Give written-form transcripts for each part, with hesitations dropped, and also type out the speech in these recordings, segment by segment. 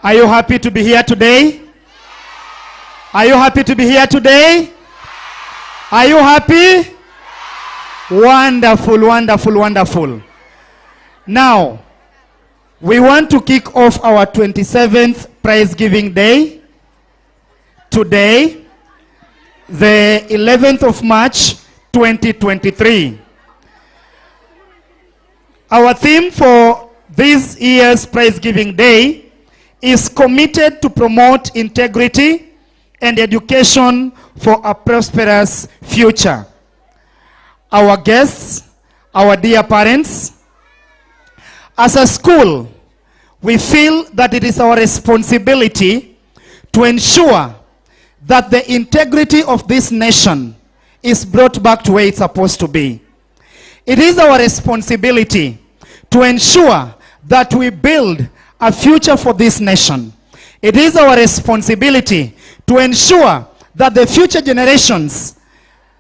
Are you happy to be here today? Are you happy to be here today? Are you happy? Wonderful, wonderful, wonderful. Now, we want to kick off our 27th Prize Giving Day today, the 11th of March, 2023. Our theme for this year's Prize Giving Day is committed to promote integrity and education for a prosperous future. Our guests, our dear parents, as a school, we feel that it is our responsibility to ensure that the integrity of this nation is brought back to where it's supposed to be. It is our responsibility to ensure that we build a future for this nation. It is our responsibility to ensure that the future generations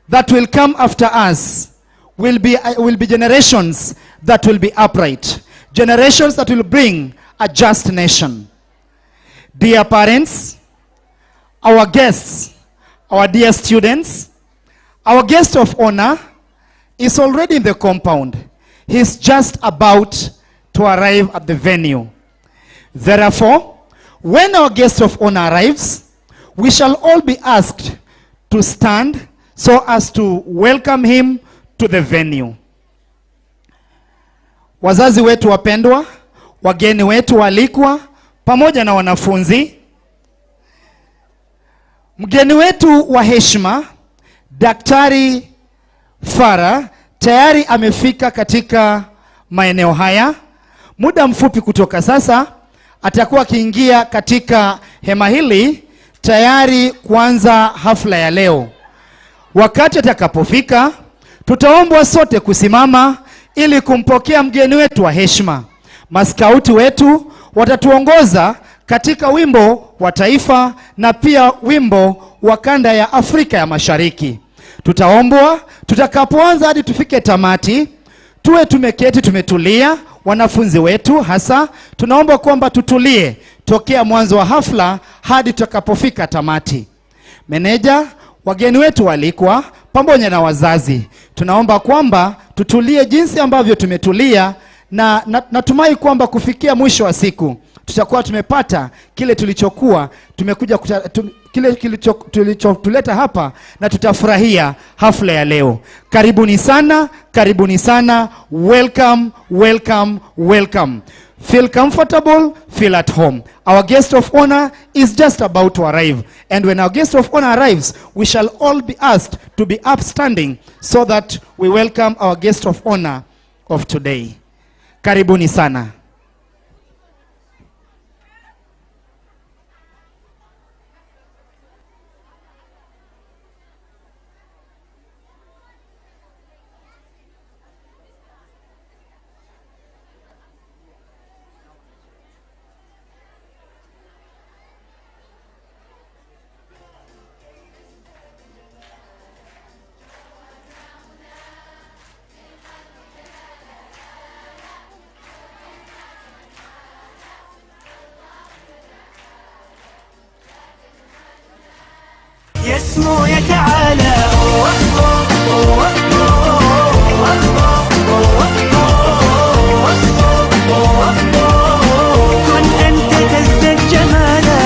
that will come after us will be generations that will be upright, generations that will bring a just nation. Dear parents, our guests, our dear students, our guest of honor is already in the compound. He's just about to arrive at the venue. Therefore, when our guest of honor arrives, we shall all be asked to stand so as to welcome him to the venue. Wazazi wetu wapendwa, wageni wetu walikwa, pamoja na wanafunzi, mgeni wetu wa heshima, Daktari Farah, tayari amefika katika maeneo haya. Muda mfupi kutoka sasa, atakuwa akiingia katika hema hili tayari kuanza hafla ya leo. Wakati atakapofika, tutaombwa sote kusimama ili kumpokea mgeni wetu wa heshima. Maskauti wetu watatuongoza katika wimbo wa taifa na pia wimbo wa kanda ya Afrika ya Mashariki. Tutaombwa tutakapoanza hadi tufike tamati, tuwe tumeketi tumetulia. Wanafunzi wetu hasa tunaomba kwamba tutulie tokea mwanzo wa hafla hadi tutakapofika tamati. Meneja, wageni wetu walikwa pamoja na wazazi, tunaomba kwamba tutulie jinsi ambavyo tumetulia, na natumai kwamba kufikia mwisho wa siku tutakuwa tumepata kile tulichokuwa tumekuja kile kilichotuleta hapa, na tutafurahia hafla ya leo. Karibuni sana, karibuni sana. Welcome, welcome, welcome. Feel comfortable, feel at home. Our guest of honor is just about to arrive. And when our guest of honor arrives, we shall all be asked to be upstanding so that we welcome our guest of honor of today. Karibuni sana. يسمو يتعالى كن أنت تزداد جمالا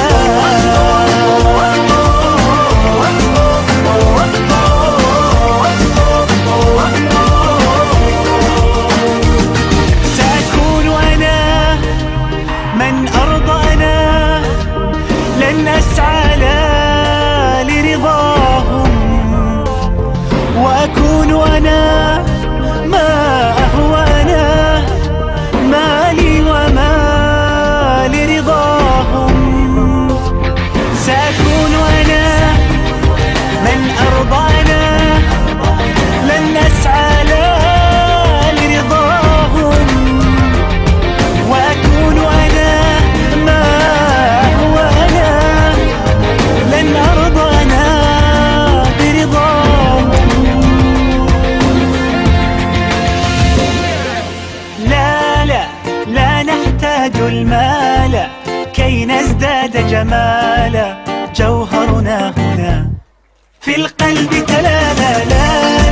سأكون أنا من أرضى أنا لن أسعى وأكون أنا ما أهوى أنا مالي وما لرضاهم سأكون أنا من أرضى أنا لن أسعى لرضاهم وأكون أنا ما أهوى أنا لن أرضى أنا برضاهم المال كي ازداد جمالا جوهرنا هنا في القلب تلالا لا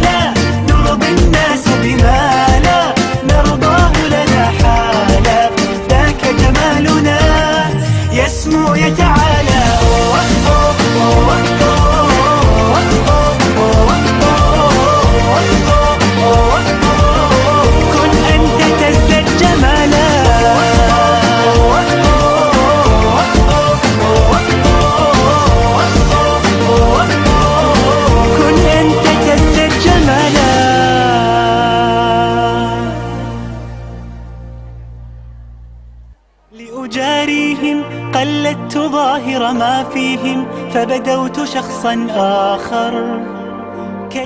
لا نرضي الناس بما لا نرضاه لنا حالا ذاك جمالنا يسمو يتعالى كن أنت تزداد جمالا كن أنت تزداد جمالا لأجاريهم قلدت ظاهر ما فيهم فبدوت شخصا آخر.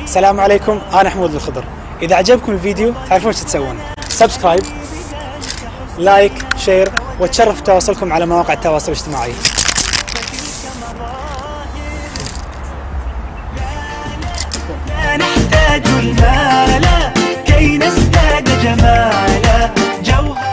السلام عليكم، أنا حمود الخضر. إذا عجبكم الفيديو تعرفون ايش تسوون؟ سبسكرايب، لايك، شير، وتشرف تواصلكم على مواقع التواصل الاجتماعي. لا نحتاج المال كي نزداد جمالا جوهر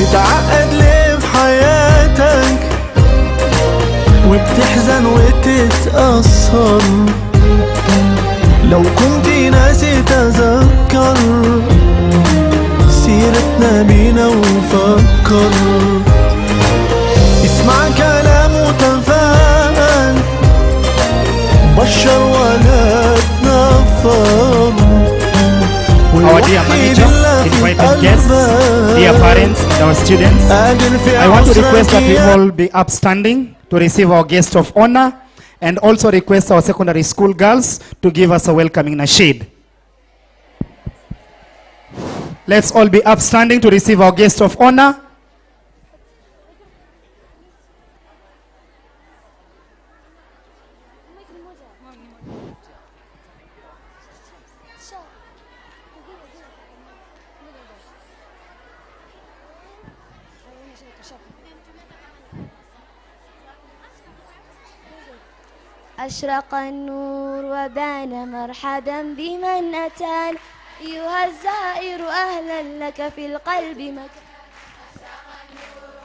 بتعقد ليه في حياتك وبتحزن وتتأثر لو كنت ناسي تذكر سيرتنا بينا وفكر اسمع كلام وتفاءل بشر ولا تنفر Our dear manager, invited guests, dear parents, our students, I want to request that we all be upstanding to receive our guest of honor and also request our secondary school girls to give us a welcoming nasheed. Let's all be upstanding to receive our guest of honor. أشرق النور وبان مرحبا بمن أتانا أيها الزائر أهلا لك في القلب مكان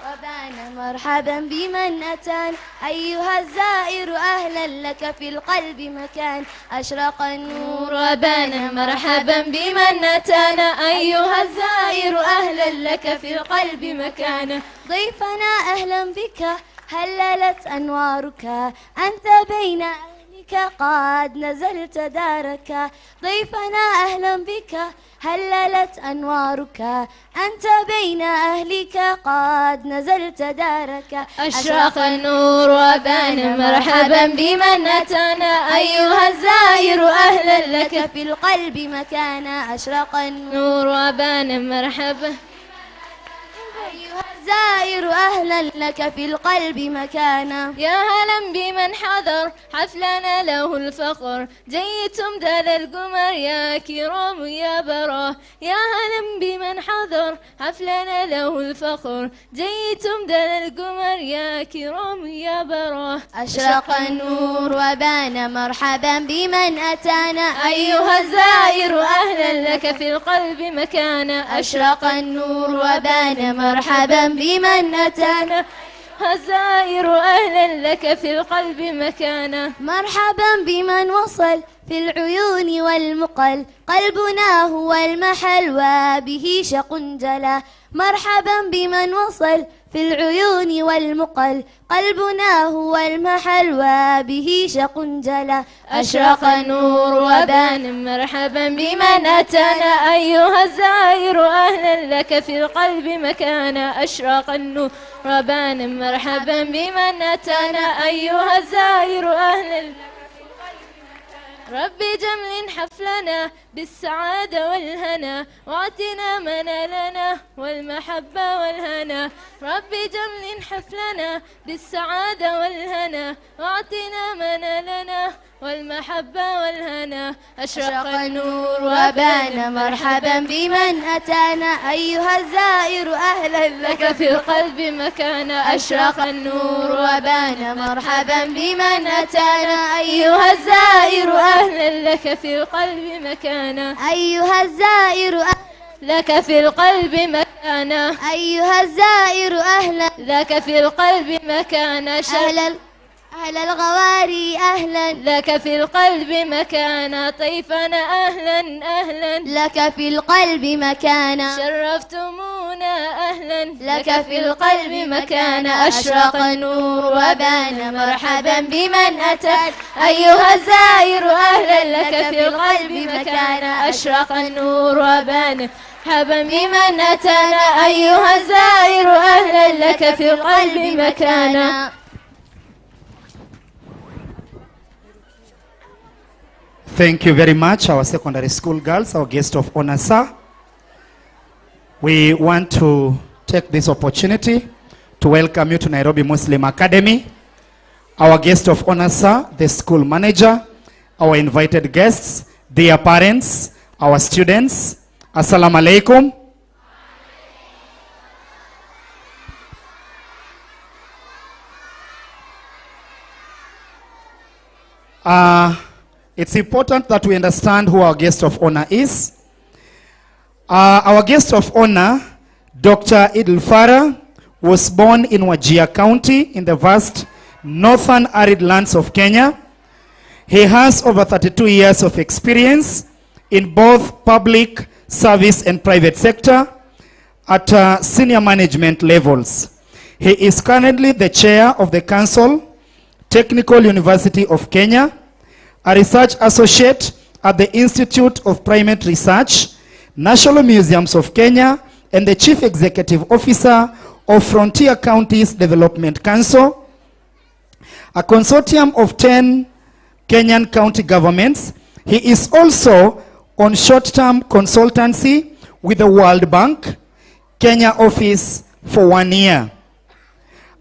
وبان مرحبا بمن أتانا أيها الزائر أهلا لك في القلب مكان أشرق النور وبان مرحبا بمن أتانا أيها الزائر أهلا لك في القلب مكان ضيفنا أهلا بك هللت أنوارك أنت بين أهلك قد نزلت دارك ضيفنا أهلا بك هللت أنوارك أنت بين أهلك قد نزلت دارك أشرق النور وبان مرحبا بمن أتانا أيها الزائر أهلا لك في القلب مكانا أشرق النور وبان مرحبا أيها الزائر أهلا لك في القلب مكانا يا هلا بمن حضر حفلنا له الفخر جيتم دال القمر يا كرام يا براه يا هلا بمن حضر حفلنا له الفخر جيتم دال القمر يا كرام يا براه أشرق النور وبان مرحبا بمن أتانا أيها الزائر أهلا لك في القلب مكانا أشرق النور وبان مرحبا بمن أتانا الزائر أهلا لك في القلب مكانا مرحبا بمن وصل في العيون والمقل قلبنا هو المحل وبه شق جلا مرحبا بمن وصل في العيون والمقل قلبنا هو المحل وبه شق جلا أشرق النور وبان مرحبا بمن أتانا أيها الزائر أهلا لك في القلب مكانا أشرق النور وبان مرحبا بمن أتانا أيها الزائر أهلا ربي جمل حفلنا بالسعادة والهنا واعطنا منالنا والمحبة والهنا ربي جمل حفلنا بالسعادة والهنا واعطنا منالنا والمحبة والهنا أشرق النور وبان مرحبا بمن أتانا أيها الزائر أهلا لك في القلب مكانا أشرق النور وبان مرحبا بمن أتانا أيها الزائر أهلا لك في القلب مكانا أيها الزائر لك في القلب مكانا أيها الزائر أهلا لك في القلب مكانا أهل الغواري أهلا لك في القلب مكانا طيفنا أهلا أهلا لك في القلب مكانا شرفتمونا أهلا لك في القلب مكانا أشرق النور وبان مرحبا بمن أتى أيها الزائر أهلا لك في القلب مكانا أشرق النور وبان مرحبا بمن أتانا أيها الزائر أهلا لك في القلب مكانا. Thank you very much, our secondary school girls, our guest of honor, sir. We want to take this opportunity to welcome you to Nairobi Muslim Academy. Our guest of honor, sir, the school manager, our invited guests, dear parents, our students. Assalamu alaikum. It's important that we understand who our guest of honor is. Our guest of honor, Dr. Idil Farah, was born in Wajir County in the vast northern arid lands of Kenya. He has over 32 years of experience in both public service and private sector at senior management levels. He is currently the chair of the Council, Technical University of Kenya, a research associate at the Institute of Primate Research, National Museums of Kenya, and the chief executive officer of Frontier Counties Development Council, a consortium of 10 Kenyan county governments. He is also on short-term consultancy with the World Bank, Kenya office for 1 year.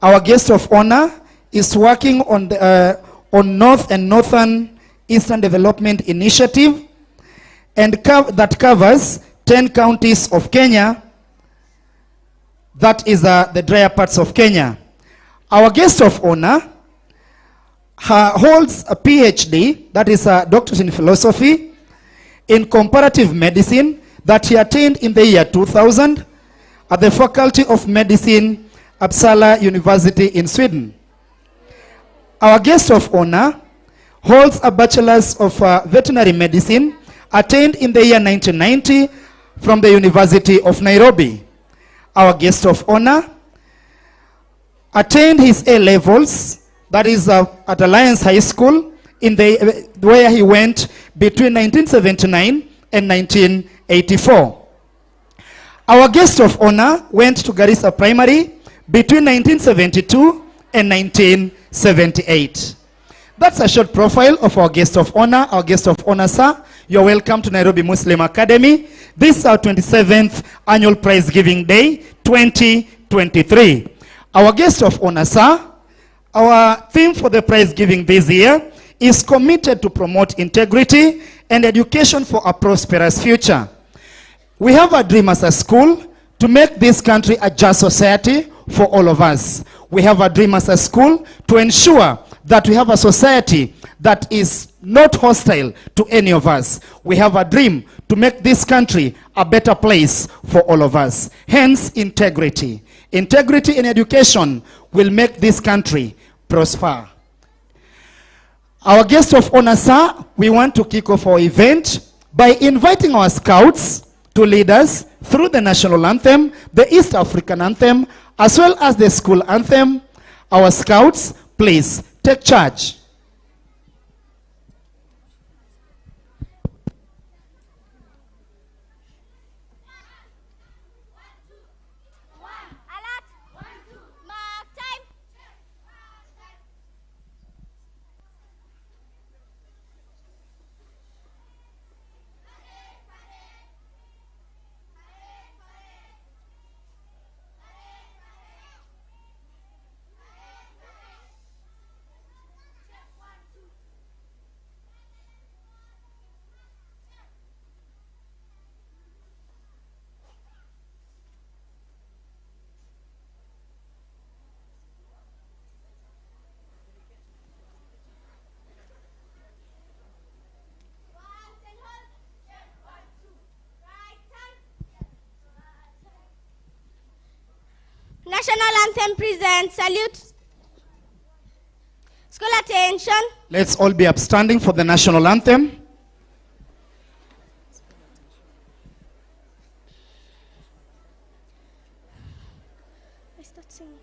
Our guest of honor is working on North and Northern Eastern Development Initiative and that covers 10 counties of Kenya. That is the drier parts of Kenya. Our guest of honor holds a PhD, that is a doctorate in philosophy, in comparative medicine that he attained in the year 2000 at the Faculty of Medicine, Uppsala University in Sweden. Our guest of honor holds a Bachelor's of Veterinary Medicine attained in the year 1990 from the University of Nairobi. Our guest of honor attained his A-levels, that is at Alliance High School, where he went between 1979 and 1984. Our guest of honor went to Garissa Primary between 1972 and 1978. That's a short profile of our guest of honor. Our guest of honor, sir, you're welcome to Nairobi Muslim Academy. This is our 27th annual prize giving day 2023. Our guest of honor, sir, our theme for the prize giving this year is committed to promote integrity and education for a prosperous future. We have a dream as a school to make this country a just society for all of us. We have a dream as a school to ensure that we have a society that is not hostile to any of us. We have a dream to make this country a better place for all of us. Hence, integrity. Integrity in education will make this country prosper. Our guest of honor, sir, we want to kick off our event by inviting our scouts to lead us through the national anthem, the East African anthem, as well as the school anthem. Our scouts, please take charge. National anthem presents. Salute. School attention. Let's all be upstanding for the national anthem. I start singing.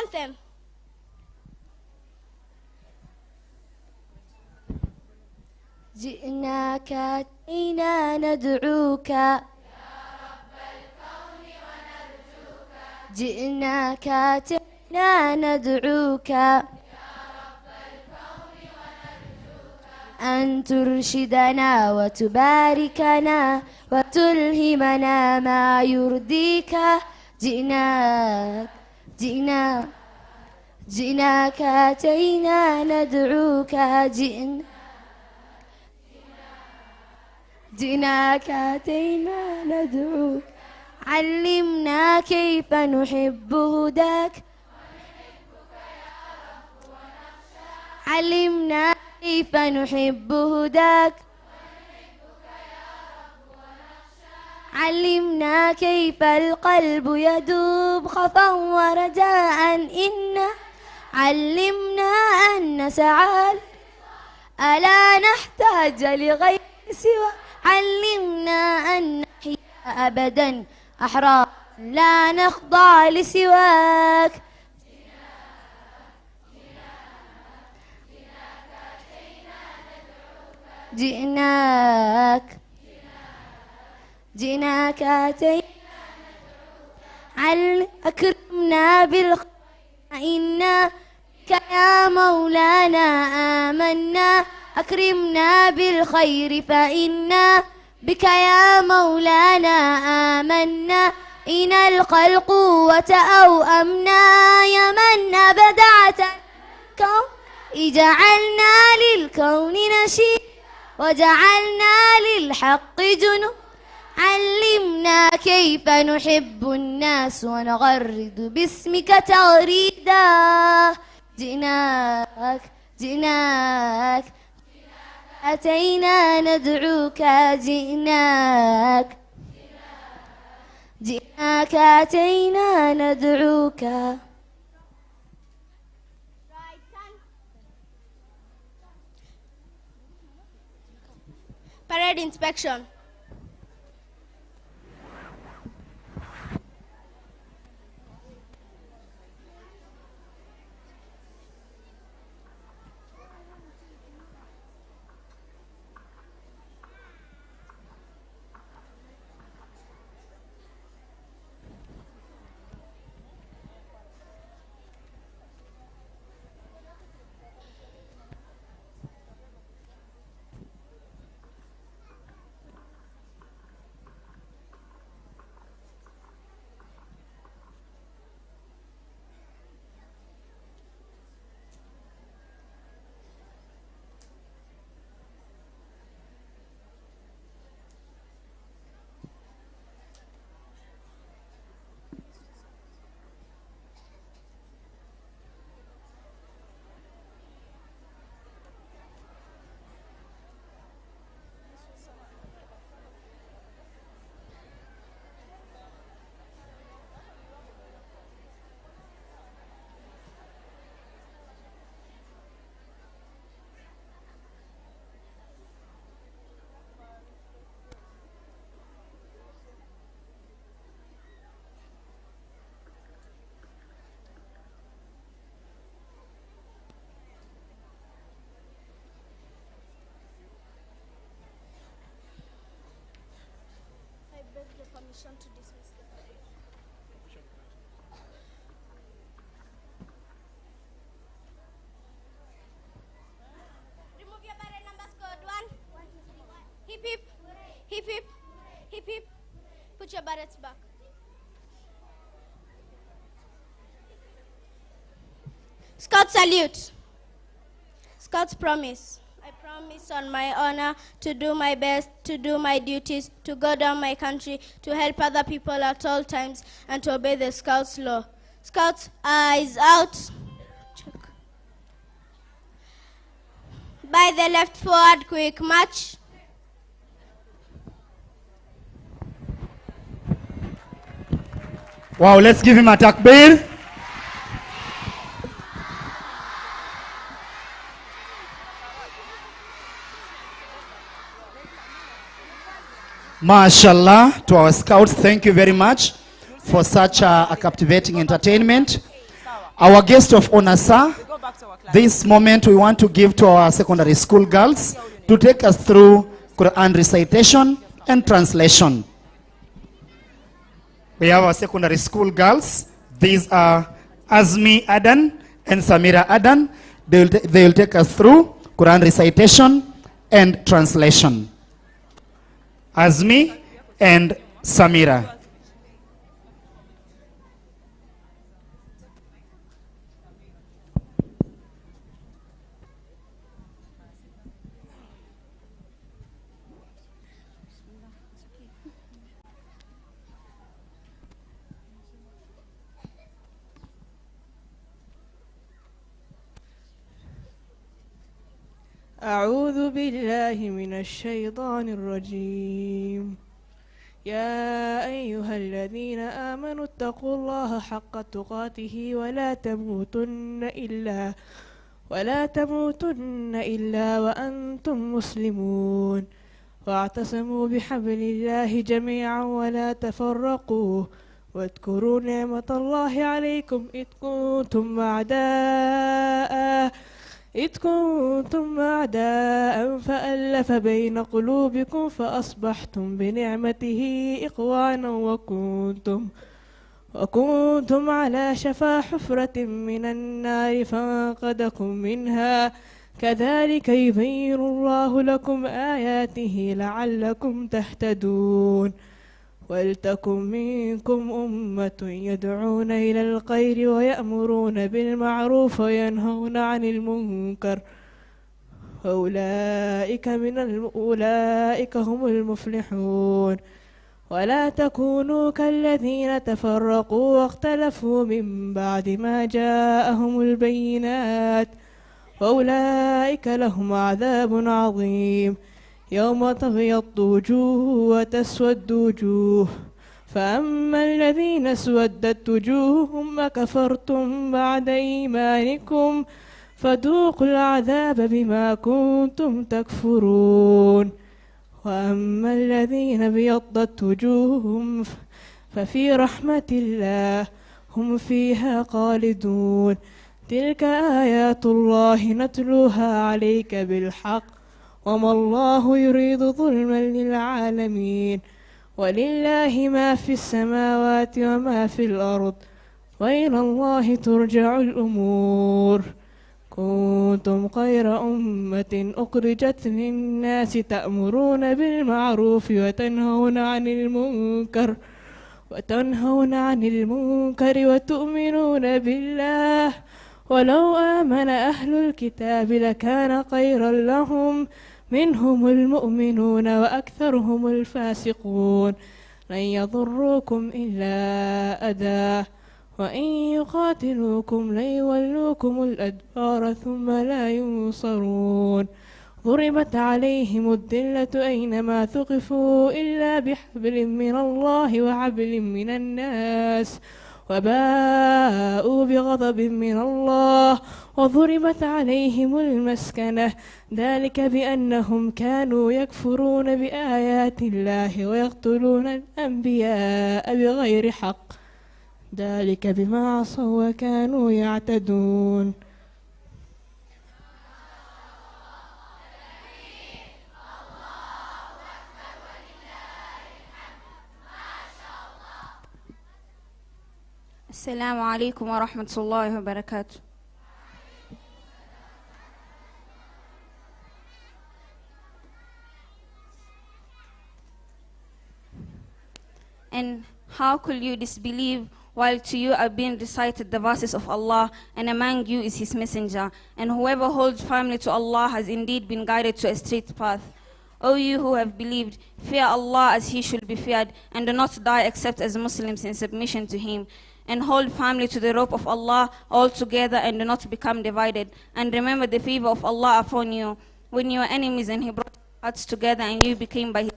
anthem. جئناك أتينا ندعوك يا رب الكون ونرجوك. جئناك أتينا ندعوك يا رب الكون ونرجوك أن ترشدنا وتباركنا وتلهمنا ما يرضيك. جئناك أتينا ندعوك. جئناك أتينا ندعوك. علمنا كيف نحب هداك. علمنا كيف نحب هداك. علمنا كيف القلب يدوب خوفا ورجاء. علمنا أن نسعى ألا نحتاج لغير سوى. علمنا أن نحيا أبدا أحرار لا نخضع لسواك. جئناك أتينا جئناك جئناك أتينا أكرمنا بالخير إنا بك يا مولانا آمنا أكرمنا بالخير فإنا بك يا مولانا آمنا إن القى القوة أو أمنا يا من أبدعت الكون اجعلنا للكون نشيد وجعلنا للحق جنود علمنا كيف نحب الناس ونغرد باسمك تغريدا جئناك جئناك أتينا ندعوك جئناك جئناك أتينا ندعوك. Parade inspection. To dismiss the parade. Remove your parade numbers, code 1. Hip hip. Hip hip. Hip hip. Put your barrettes back. Scout salute. Scout's promise. I promise on my honor to do my best, to do my duties, to go down my country, to help other people at all times, and to obey the Scouts' law. Scouts, eyes out. Check. By the left forward, quick march. Wow, let's give him a takbir. Mashallah, to our scouts, thank you very much for such a captivating entertainment. Our guest of honor, sir, this moment we want to give to our secondary school girls to take us through Quran recitation and translation. We have our secondary school girls. These are Azmi Adan and Samira Adan. They will take us through Quran recitation and translation. Azmi and Samira. أعوذ بالله من الشيطان الرجيم. يا أيها الذين آمنوا اتقوا الله حق تقاته ولا تموتن إلا وأنتم مسلمون واعتصموا بحبل الله جميعا ولا تفرقوا واذكروا نعمة الله عليكم إذ كنتم أعداء إذ كنتم أعداء فألف بين قلوبكم فأصبحتم بنعمته إخوانا وكنتم على شفا حفرة من النار فانقذكم منها كذلك يبين الله لكم آياته لعلكم تهتدون ولتكن منكم أمة يدعون إلى الخير ويأمرون بالمعروف وينهون عن المنكر أولئك هم المفلحون ولا تكونوا كالذين تفرقوا واختلفوا من بعد ما جاءهم البينات وأولئك لهم عذاب عظيم يوم تبيض وجوه وتسود وجوه فأما الذين اسودت وجوههم أكفرتم بعد إيمانكم فذوقوا العذاب بما كنتم تكفرون وأما الذين ابيضت وجوههم ففي رحمة الله هم فيها خالدون تلك آيات الله نتلوها عليك بالحق وما الله يريد ظلما للعالمين ولله ما في السماوات وما في الأرض وإلى الله ترجع الأمور كنتم خير أمة أخرجت للناس تأمرون بالمعروف وتنهون عن المنكر وتؤمنون بالله ولو آمن أهل الكتاب لكان خيرا لهم منهم المؤمنون وأكثرهم الفاسقون لن يضروكم إلا أذى وإن يقاتلوكم ليولوكم الأدبار ثم لا ينصرون ضربت عليهم الذلة أينما ثقفوا إلا بحبل من الله وحبل من الناس وباءوا بغضب من الله وضربت عليهم المسكنة ذلك بأنهم كانوا يكفرون بآيات الله ويقتلون الأنبياء بغير حق ذلك بما عصوا وكانوا يعتدون السلام عليكم ورحمة الله وبركاته. And how could you disbelieve while to you are being recited the verses of Allah, and among you is His messenger, and whoever holds firmly to Allah has indeed been guided to a straight path. O you who have believed, fear Allah as He should be feared, and do not die except as Muslims in submission to Him. And hold firmly to the rope of Allah altogether, and do not become divided. And remember the favor of Allah upon you, when you were enemies and He brought your hearts together and you became by His.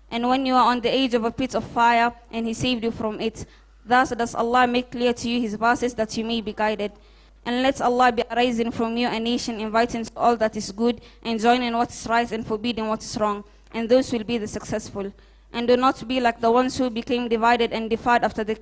And when you are on the edge of a pit of fire and He saved you from it. Thus does Allah make clear to you His verses that you may be guided. And let Allah be arising from you a nation inviting to all that is good, and joining what is right and forbidding what is wrong. And those will be the successful. And do not be like the ones who became divided and defied after the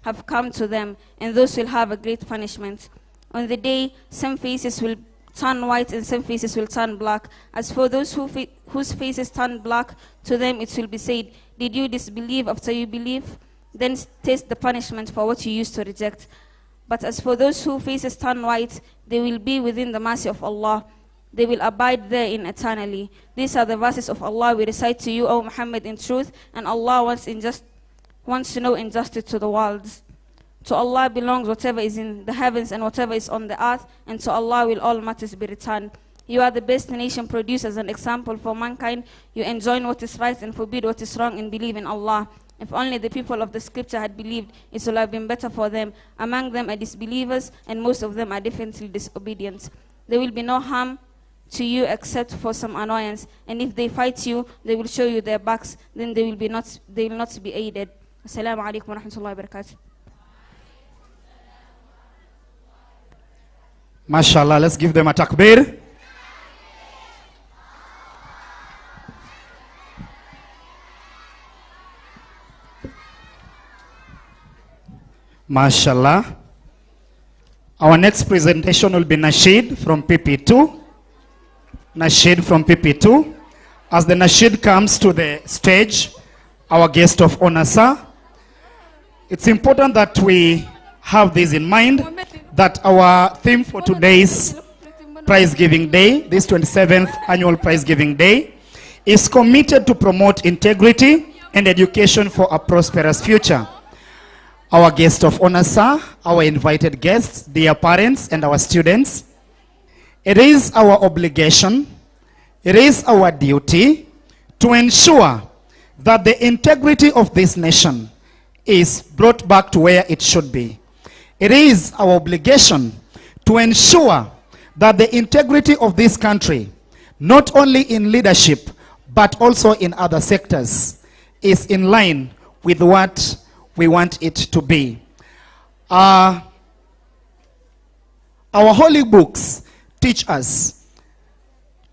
have come to them, and those will have a great punishment. On the day, some faces will turn white and some faces will turn black. As for those whose faces turn black, to them it will be said, did you disbelieve after you believe? Then taste the punishment for what you used to reject. But as for those whose faces turn white, they will be within the mercy of Allah. They will abide therein eternally. These are the verses of Allah we recite to you, O Muhammad, in truth, and Allah wants to know injustice to the worlds. To Allah belongs whatever is in the heavens and whatever is on the earth, and to Allah will all matters be returned. You are the best nation produced as an example for mankind. You enjoin what is right and forbid what is wrong and believe in Allah. If only the people of the scripture had believed, it would have been better for them. Among them are disbelievers, and most of them are definitely disobedient. There will be no harm to you except for some annoyance, and if they fight you, they will show you their backs, then they will not be aided. Assalamu alaikum wa rahmatullahi wa barakatuh. MashaAllah, let's give them a takbir. MashaAllah. Our next presentation will be Nasheed from PP2. Nasheed from PP2. As the Nasheed comes to the stage, our guest of honor, sir, it's important that we have this in mind, that our theme for today's prize giving day, this 27th annual prize giving day, is committed to promote integrity and education for a prosperous future. Our guest of honor, sir, our invited guests, dear parents and our students, it is our obligation, it is our duty to ensure that the integrity of this nation is brought back to where it should be. It is our obligation to ensure that the integrity of this country, not only in leadership, but also in other sectors, is in line with what we want it to be. Our holy books teach us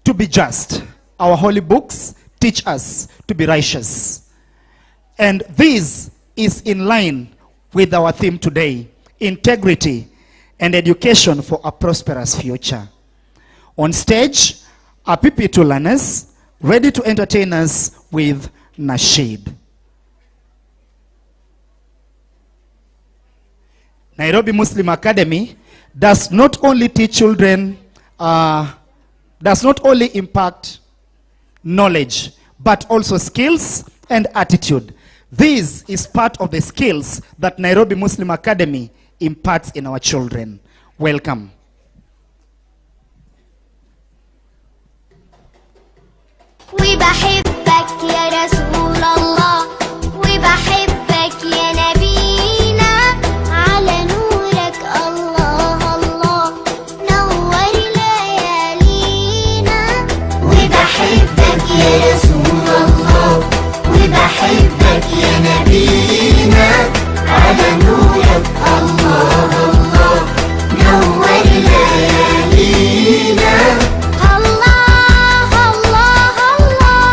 to be just. Our holy books teach us to be righteous. And this is in line with our theme today, integrity and education for a prosperous future. On stage are PP2 learners ready to entertain us with Nasheed. Nairobi Muslim Academy does not only teach children, does not only impact knowledge, but also skills and attitude. This is part of the skills that Nairobi Muslim Academy imparts in our children. Welcome. وبحبك يا رسول الله وبحبك يا نبينا على نورك الله الله نور ليالينا وبحبك يا رسول الله وبحبك يا نبينا على نورك الله الله نور ليالينا الله الله الله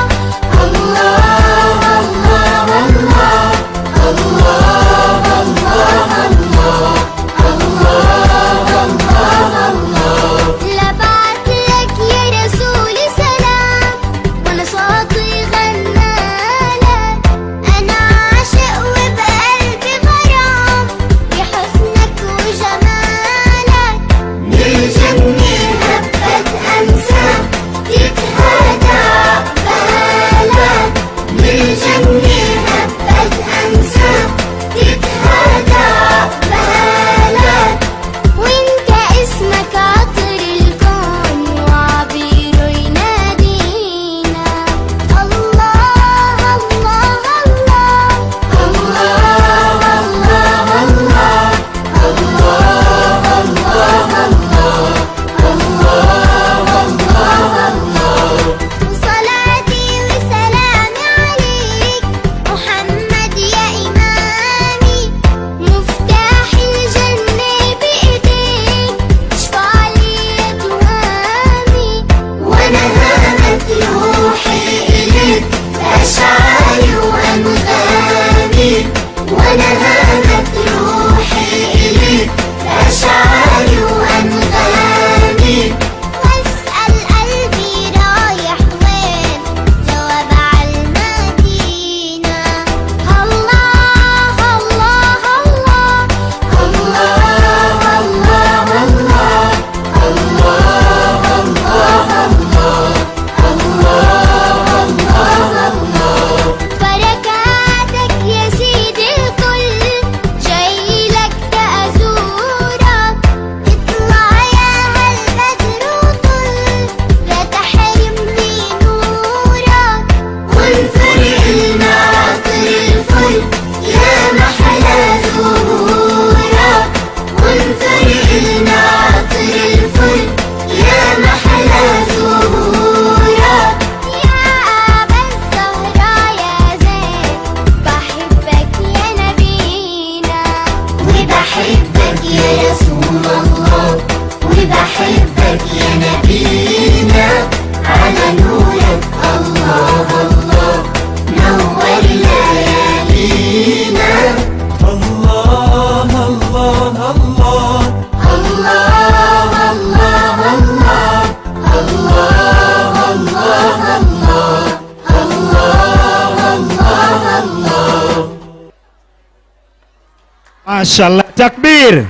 Mashallah. Takbir.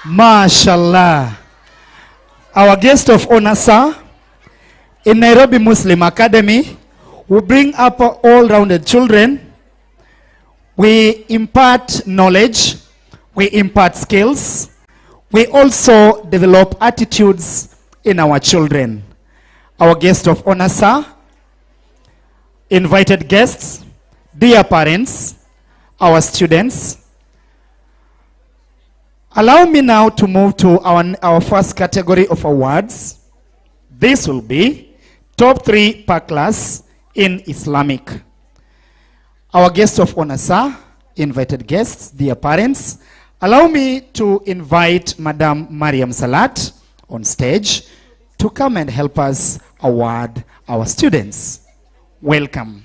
Mashallah. Our guest of honor, sir, in Nairobi Muslim Academy, we bring up all-rounded children. We impart knowledge, we impart skills, we also develop attitudes in our children. Our guest of honor, sir, invited guests, dear parents, our students. Allow me now to move to our first category of awards. This will be top 3 per class in Islamic. Our guest of honor, sir, invited guests, dear parents, allow me to invite Madam Mariam Salat on stage to come and help us award our students. Welcome.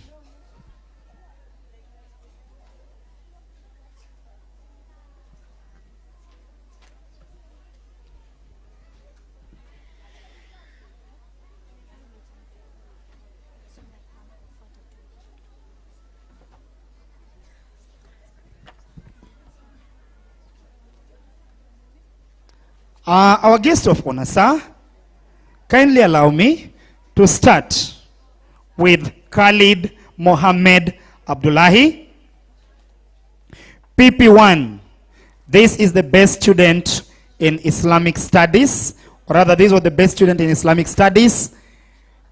Our guest of honor, sir, kindly allow me to start with Khalid Mohammed Abdullahi. PP1. This is the best student in Islamic studies, or rather this was the best student in Islamic studies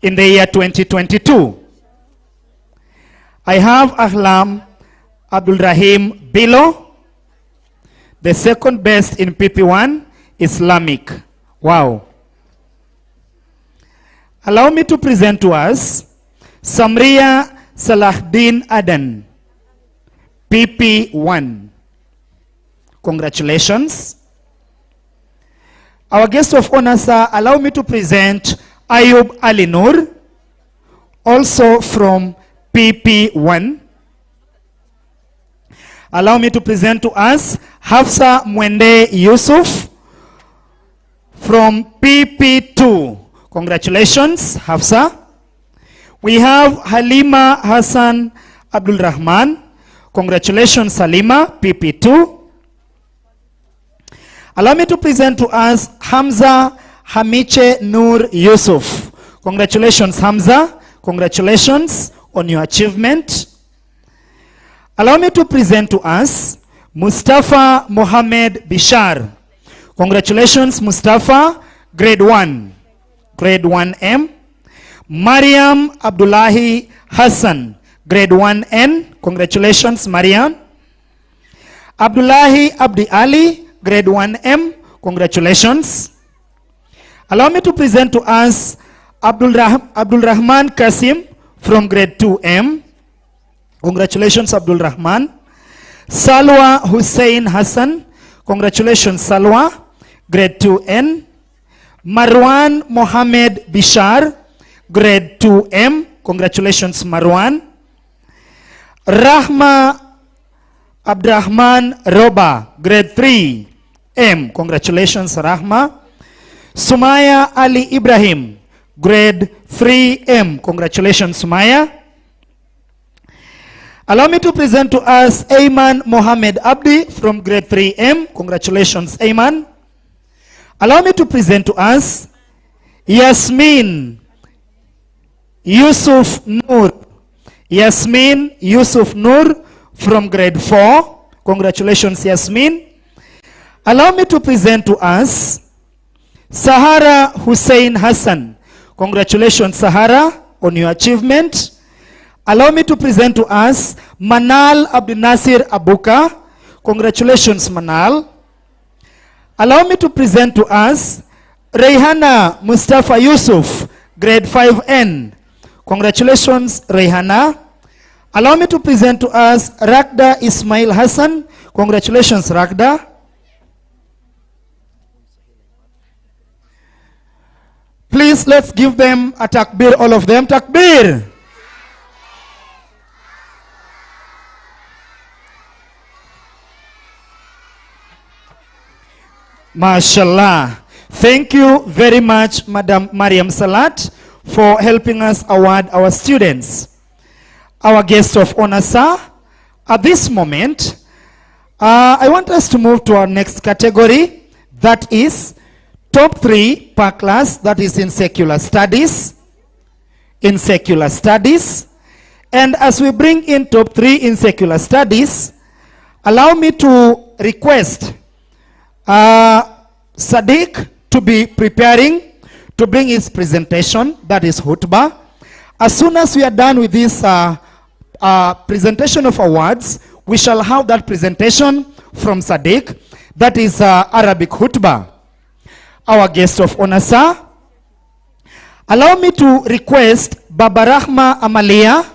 in the year 2022. I have Ahlam Abdul Rahim Bilo, the second best in PP1 Islamic. Wow. Allow me to present to us Samria Salahdin Adan, PP1. Congratulations. Our guest of honor, sir, allow me to present Ayub Ali Nur, also from PP1. Allow me to present to us Hafsa Mwende Yusuf from PP2. Congratulations, Hafsa. We have Halima Hassan Abdul Rahman. Congratulations, Halima, PP2. Allow me to present to us Hamza Hamiche Nur Yusuf. Congratulations, Hamza. Congratulations on your achievement. Allow me to present to us Mustafa Mohammed Bishar. Congratulations, Mustafa, grade 1. Grade 1M. Mariam Abdullahi Hassan, grade 1N. Congratulations, Mariam. Abdullahi Abdi Ali, grade 1M. Congratulations. Allow me to present to us Abdul Rahman Kasim from grade 2M. Congratulations, Abdul Rahman. Salwa Hussein Hassan. Congratulations, Salwa, grade 2N. Marwan Mohammed Bishar, grade 2M. Congratulations, Marwan. Rahma Abdurrahman Roba, grade 3M. Congratulations, Rahma. Sumaya Ali Ibrahim, grade 3M. Congratulations, Sumaya. Allow me to present to us Ayman Mohammed Abdi from grade 3M. Congratulations, Ayman. Allow me to present to us Yasmin Yusuf Nur. Yasmin Yusuf Nur from grade 4. Congratulations, Yasmin. Allow me to present to us Sahara Hussein Hassan. Congratulations, Sahara, on your achievement. Allow me to present to us Manal Abdul Nasir Abuka. Congratulations, Manal. Allow me to present to us Rehana Mustafa Yusuf, grade 5N. Congratulations, Rehana. Allow me to present to us Rakda Ismail Hassan. Congratulations, Rakda. Please, let's give them a takbir, all of them. Takbir. Mashallah. Thank you very much, Madam Mariam Salat, for helping us award our students. Our guest of honor, sir, at this moment, I want us to move to our next category, that is top 3 per class, that is in secular studies. In secular studies. And as we bring in top 3 in secular studies, allow me to request Sadiq to be preparing to bring his presentation, that is Hutbah. As soon as we are done with this presentation of awards, we shall have that presentation from Sadiq, that is Arabic Hutbah. Our guest of honor, sir, allow me to request Baba Rahma Amalia,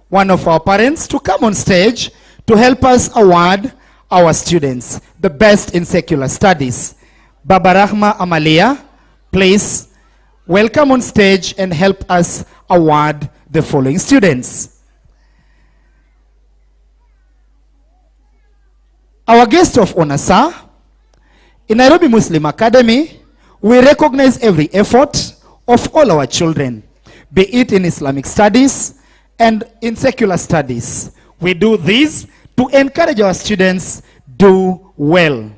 one of our parents, to come on stage to help us award our students, the best in secular studies. Baba Rahma Amalia, please welcome on stage and help us award the following students. Our guest of honor, sir, in Nairobi Muslim Academy, we recognize every effort of all our children, be it in Islamic studies and in secular studies. We do this to encourage our students do well.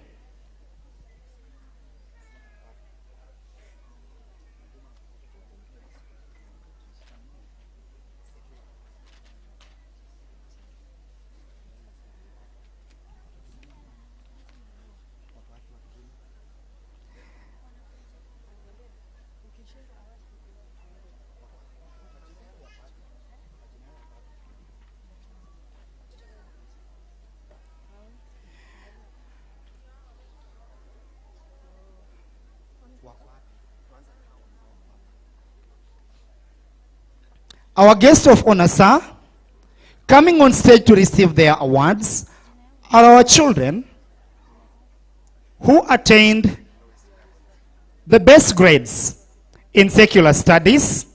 Our guest of honor, sir, coming on stage to receive their awards are our children who attained the best grades in secular studies,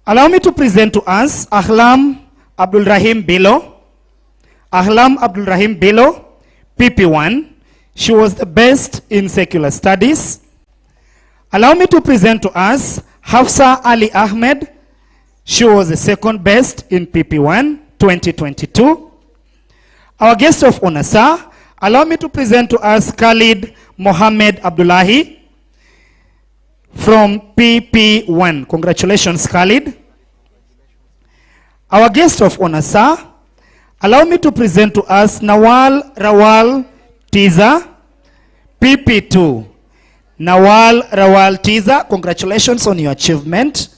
allow me to present to us Ahlam Abdul Rahim Bilo. Ahlam Abdul Rahim Bilo, PP1. She was the best in secular studies. Allow me to present to us Hafsa Ali Ahmed. She was the second best in PP1 2022. Our guest of honor, sir, allow me to present to us Khalid Mohammed Abdullahi from PP1. Congratulations, Khalid. Our guest of honor, sir, allow me to present to us Nawal Rawal Tiza, PP2. Nawal Rawal Tiza, congratulations on your achievement.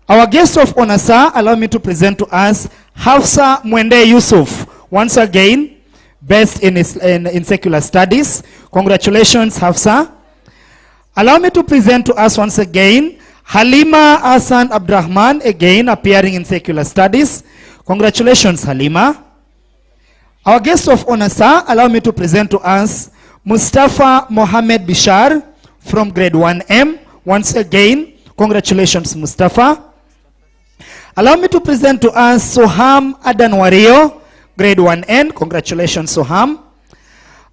Our guest of honor, sir, allow me to present to us Hafsa Mwende Yusuf, once again, best in secular studies. Congratulations, Hafsa. Allow me to present to us once again Halima Hassan Abdurrahman, again appearing in secular studies. Congratulations, Halima. Our guest of honor, sir, allow me to present to us Mustafa Mohammed Bishar from grade 1M. Once again, congratulations, Mustafa. Allow me to present to us Soham Adanwario, grade 1N. Congratulations, Soham.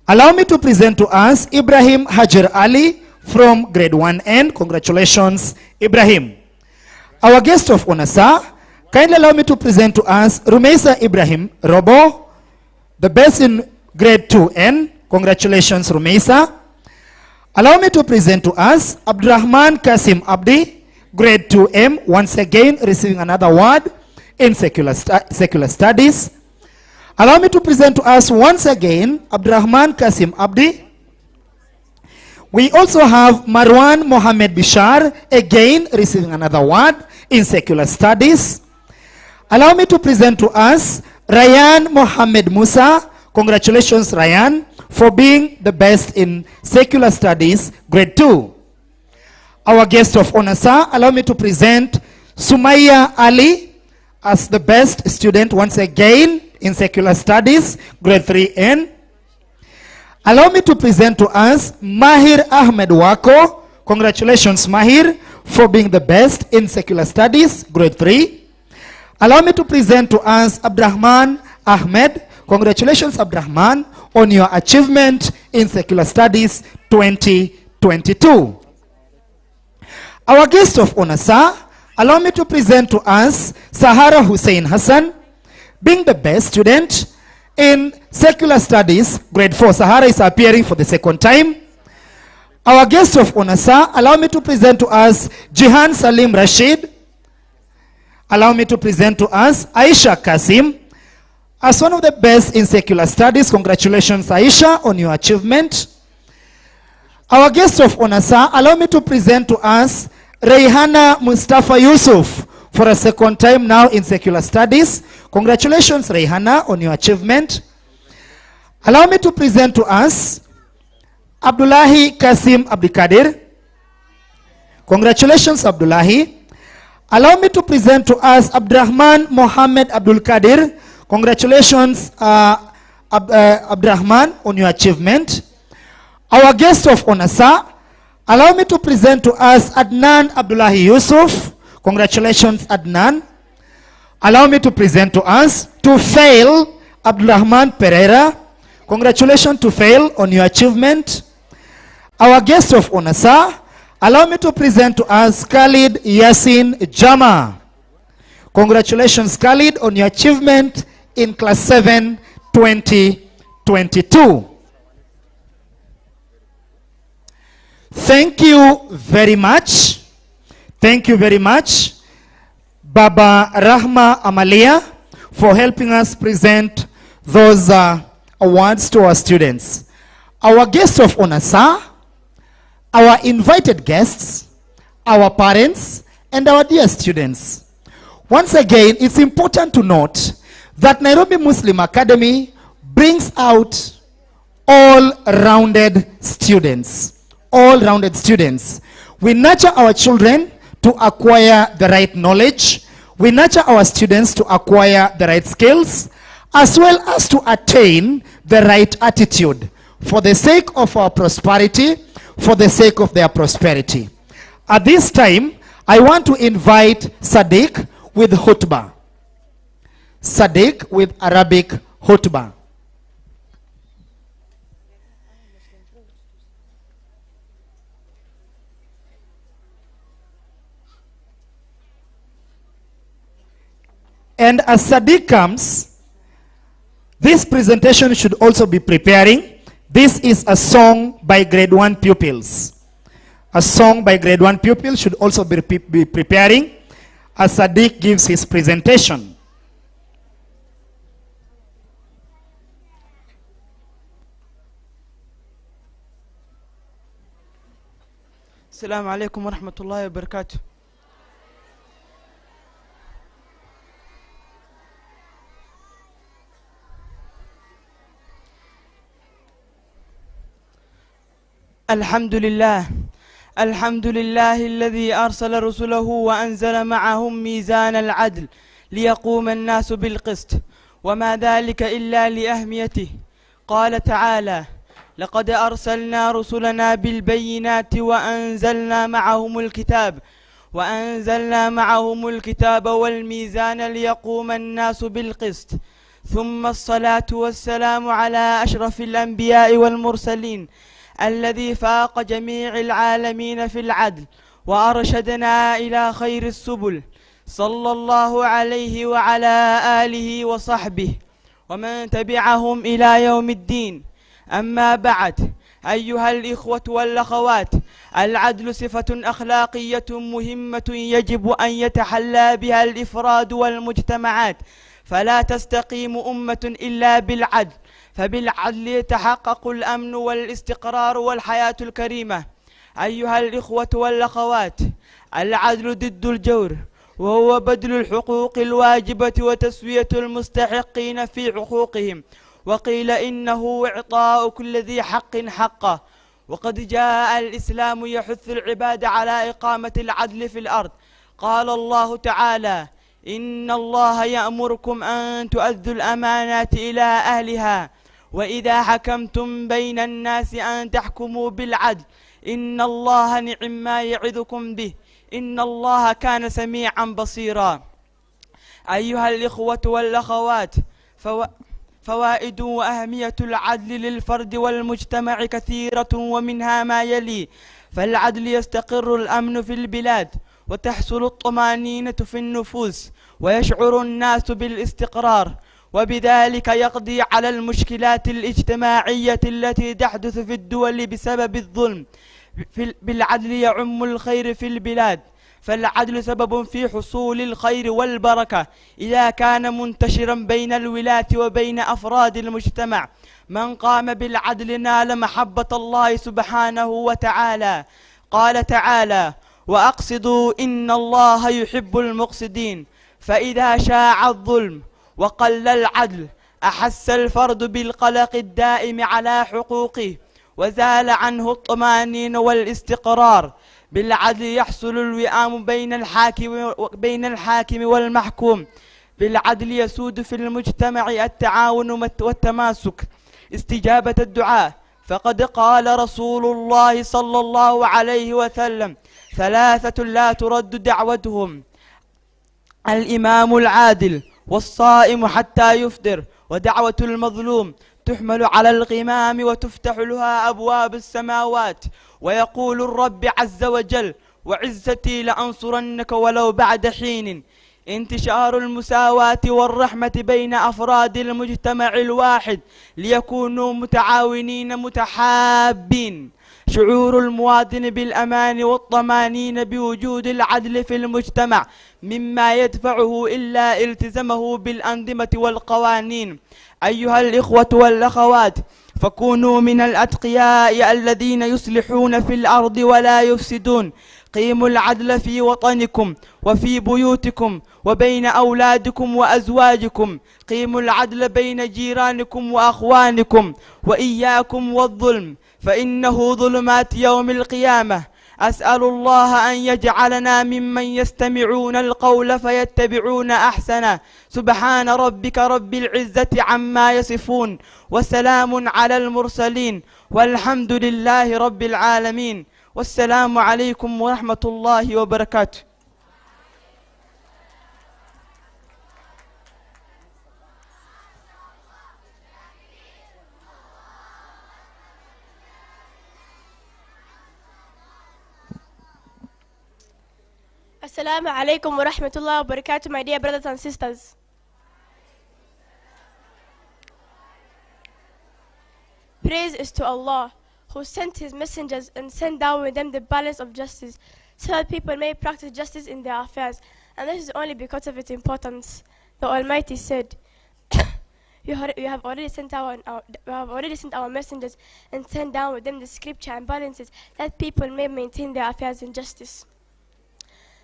Allow me to present to us Ibrahim Hajar Ali from grade 1N. Congratulations, Ibrahim. Our guest of honor, sir, kindly allow me to present to us Rumeisa Ibrahim Robo, the best in grade 2N. Congratulations, Rumeisa. Allow me to present to us Abdurrahman Kasim Abdi, grade 2M, once again receiving another award in secular studies. Allow me to present to us once again Abdurrahman Kasim Abdi. We also have Marwan Mohammed Bishar, again receiving another award in secular studies. Allow me to present to us Ryan Mohammed Musa. Congratulations, Ryan, for being the best in secular studies, grade 2. Our guest of honor, sir, allow me to present Sumaya Ali, as the best student once again in secular studies, grade 3N. Allow me to present to us Mahir Ahmed Wako. Congratulations, Mahir, for being the best in secular studies, grade 3. Allow me to present to us Abdurrahman Ahmed. Congratulations, Abdurrahman, on your achievement in secular studies 2022. Our guest of honor, sir, allow me to present to us Sahara Hussein Hassan, being the best student in secular studies, grade 4. Sahara is appearing for the second time. Our guest of honor, sir, allow me to present to us Jihan Salim Rashid. Allow me to present to us Aisha Kasim, as one of the best in secular studies. Congratulations, Aisha, on your achievement. Our guest of honor, sir, allow me to present to us Rayhana Mustafa Yusuf, for a second time now in secular studies. Congratulations, Rayhana, on your achievement. Allow me to present to us Abdullahi Kasim Abdikadir. Congratulations, Abdullahi. Allow me to present to us Abdurrahman Mohammed Abdul Kadir. Congratulations, Abdurrahman, on your achievement. Our guest of honor, sir, allow me to present to us Adnan Abdullahi Yusuf. Congratulations, Adnan. Allow me to present to us Tufail Abdurrahman Pereira. Congratulations, Tufail, on your achievement. Our guest of honor, sir, allow me to present to us Khalid Yasin Jama. Congratulations, Khalid, on your achievement in class 7 2022. Thank you very much. Thank you very much, Baba Rahma Amalia, for helping us present those awards to our students. Our guest of honor, sir, our invited guests, our parents, and our dear students. Once again, it's important to note that Nairobi Muslim Academy brings out all-rounded students. All-rounded students. We nurture our children to acquire the right knowledge. We nurture our students to acquire the right skills, as well as to attain the right attitude for the sake of our prosperity, for the sake of their prosperity. At this time, I want to invite Sadiq with Hutbah. Sadiq with Arabic Hutbah. And as Sadiq comes, this presentation should also be preparing. This is a song by grade 1 pupils. A song by grade 1 pupils should also be preparing as Sadiq gives his presentation. Assalamu alaikum wa rahmatullahi wa barakatuh. الحمد لله الذي أرسل رسله وأنزل معهم ميزان العدل ليقوم الناس بالقسط وما ذلك إلا لأهميته. قال تعالى: لقد أرسلنا رسلنا بالبينات وأنزلنا معهم الكتاب والميزان ليقوم الناس بالقسط. ثم الصلاة والسلام على أشرف الأنبياء والمرسلين الذي فاق جميع العالمين في العدل وأرشدنا إلى خير السبل، صلى الله عليه وعلى آله وصحبه ومن تبعهم إلى يوم الدين. أما بعد، أيها الإخوة والأخوات، العدل صفة أخلاقية مهمة يجب أن يتحلى بها الإفراد والمجتمعات، فلا تستقيم أمة إلا بالعدل، فبالعدل يتحقق الأمن والاستقرار والحياة الكريمة. أيها الإخوة والأخوات، العدل ضد الجور، وهو بذل الحقوق الواجبة وتسوية المستحقين في حقوقهم، وقيل إنه إعطاء كل ذي حق حقه. وقد جاء الإسلام يحث العباد على إقامة العدل في الأرض. قال الله تعالى: إن الله يأمركم أن تؤدوا الأمانات إلى أهلها وإذا حكمتم بين الناس أن تحكموا بالعدل إن الله نعم ما يعظكم به إن الله كان سميعا بصيرا. أيها الإخوة والأخوات، فوائد وأهمية العدل للفرد والمجتمع كثيرة ومنها ما يلي: فالعدل يستقر الأمن في البلاد وتحصل الطمأنينة في النفوس ويشعر الناس بالاستقرار، وبذلك يقضي على المشكلات الاجتماعية التي تحدث في الدول بسبب الظلم. بالعدل يعم الخير في البلاد، فالعدل سبب في حصول الخير والبركة إذا كان منتشرا بين الولاة وبين أفراد المجتمع. من قام بالعدل نال محبة الله سبحانه وتعالى. قال تعالى: وأقسطوا إن الله يحب المقسطين. فإذا شاع الظلم وقل العدل أحس الفرد بالقلق الدائم على حقوقه وزال عنه الطمأنينة والاستقرار. بالعدل يحصل الوئام بين الحاكم والمحكوم. بالعدل يسود في المجتمع التعاون والتماسك. استجابة الدعاء، فقد قال رسول الله صلى الله عليه وسلم: ثلاثة لا ترد دعوتهم: الإمام العادل، والصائم حتى يفطر، ودعوة المظلوم تحمل على الغمام وتفتح لها أبواب السماوات. ويقول الرب عز وجل: وعزتي لأنصرنك ولو بعد حين. انتشار المساواة والرحمة بين أفراد المجتمع الواحد ليكونوا متعاونين متحابين. شعور المواطن بالأمان والطمأنينة بوجود العدل في المجتمع مما يدفعه إلا التزامه بالأنظمة والقوانين. أيها الإخوة والأخوات، فكونوا من الأتقياء الذين يصلحون في الأرض ولا يفسدون. قيموا العدل في وطنكم وفي بيوتكم وبين أولادكم وأزواجكم. قيموا العدل بين جيرانكم وأخوانكم، وإياكم والظلم فإنه ظلمات يوم القيامة. أسأل الله أن يجعلنا ممن يستمعون القول فيتبعون أحسنه. سبحان ربك رب العزة عما يصفون، وسلام على المرسلين، والحمد لله رب العالمين. والسلام عليكم ورحمة الله وبركاته. Assalamu alaikum wa rahmatullahi wa barakatuh, my dear brothers and sisters. Praise is to Allah, who sent His messengers and sent down with them the balance of justice, so that people may practice justice in their affairs. And this is only because of its importance. The Almighty said, we have already sent our messengers and sent down with them the scripture and balances, that people may maintain their affairs in justice.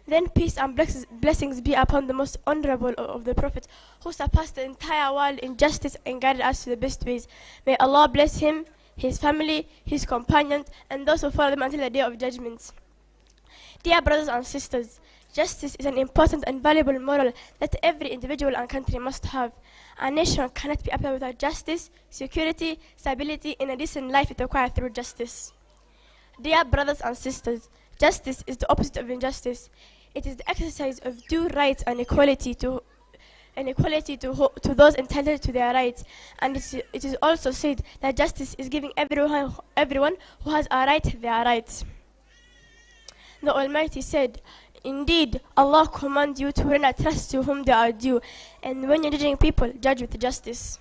Then peace and blessings be upon the most honorable of the prophets, who surpassed the entire world in justice and guided us to the best ways. May Allah bless him, his family, his companions, and those who follow them until the day of judgment. Dear brothers and sisters, justice is an important and valuable moral that every individual and country must have. A nation cannot be upheld without justice, security, stability, and a decent life is acquired through justice. Dear brothers and sisters, justice is the opposite of injustice. It is the exercise of due rights and equality to those entitled to their rights. And it is also said that justice is giving everyone who has a right their rights. The Almighty said, indeed, Allah commands you to render trust to whom they are due, and when you're judging people, judge with justice.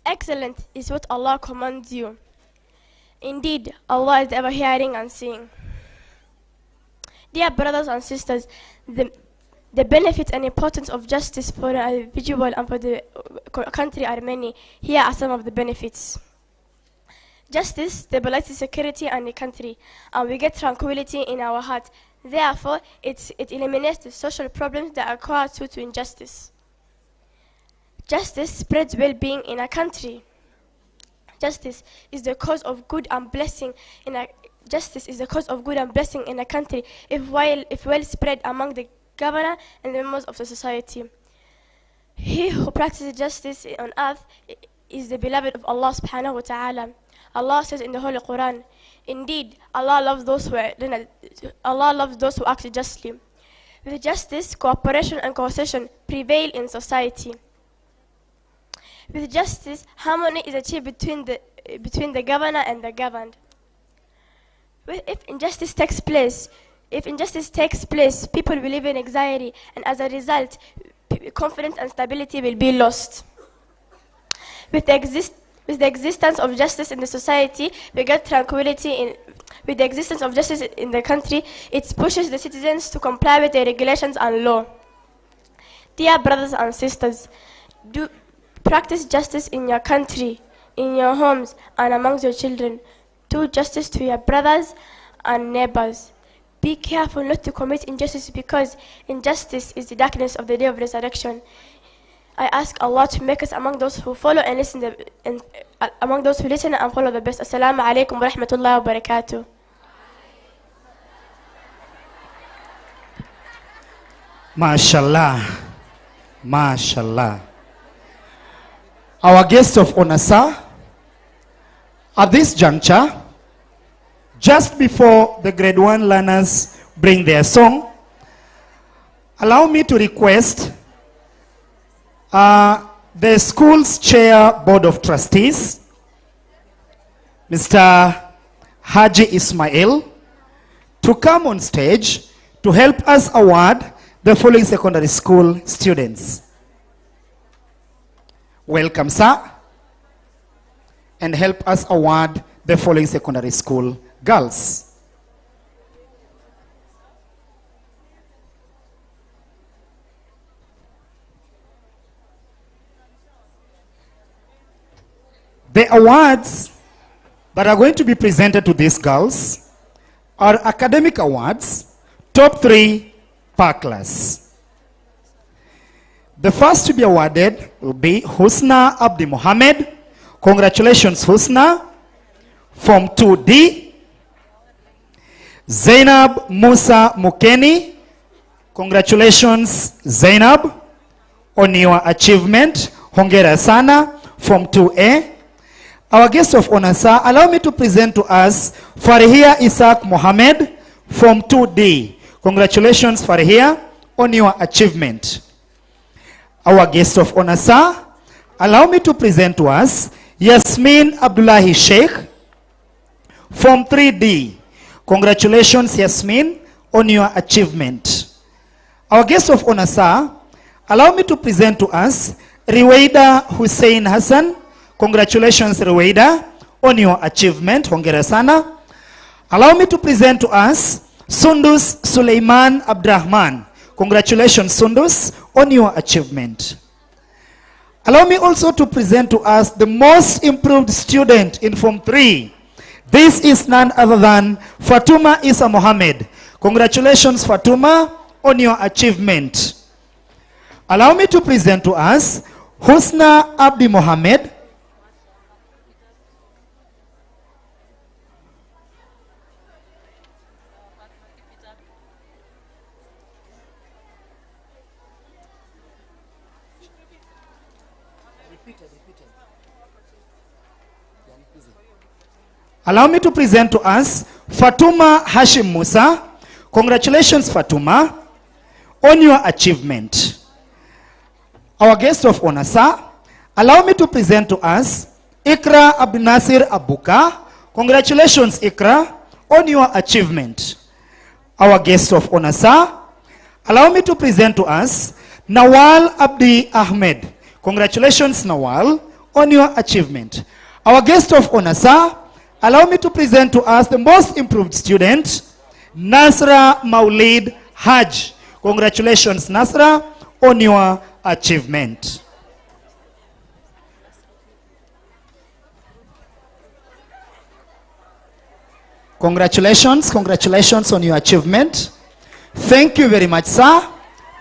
Excellent is what Allah commands you. Indeed, Allah is ever hearing and seeing. Dear brothers and sisters, the benefits and importance of justice for an individual and for the country are many. Here are some of the benefits. Justice stabilizes security and the country, and we get tranquility in our heart. Therefore, it eliminates the social problems that occur due to injustice. Justice spreads well-being in a country. Justice is the cause of good and blessing in a country if well spread among the governor, and the members of the society. He who practices justice on earth is the beloved of Allah subhanahu wa ta'ala. Allah says in the Holy Quran, indeed, Allah loves those who act justly. With justice, cooperation and cohesion prevail in society. With justice, harmony is achieved between the governor and the governed. If injustice takes place, people will live in anxiety, and as a result, confidence and stability will be lost. With the existence of justice in the society, we get tranquility. With the existence of justice in the country, it pushes the citizens to comply with the regulations and law. Dear brothers and sisters, do practice justice in your country, in your homes, and amongst your children. Do justice to your brothers and neighbors. Be careful not to commit injustice, because injustice is the darkness of the day of resurrection. I ask Allah to make us among those who follow and listen, among those who listen and follow the best. Assalamu alaikum wa rahmatullahi wa barakatuh. MashaAllah. MashaAllah. Our guest of honor, sir, at this juncture, just before the grade 1 learners bring their song, allow me to request the school's chair board of trustees, Mr. Haji Ismail, to come on stage to help us award the following secondary school students. Welcome, sir, and help us award the following secondary school girls. The awards that are going to be presented to these girls are academic awards, top 3 per class. The first to be awarded will be Husna Abdi Mohammed. Congratulations, Husna. Form 2D. Zainab Musa Mukeni. Congratulations, Zainab, on your achievement. Hongera sana. Form 2A. Our guest of honor, sir, allow me to present to us Farihia Isaac Mohammed, Form 2D. Congratulations, Farihia, on your achievement. Our guest of honor, sir, allow me to present to us Yasmin Abdullahi Sheikh, Form 3D. Congratulations, Yasmin, on your achievement. Our guest of honor, sir, allow me to present to us Riwaida Hussein Hassan. Congratulations, Riwaida, on your achievement. Hongera sana. Allow me to present to us Sundus Suleiman Abdrahman. Congratulations, Sundus, on your achievement. Allow me also to present to us the most improved student in Form 3. This is none other than Fatuma Isa Mohammed. Congratulations, Fatuma, on your achievement. Allow me to present to us Husna Abdi Mohammed. Allow me to present to us Fatuma Hashim Musa. Congratulations, Fatuma, on your achievement. Our guest of honor, sir, allow me to present to us Ikra Abdinasir Abuka. Congratulations, Ikra, on your achievement. Our guest of honor, sir, allow me to present to us Nawal Abdi Ahmed. Congratulations, Nawal, on your achievement. Our guest of honor, sir, allow me to present to us the most improved student, Nasra Maulid Haj. Congratulations, Nasra, on your achievement. Congratulations, congratulations on your achievement. Thank you very much, sir.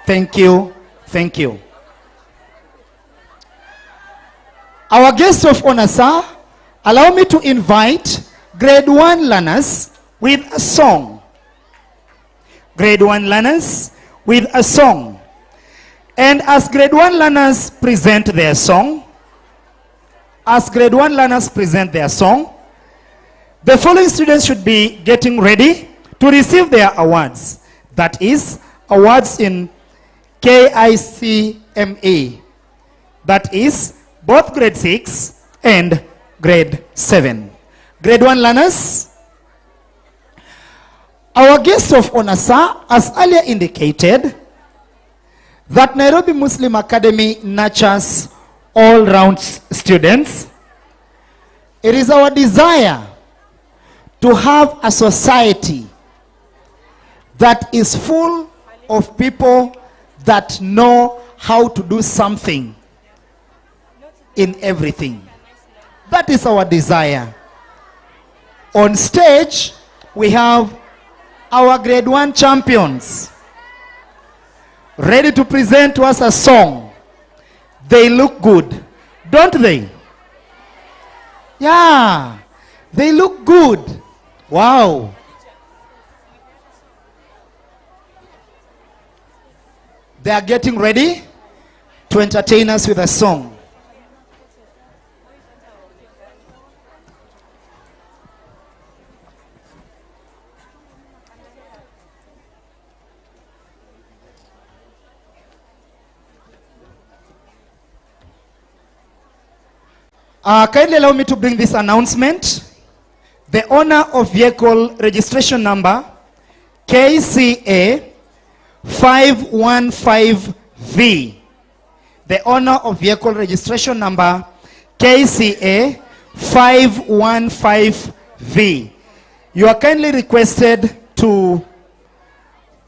Thank you, thank you. Our guest of honor, sir, allow me to invite grade 1 learners with a song. Grade 1 learners with a song. And as grade 1 learners present their song, the following students should be getting ready to receive their awards. That is, awards in KICME. That is, both grade 6 and grade 7. Grade 1 learners, our guest of honor, sir, as earlier indicated, that Nairobi Muslim Academy nurtures all-round students. It is our desire to have a society that is full of people that know how to do something in everything. That is our desire. On stage, we have our grade 1 champions ready to present to us a song. They look good, don't they? Yeah, they look good. Wow. They are getting ready to entertain us with a song. Kindly allow me to bring this announcement. The owner of vehicle registration number KCA 515V. The owner of vehicle registration number KCA 515V. You are kindly requested to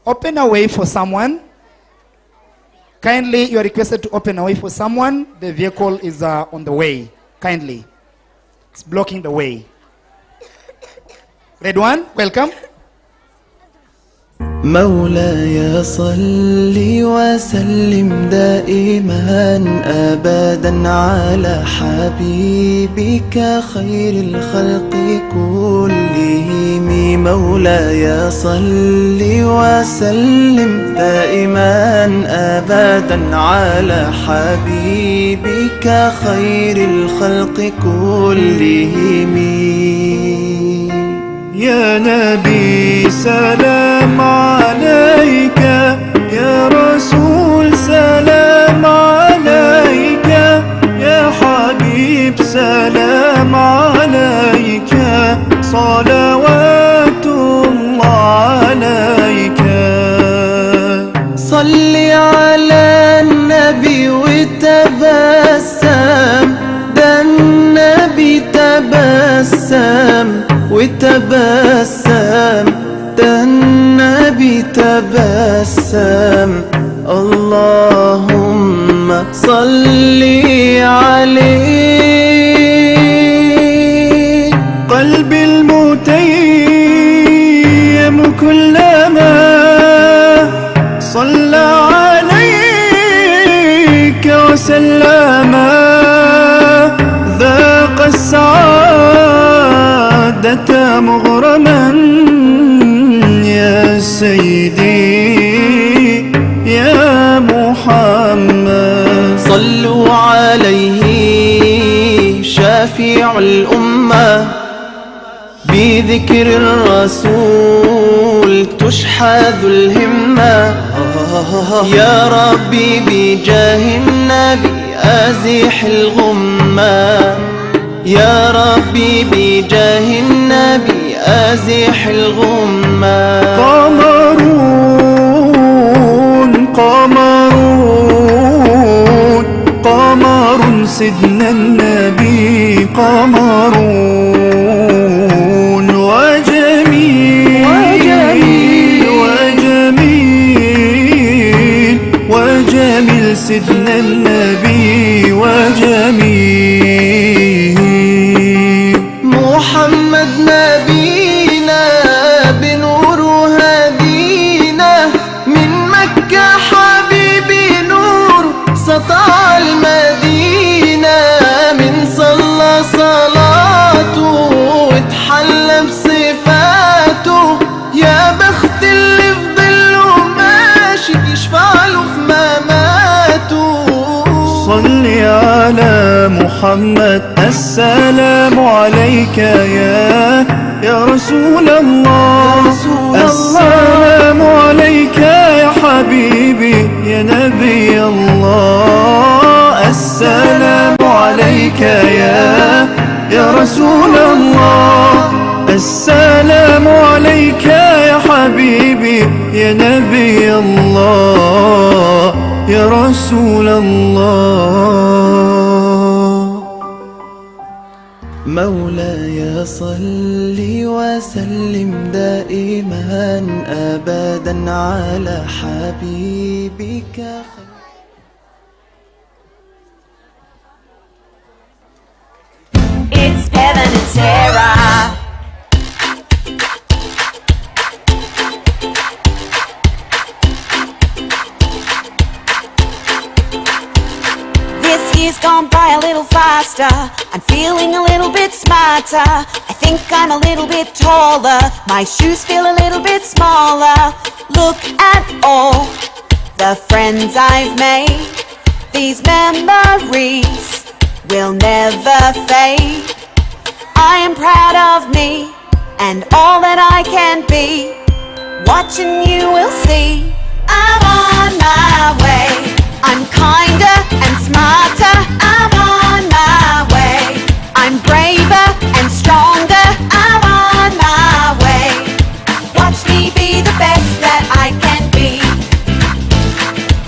open a way for someone. Kindly, you are requested to open a way for someone. The vehicle is on the way. Kindly. It's blocking the way. Grade 1, welcome. مولاي صل وسلم دائما أبدا على حبيبك خير الخلق كلهم. مولاي صل وسلم دائما أبدا على حبيبك خير الخلق كلهم. يا نبي سلام عليك، يا رسول سلام عليك، يا حبيب سلام عليك، صلوات الله عليك. صل على النبي وتبسم، ده النبي تبسم وتبسم، ده النبي تبسم. اللهم صل عليه. قلبي المتيم كلما صلى عليك وسلم ذاق السعادة مغرما. يا سيدي يا محمد صلوا عليه شافع الأمة. بذكر الرسول تشحذ الهمة. يا ربي بجاه النبي أزح الغمة. يا ربي بجاه النبي أزح الغمة. قمرون قمرون قمر سيدنا النبي قمرون وجميل وجميل وجميل وجميل سيدنا النبي وجميل. محمد نبينا بنور هدينا من مكة حبيبي نور سطع المدينة. من صلى صلاته واتحلى بصفاته. يا بخت اللي في ظله ماشي محمد السلام عليك يا رسول الله السلام عليك يا حبيبي يا نبي الله السلام عليك يا رسول الله السلام عليك يا حبيبي يا نبي الله يا رسول الله مولاي صل وسلم دائما أبدا على حبيبك It's Evan and Sarah. This year's gone by a little faster. I'm feeling a little bit smarter. I think I'm a little bit taller. My shoes feel a little bit smaller. Look at all the friends I've made. These memories will never fade. I am proud of me and all that I can be. Watching you will see I'm on my way. I'm kinder and smarter. I'm on my way. I'm braver and stronger. I'm on my way. Watch me be the best that I can be.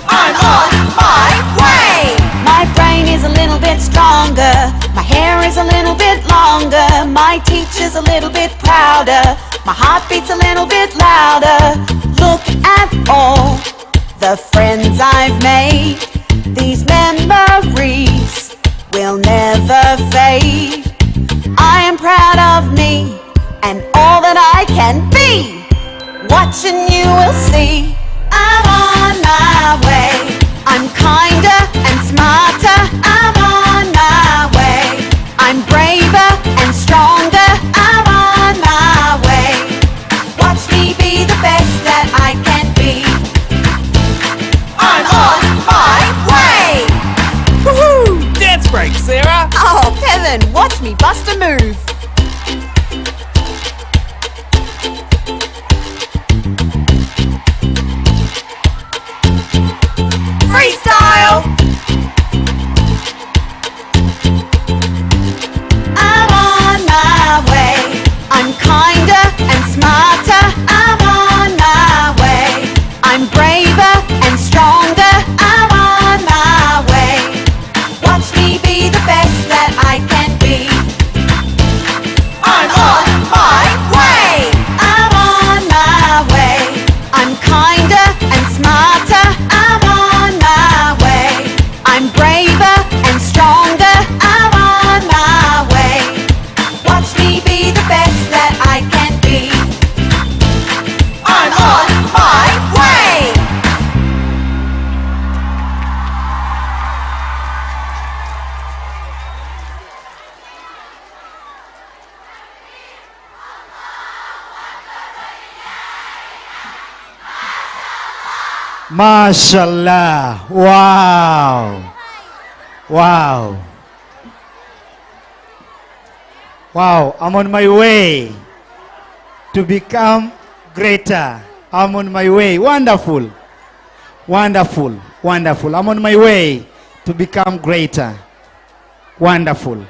I'm on my way. My brain is a little bit stronger. My hair is a little bit longer. My teacher's a little bit prouder. My heart beats a little bit louder. Look at all the friends I've made. These memories will never fade. I am proud of me and all that I can be. Watching you will see I'm on my way. I'm kinder and smarter. I'm on my way. I'm braver and stronger. I'm on my way. Watch me be the best that I can be. I'm on my way. Woohoo! Dance break, Sarah. Oh, Kevin, watch me bust a move. Freestyle. I'm on my way. I'm kinder and smarter. I'm on my way. I'm braver and stronger. I'm on my way. Watch me be the best that I can be. I'm on my way. I'm on my way. I'm kinder and smarter. I'm on my way. I'm braver and stronger. I'm on my way. Watch me be the best that I can be. I'm on my way. Mashallah. Wow. Wow. Wow. I'm on my way to become greater. I'm on my way. Wonderful. Wonderful. Wonderful. I'm on my way to become greater. Wonderful.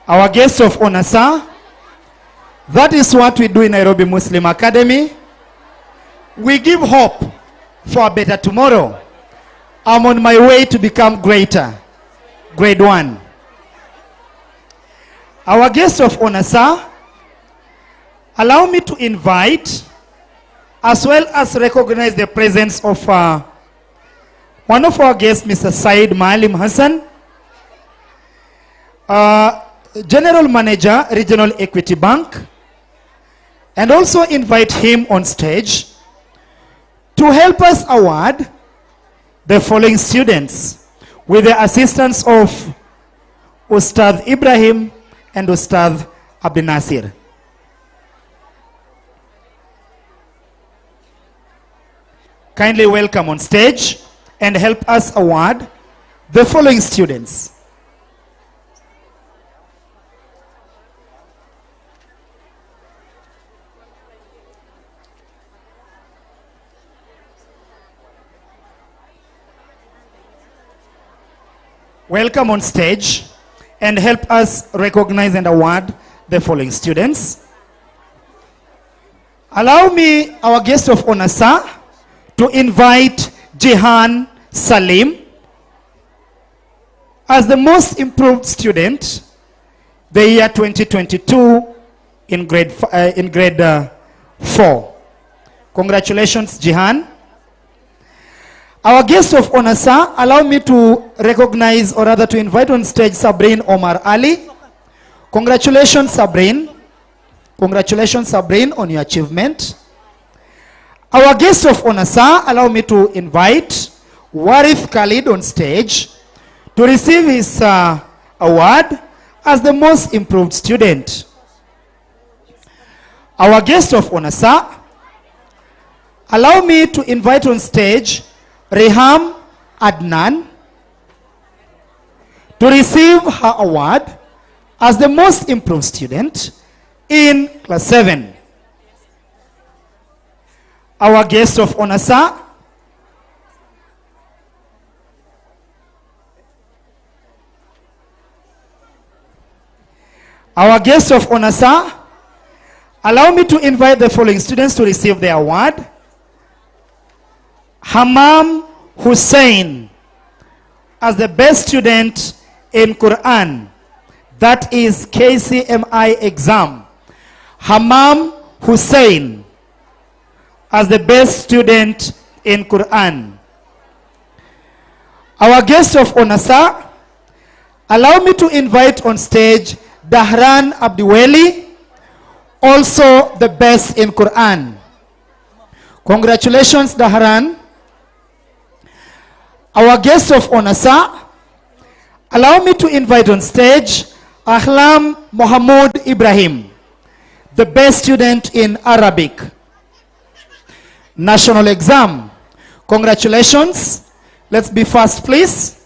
Our guest of honor, sir. That is what we do in Nairobi Muslim Academy. We give hope for a better tomorrow. I'm on my way to become greater. Grade 1. Our guest of honor, sir. Allow me to invite, as well as recognize the presence of one of our guests, Mr. Said Maalim Hassan, General Manager, Regional Equity Bank, and also invite him on stage to help us award the following students with the assistance of Ustad Ibrahim and Ustad Abdul Nasir. Kindly welcome on stage and help us award the following students. Welcome on stage and help us recognize and award the following students. Allow me, our guest of honor, sir, to invite Jihan Salim as the most improved student the year 2022 in grade 4. Congratulations, Jihan. Our guest of honor, sir, allow me to recognize, or rather to invite on stage, Sabrine Omar Ali. Congratulations, Sabrine. Congratulations, Sabrine, on your achievement. Our guest of honor, sir, allow me to invite Warith Khalid on stage to receive his award as the most improved student. Our guest of honor, sir, allow me to invite on stage Reham Adnan to receive her award as the most improved student in class 7. Our guest of honor, sir, our guest of honor, sir, allow me to invite the following students to receive the award. Hamam Hussein as the best student in Quran, that is KCMI exam. Hamam Hussein as the best student in Quran. Our guest of honor, sir, allow me to invite on stage Dahran Abdiweli, also the best in Quran. Congratulations, Dahran. Our guest of honor, sir, allow me to invite on stage Ahlam Mohamud Ibrahim, the best student in Arabic. National exam. Congratulations. Let's be fast, please.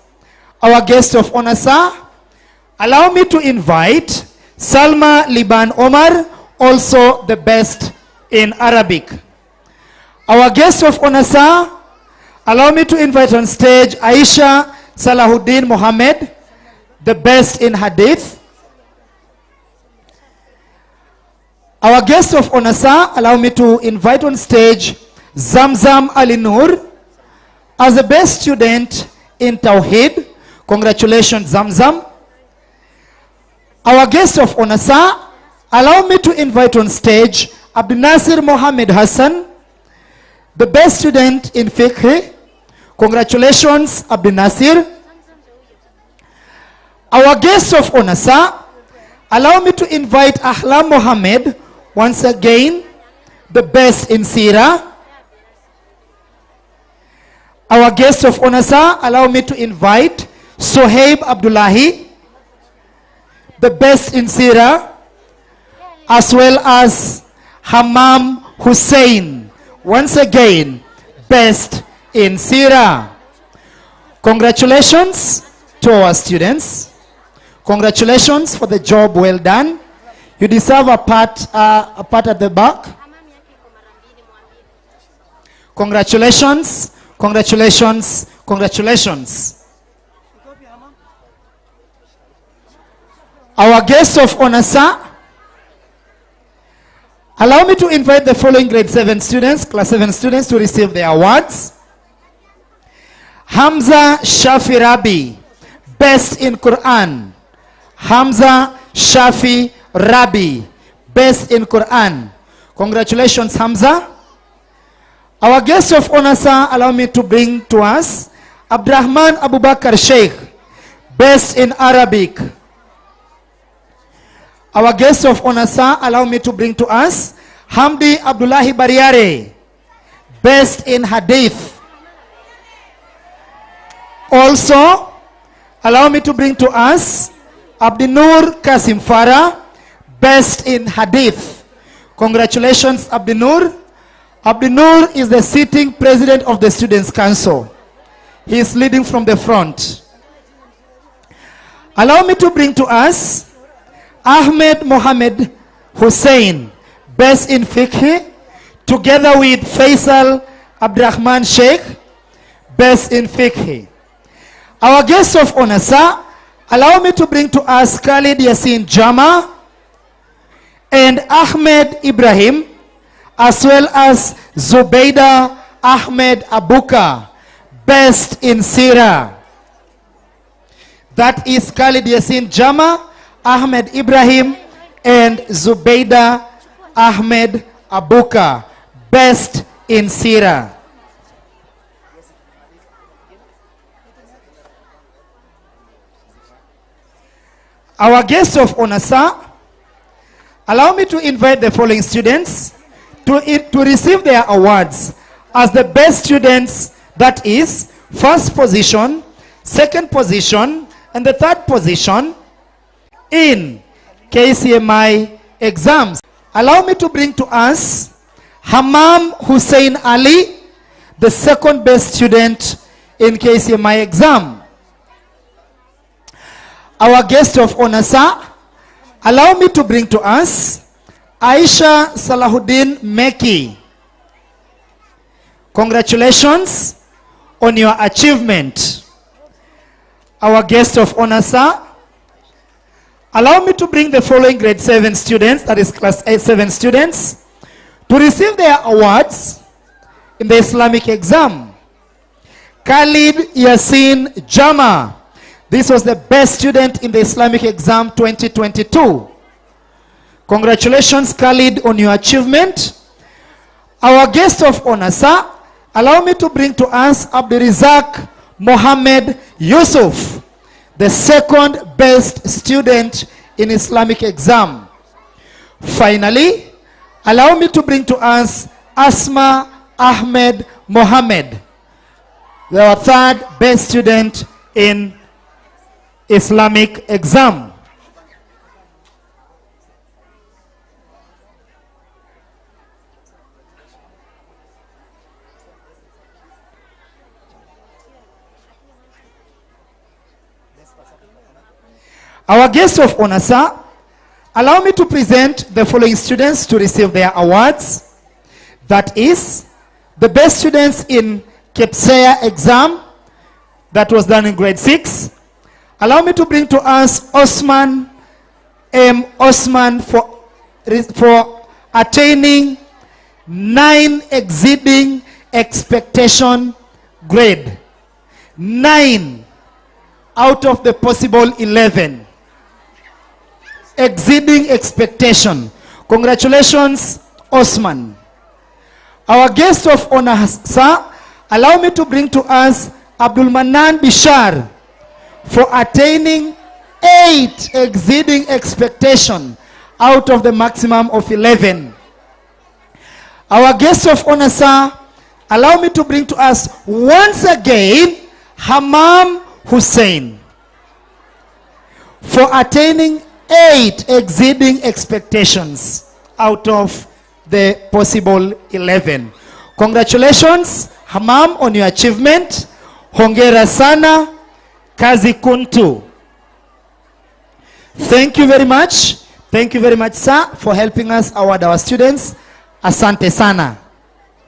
Our guest of honor, sir, allow me to invite Salma Liban Omar, also the best in Arabic. Our guest of honor, sir, allow me to invite on stage Aisha Salahuddin Mohammed, the best in Hadith. Our guest of honor, sir, allow me to invite on stage Zamzam Ali Nur as the best student in Tawheed. Congratulations, Zamzam. Our guest of honor, sir, allow me to invite on stage Abdul Nasir Mohammed Hassan, the best student in Fiqh. Congratulations, Abdul Nasir. Our guest of honor, sir, allow me to invite Ahlam Mohammed, once again, the best in Sirah. Our guest of honor, sir, allow me to invite Sohaib Abdullahi, the best in Sirah, as well as Hamam Hussein, once again, best in Sirah. Congratulations to our students. Congratulations for the job well done. You deserve a part at the back. Congratulations, congratulations, congratulations. Our guest of honor, sir, allow me to invite the following grade 7 students, class 7 students to receive their awards. Hamza Shafi Rabi, best in Quran. Hamza Shafi Rabi, best in Quran. Congratulations, Hamza. Our guest of honor, sir, allow me to bring to us Abdurrahman Abubakar Sheikh, best in Arabic. Our guest of honor, sir, allow me to bring to us Hamdi Abdullahi Bariare, best in hadith. Also, allow me to bring to us Abdinur Kasim Farah, best in hadith. Congratulations, Abdinur. Abdinur is the sitting president of the Students' Council. He is leading from the front. Allow me to bring to us Ahmed Mohammed Hussein, best in fiqh, together with Faisal Abdurrahman Sheikh, best in fiqh. Our guest of honor, sir, allow me to bring to us Khalid Yassin Jama and Ahmed Ibrahim, as well as Zubaida Ahmed Abuka, best in Sira. That is Khalid Yassin Jama, Ahmed Ibrahim, and Zubaida Ahmed Abuka, best in Sira. Our guest of honor, sir, allow me to invite the following students to receive their awards as the best students, that is, first position, second position, and the third position in KCMI exams. Allow me to bring to us Hammam Hussein Ali, the second best student in KCMI exam. Our guest of honor, sir, allow me to bring to us Aisha Salahuddin Meki. Congratulations on your achievement. Our guest of honor, sir, allow me to bring the following grade 7 students, that is class 7 students, to receive their awards in the Islamic exam. Khalid Yassin Jama. This was the best student in the Islamic exam 2022. Congratulations, Khalid, on your achievement. Our guest of honor, sir, allow me to bring to us Abdurizak Mohammed Yusuf, the second best student in Islamic exam. Finally, allow me to bring to us Asma Ahmed Mohammed, the third best student in Islamic exam. Our guest of honor, sir, allow me to present the following students to receive their awards. That is, the best students in KPSEA exam that was done in grade 6. Allow me to bring to us Osman M. Osman for attaining 9 exceeding expectation grade. 9 out of the possible 11. Exceeding expectation. Congratulations, Osman. Our guest of honor, sir, allow me to bring to us Abdul Manan Bishar for attaining 8 exceeding expectation out of the maximum of 11. Our guest of honor, sir, allow me to bring to us once again Hammam Hussein for attaining 8 exceeding expectations out of the possible 11. Congratulations, Hammam, on your achievement. Hongera sana, kazi kuntu. Thank you very much. Thank you very much, sir, for helping us award our students. Asante sana.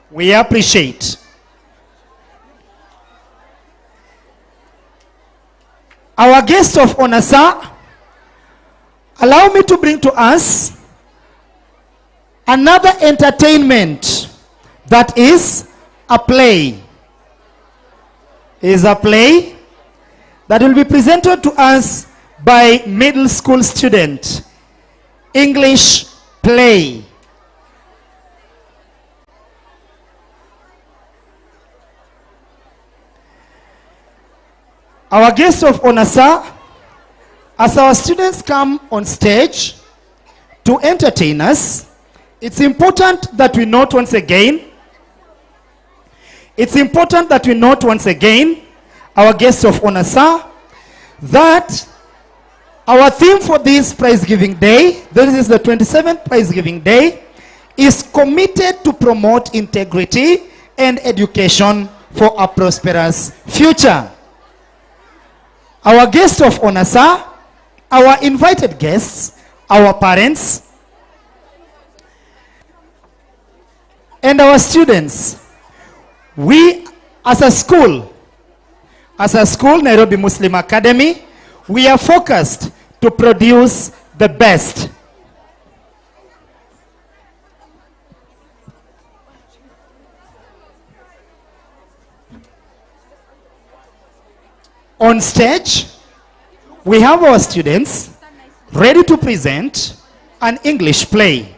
We appreciate. Our guest of honor, sir, allow me to bring to us another entertainment, that is a play. Is a play that will be presented to us by middle school student. English play. Our guest of honor, sir, as our students come on stage to entertain us It's important that we note once again, our guests of honor, sir, that our theme for this prize giving day, this is the 27th prize giving day, is committed to promote integrity and education for a prosperous future. Our guests of honor, sir, our invited guests, our parents, and our students. We, as a school, Nairobi Muslim Academy, we are focused to produce the best. On stage, we have our students ready to present an English play.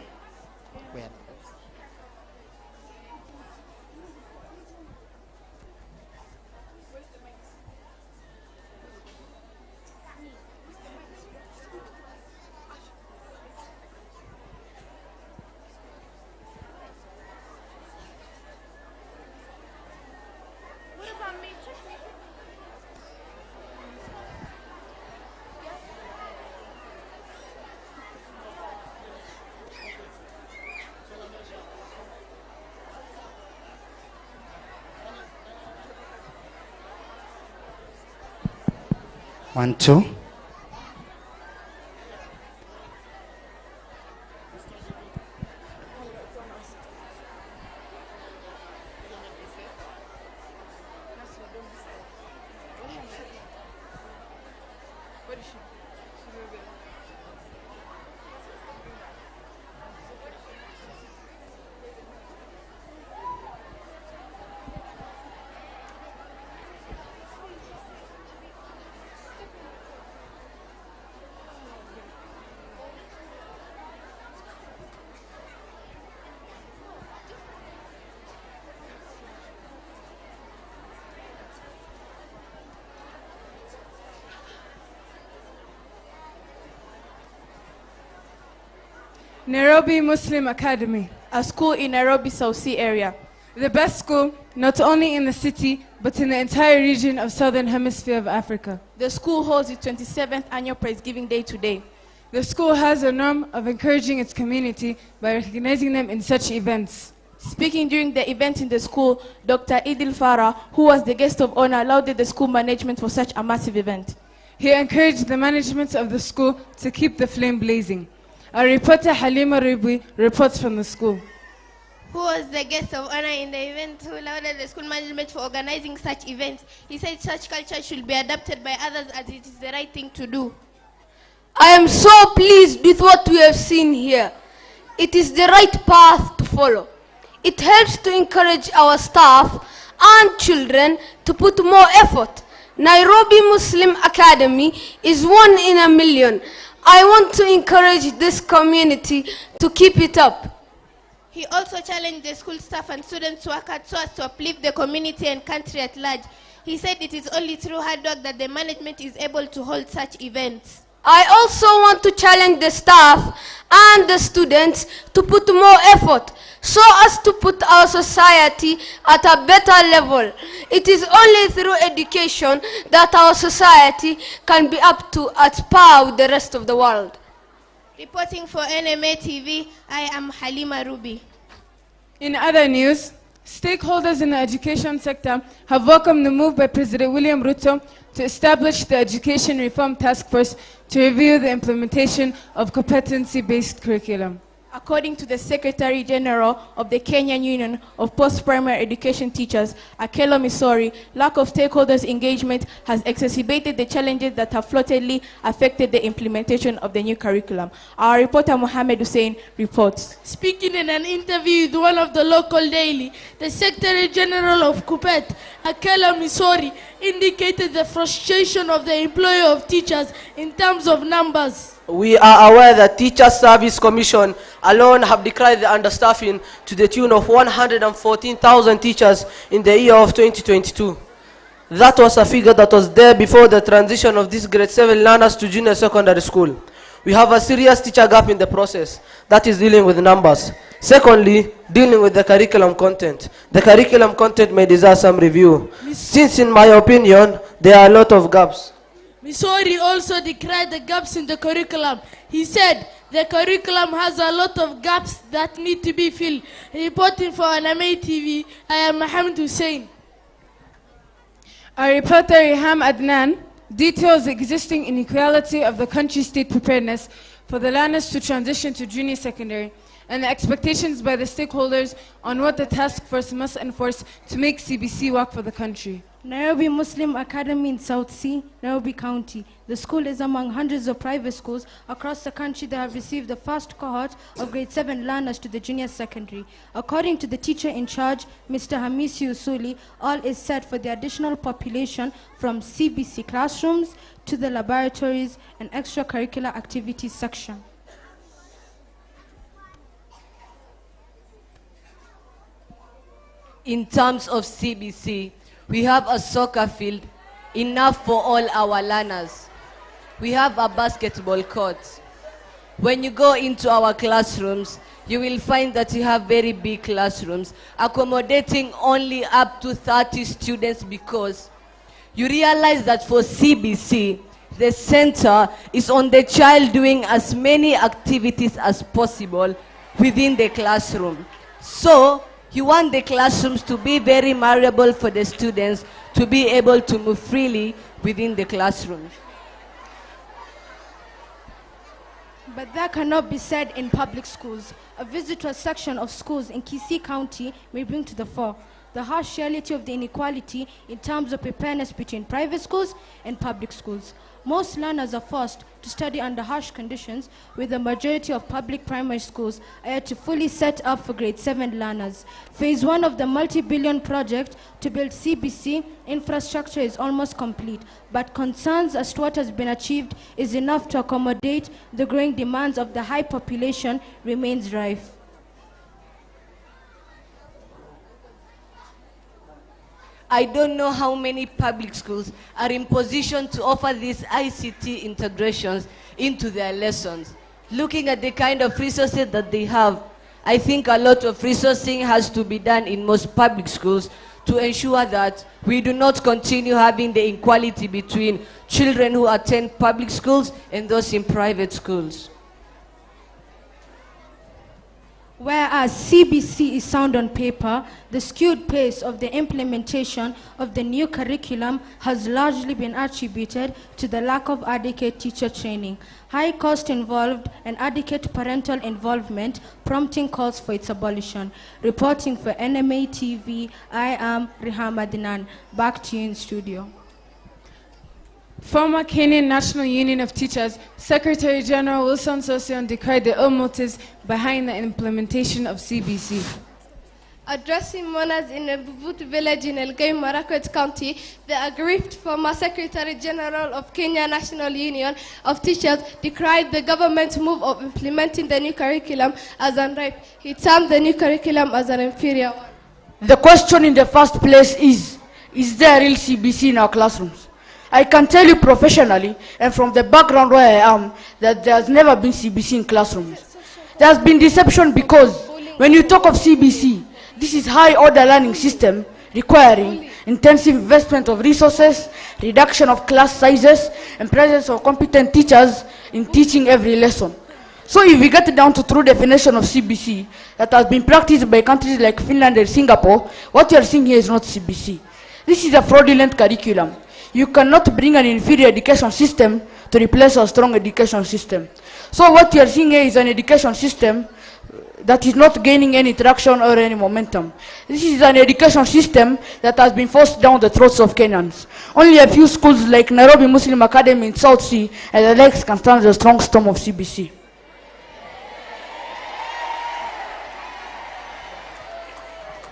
One, two. Nairobi Muslim Academy, a school in Nairobi South Sea area. the best school not only in the city but in the entire region of Southern Hemisphere of Africa. The school holds its 27th annual Praise Giving Day today. The school has a norm of encouraging its community by recognizing them in such events. Speaking during the event in the school, Dr. Idil Farah, who was the guest of honor, lauded the school management for such a massive event. He encouraged the management of the school to keep the flame blazing. Our reporter Halima Ribwi reports from the school. Who was the guest of honor in the event, who lauded the school management for organizing such events. He said such culture should be adopted by others as it is the right thing to do. I am so pleased with what we have seen here. It is the right path to follow. It helps to encourage our staff and children to put more effort. Nairobi Muslim Academy is 1 in a million. I want to encourage this community to keep it up. He also challenged the school staff and students to work hard so as to uplift the community and country at large. He said it is only through hard work that the management is able to hold such events. I also want to challenge the staff and the students to put more effort so as to put our society at a better level. It is only through education that our society can be up to at par with the rest of the world. Reporting for NMA TV, I am Halima Ruby. In other news, stakeholders in the education sector have welcomed the move by President William Ruto to establish the Education Reform Task Force to review the implementation of competency-based curriculum. According to the Secretary General of the Kenyan Union of Post-Primary Education Teachers, Akelo Misori, lack of stakeholders' engagement has exacerbated the challenges that have floatedly affected the implementation of the new curriculum. Our reporter Mohammed Hussein reports. Speaking in an interview with one of the local daily, the Secretary General of KUPPET, Akelo Misori, indicated the frustration of the employer of teachers in terms of numbers. We are aware that Teachers Service Commission alone have declared the understaffing to the tune of 114,000 teachers in the year of 2022. That was a figure that was there before the transition of these grade 7 learners to junior secondary school. We have a serious teacher gap in the process. That is dealing with numbers. Secondly, dealing with the curriculum content. The curriculum content may deserve some review. Since in my opinion, there are a lot of gaps. Missouri also decried the gaps in the curriculum. He said the curriculum has a lot of gaps that need to be filled. Reporting for Anime TV, I am Mohammed Hussein. Our reporter Riham Adnan details the existing inequality of the country's state preparedness for the learners to transition to junior secondary and the expectations by the stakeholders on what the task force must enforce to make CBC work for the country. Nairobi Muslim Academy in South Sea, Nairobi County. The school is among hundreds of private schools across the country that have received the first cohort of grade 7 learners to the junior secondary. According to the teacher in charge, Mr. Hamisi Usuli, all is set for the additional population from CBC classrooms to the laboratories and extracurricular activities section. In terms of CBC, we have a soccer field, enough for all our learners. We have a basketball court. When you go into our classrooms, you will find that you have very big classrooms, accommodating only up to 30 students because you realize that for CBC, the center is on the child doing as many activities as possible within the classroom. So, you want the classrooms to be very malleable for the students to be able to move freely within the classroom. But that cannot be said in public schools. A visit to a section of schools in Kisii County may bring to the fore the harsh reality of the inequality in terms of preparedness between private schools and public schools. Most learners are forced to study under harsh conditions, with the majority of public primary schools are yet to fully set up for grade 7 learners. Phase 1 of the multi-billion project to build CBC infrastructure is almost complete, but concerns as to what has been achieved is enough to accommodate the growing demands of the high population remains rife. I don't know how many public schools are in position to offer these ICT integrations into their lessons. Looking at the kind of resources that they have, I think a lot of resourcing has to be done in most public schools to ensure that we do not continue having the inequality between children who attend public schools and those in private schools. Whereas CBC is sound on paper, the skewed pace of the implementation of the new curriculum has largely been attributed to the lack of adequate teacher training, high cost involved, and adequate parental involvement, prompting calls for its abolition. Reporting for NMA TV, I am Riham Adnan. Back to you in studio. Former Kenyan National Union of Teachers, Secretary General Wilson Sossion decried the ill motives behind the implementation of CBC. Addressing mourners in a Bubut village in Elgeyo Marakwet County, the aggrieved former Secretary General of Kenya National Union of Teachers decried the government's move of implementing the new curriculum as unripe. He termed the new curriculum as an inferior one. The question in the first place is there real CBC in our classrooms? I can tell you professionally and from the background where I am that there has never been CBC in classrooms. There has been deception because when you talk of CBC, this is high order learning system requiring intensive investment of resources, reduction of class sizes, and presence of competent teachers in teaching every lesson. So if we get down to true definition of CBC that has been practiced by countries like Finland and Singapore, what you are seeing here is not CBC. This is a fraudulent curriculum. You cannot bring an inferior education system to replace a strong education system. So what you are seeing here is an education system that is not gaining any traction or any momentum. This is an education system that has been forced down the throats of Kenyans. Only a few schools like Nairobi Muslim Academy in South Sea and the likes can stand the strong storm of CBC.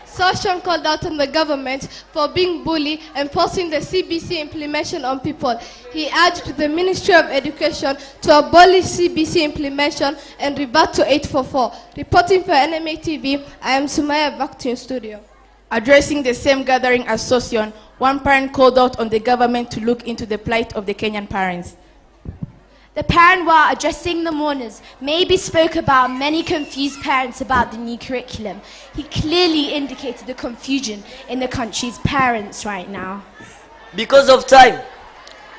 Sossion called out on the government for being bully and forcing the CBC implementation on people. He urged the Ministry of Education to abolish CBC implementation and revert to 844. Reporting for NMA TV, I am Sumaya, back to your studio. Addressing the same gathering as Sossion, one parent called out on the government to look into the plight of the Kenyan parents. The parent, while addressing the mourners, maybe spoke about many confused parents about the new curriculum. He clearly indicated the confusion in the country's parents right now. Because of time,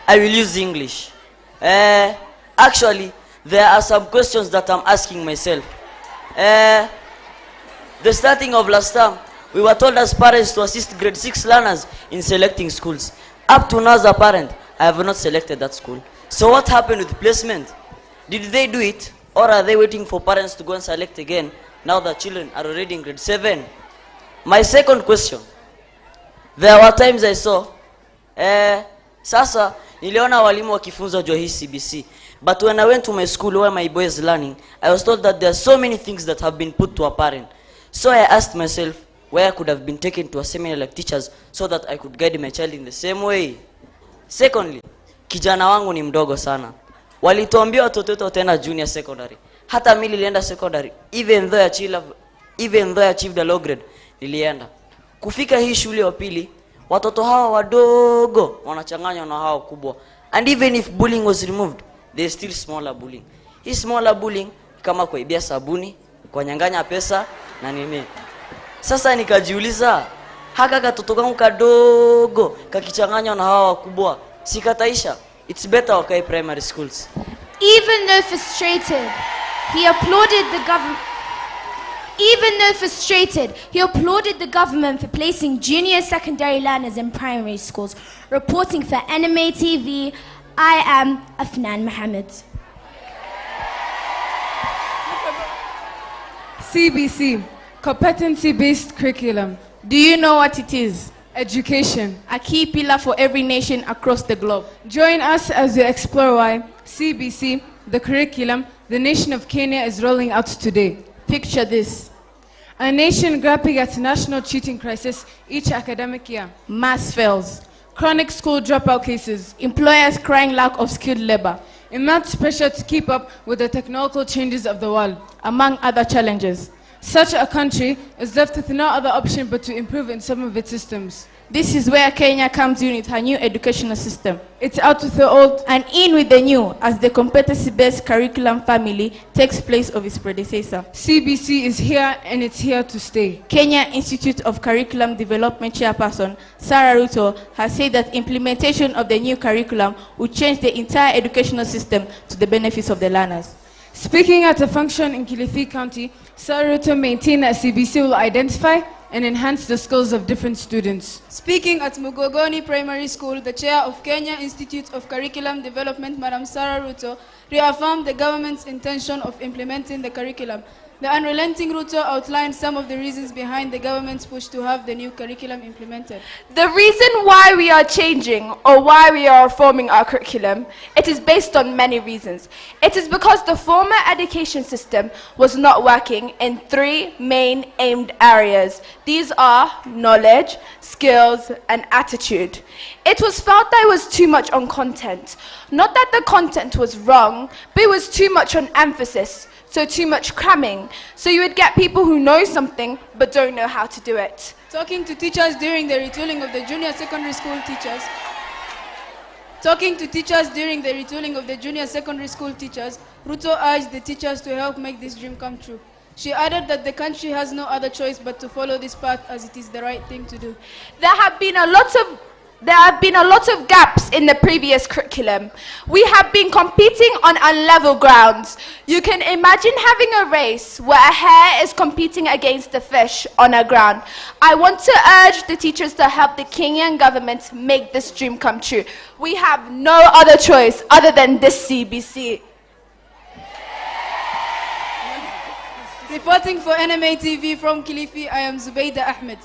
I will use English. Actually, there are some questions that I'm asking myself. The starting of last term, we were told as parents to assist grade 6 learners in selecting schools. Up to now as a parent, I have not selected that school. So what happened with placement? Did they do it, or are they waiting for parents to go and select again now that children are already in grade 7? My second question, there were times I saw, sasa niliona walimu wakifunza juu hii CBC, but when I went to my school where my boy is learning, I was told that there are so many things that have been put to a parent. So I asked myself where I could have been taken to a seminar like teachers so that I could guide my child in the same way. Secondly, kijana wangu ni mdogo sana. Walituambia watoto wetu tena junior secondary. Hata mimi nilienda secondary, even though I achieved a low grade, nilienda. Kufika hii shule ya pili, watoto hawa wadogo wanachanganywa na hao kubwa. And even if bullying was removed, there is still smaller bullying. Hii smaller bullying kama kuibia sabuni, kunyang'anya pesa na nini. Sasa nikajiuliza, haka katoto kangu kadogo kakichanganywa na hawa wakubwa, sikataisha. It's better wakae primary schools. Even though frustrated, he applauded the government for placing junior secondary learners in primary schools. Reporting for NMA TV, I am Afnan Mohammed. CBC, competency-based curriculum. Do you know what it is? Education, a key pillar for every nation across the globe. Join us as we explore why CBC, the curriculum the nation of Kenya is rolling out today. Picture this. A nation grappling at national cheating crisis each academic year. Mass fails. Chronic school dropout cases. Employers crying lack of skilled labor. Immense pressure to keep up with the technological changes of the world. Among other challenges. Such a country is left with no other option but to improve in some of its systems. This is where Kenya comes in with her new educational system. It's out with the old and in with the new as the competency-based curriculum family takes place of its predecessor. CBC is here and it's here to stay. Kenya Institute of Curriculum Development Chairperson Sarah Ruto has said that implementation of the new curriculum will change the entire educational system to the benefits of the learners. Speaking at a function in Kilifi County, Sarah Ruto maintained that CBC will identify and enhance the skills of different students. Speaking at Mugogoni Primary School, the chair of Kenya Institute of Curriculum Development, Madam Sarah Ruto, reaffirmed the government's intention of implementing the curriculum. The unrelenting Ruto outlined some of the reasons behind the government's push to have the new curriculum implemented. The reason why we are changing or why we are reforming our curriculum, it is based on many reasons. It is because the former education system was not working in three main aimed areas. These are knowledge, skills, and attitude. It was felt that it was too much on content. Not that the content was wrong, but it was too much on emphasis. So too much cramming. So you would get people who know something but don't know how to do it. Talking to teachers during the retooling of the junior secondary school teachers, Ruto urged the teachers to help make this dream come true. She added that the country has no other choice but to follow this path as it is the right thing to do. There have been a lot of gaps in the previous curriculum. We have been competing on unlevel grounds. You can imagine having a race where a hare is competing against the fish on a ground. I want to urge the teachers to help the Kenyan government make this dream come true. We have no other choice other than this CBC. Reporting for NMA TV from Kilifi, I am Zubaida Ahmed.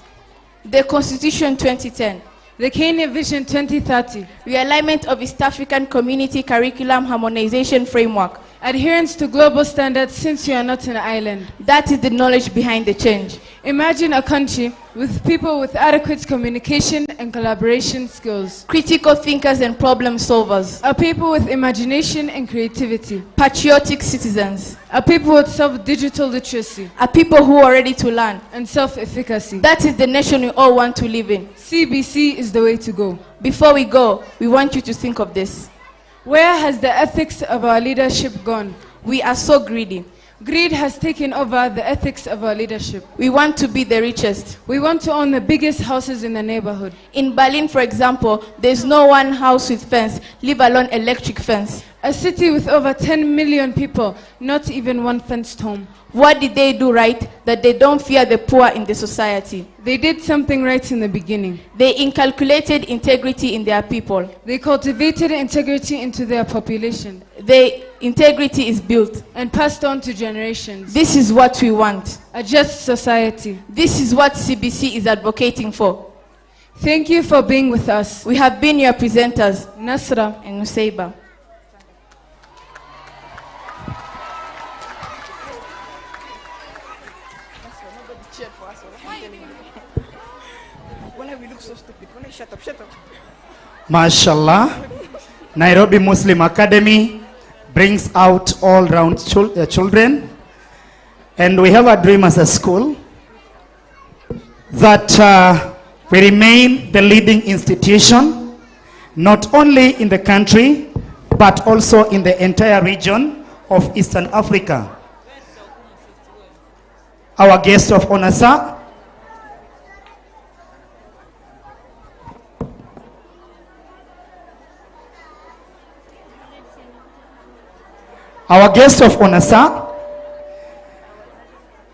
The Constitution 2010. The Kenya Vision 2030. Realignment of East African Community Curriculum Harmonization Framework. Adherence to global standards since you are not an island. That is the knowledge behind the change. Imagine a country with people with adequate communication and collaboration skills. Critical thinkers and problem solvers. A people with imagination and creativity. Patriotic citizens. A people with self-digital literacy. A people who are ready to learn. And self-efficacy. That is the nation we all want to live in. CBC is the way to go. Before we go, we want you to think of this. Where has the ethics of our leadership gone? We are so greedy. Greed has taken over the ethics of our leadership. We want to be the richest. We want to own the biggest houses in the neighborhood. In Berlin, for example, there's no one house with fence, leave alone electric fence. A city with over 10 million people, not even one fenced home. What did they do right that they don't fear the poor in the society? They did something right in the beginning. They inculcated integrity in their people. They cultivated integrity into their population. Integrity is built and passed on to generations. This is what we want. A just society. This is what CBC is advocating for. Thank you for being with us. We have been your presenters, Nasra and Nuseiba. Mashallah, Nairobi Muslim Academy brings out all-round children, and we have a dream as a school that we remain the leading institution, not only in the country, but also in the entire region of Eastern Africa. Our guest of honor, sir. Our guest of honor, sir.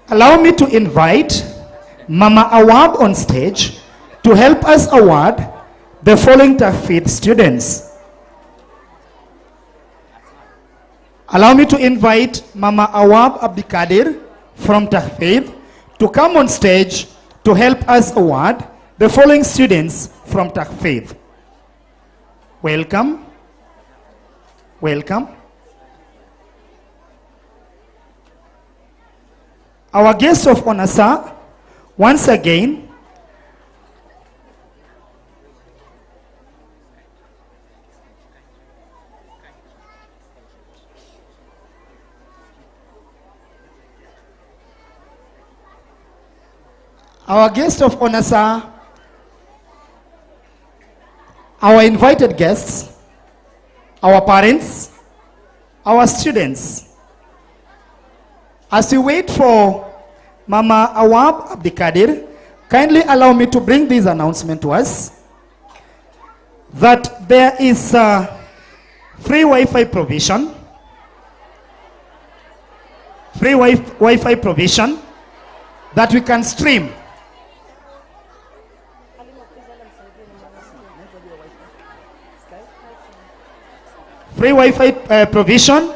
Allow me to invite Mama Awab on stage to help us award the following Tahfidh students. Allow me to invite Mama Awab Abdikadir from Tahfidh to come on stage to help us award the following students from Tahfidh. Welcome. Welcome. Our guest of honor, sir, once again, our guest of honor, sir, our invited guests, our parents, our students. As we wait for Mama Awab Abdikadir, kindly allow me to bring this announcement to us that there is free Wi-Fi provision, Wi-Fi provision that we can stream free Wi-Fi provision,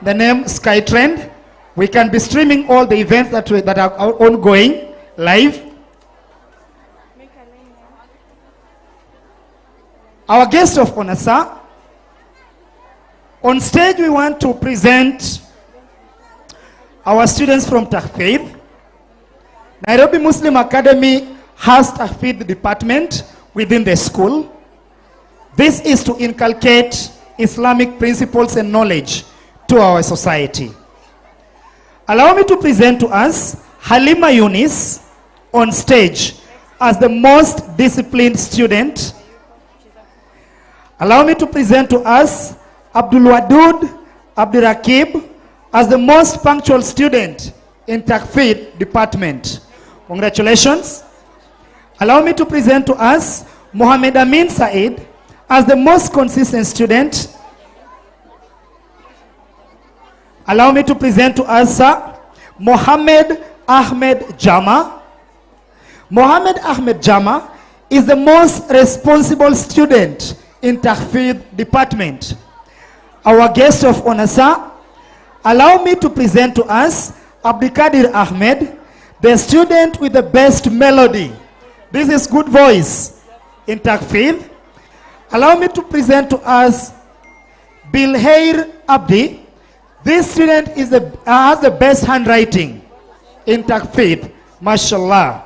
the name SkyTrend. We can be streaming all the events that are ongoing live. Our guest of honor, sir. On stage, we want to present our students from Tahfidh. Nairobi Muslim Academy has Tahfidh department within the school. This is to inculcate Islamic principles and knowledge to our society. Allow me to present to us Halima Yunis on stage as the most disciplined student. Allow me to present to us Abdul Wadud Abdurakib as the most punctual student in Tahfidh department. Congratulations. Allow me to present to us Mohammed Amin Said as the most consistent student. Allow me to present to us Mohammed Ahmed Jama. Mohammed Ahmed Jama is the most responsible student in Tahfidh department. Our guest of honor, sir, allow me to present to us Abdikadir Ahmed, the student with the best melody. This is good voice in Tahfidh. Allow me to present to us Bilhair Abdi. This student has the best handwriting in Tahfidh, mashallah.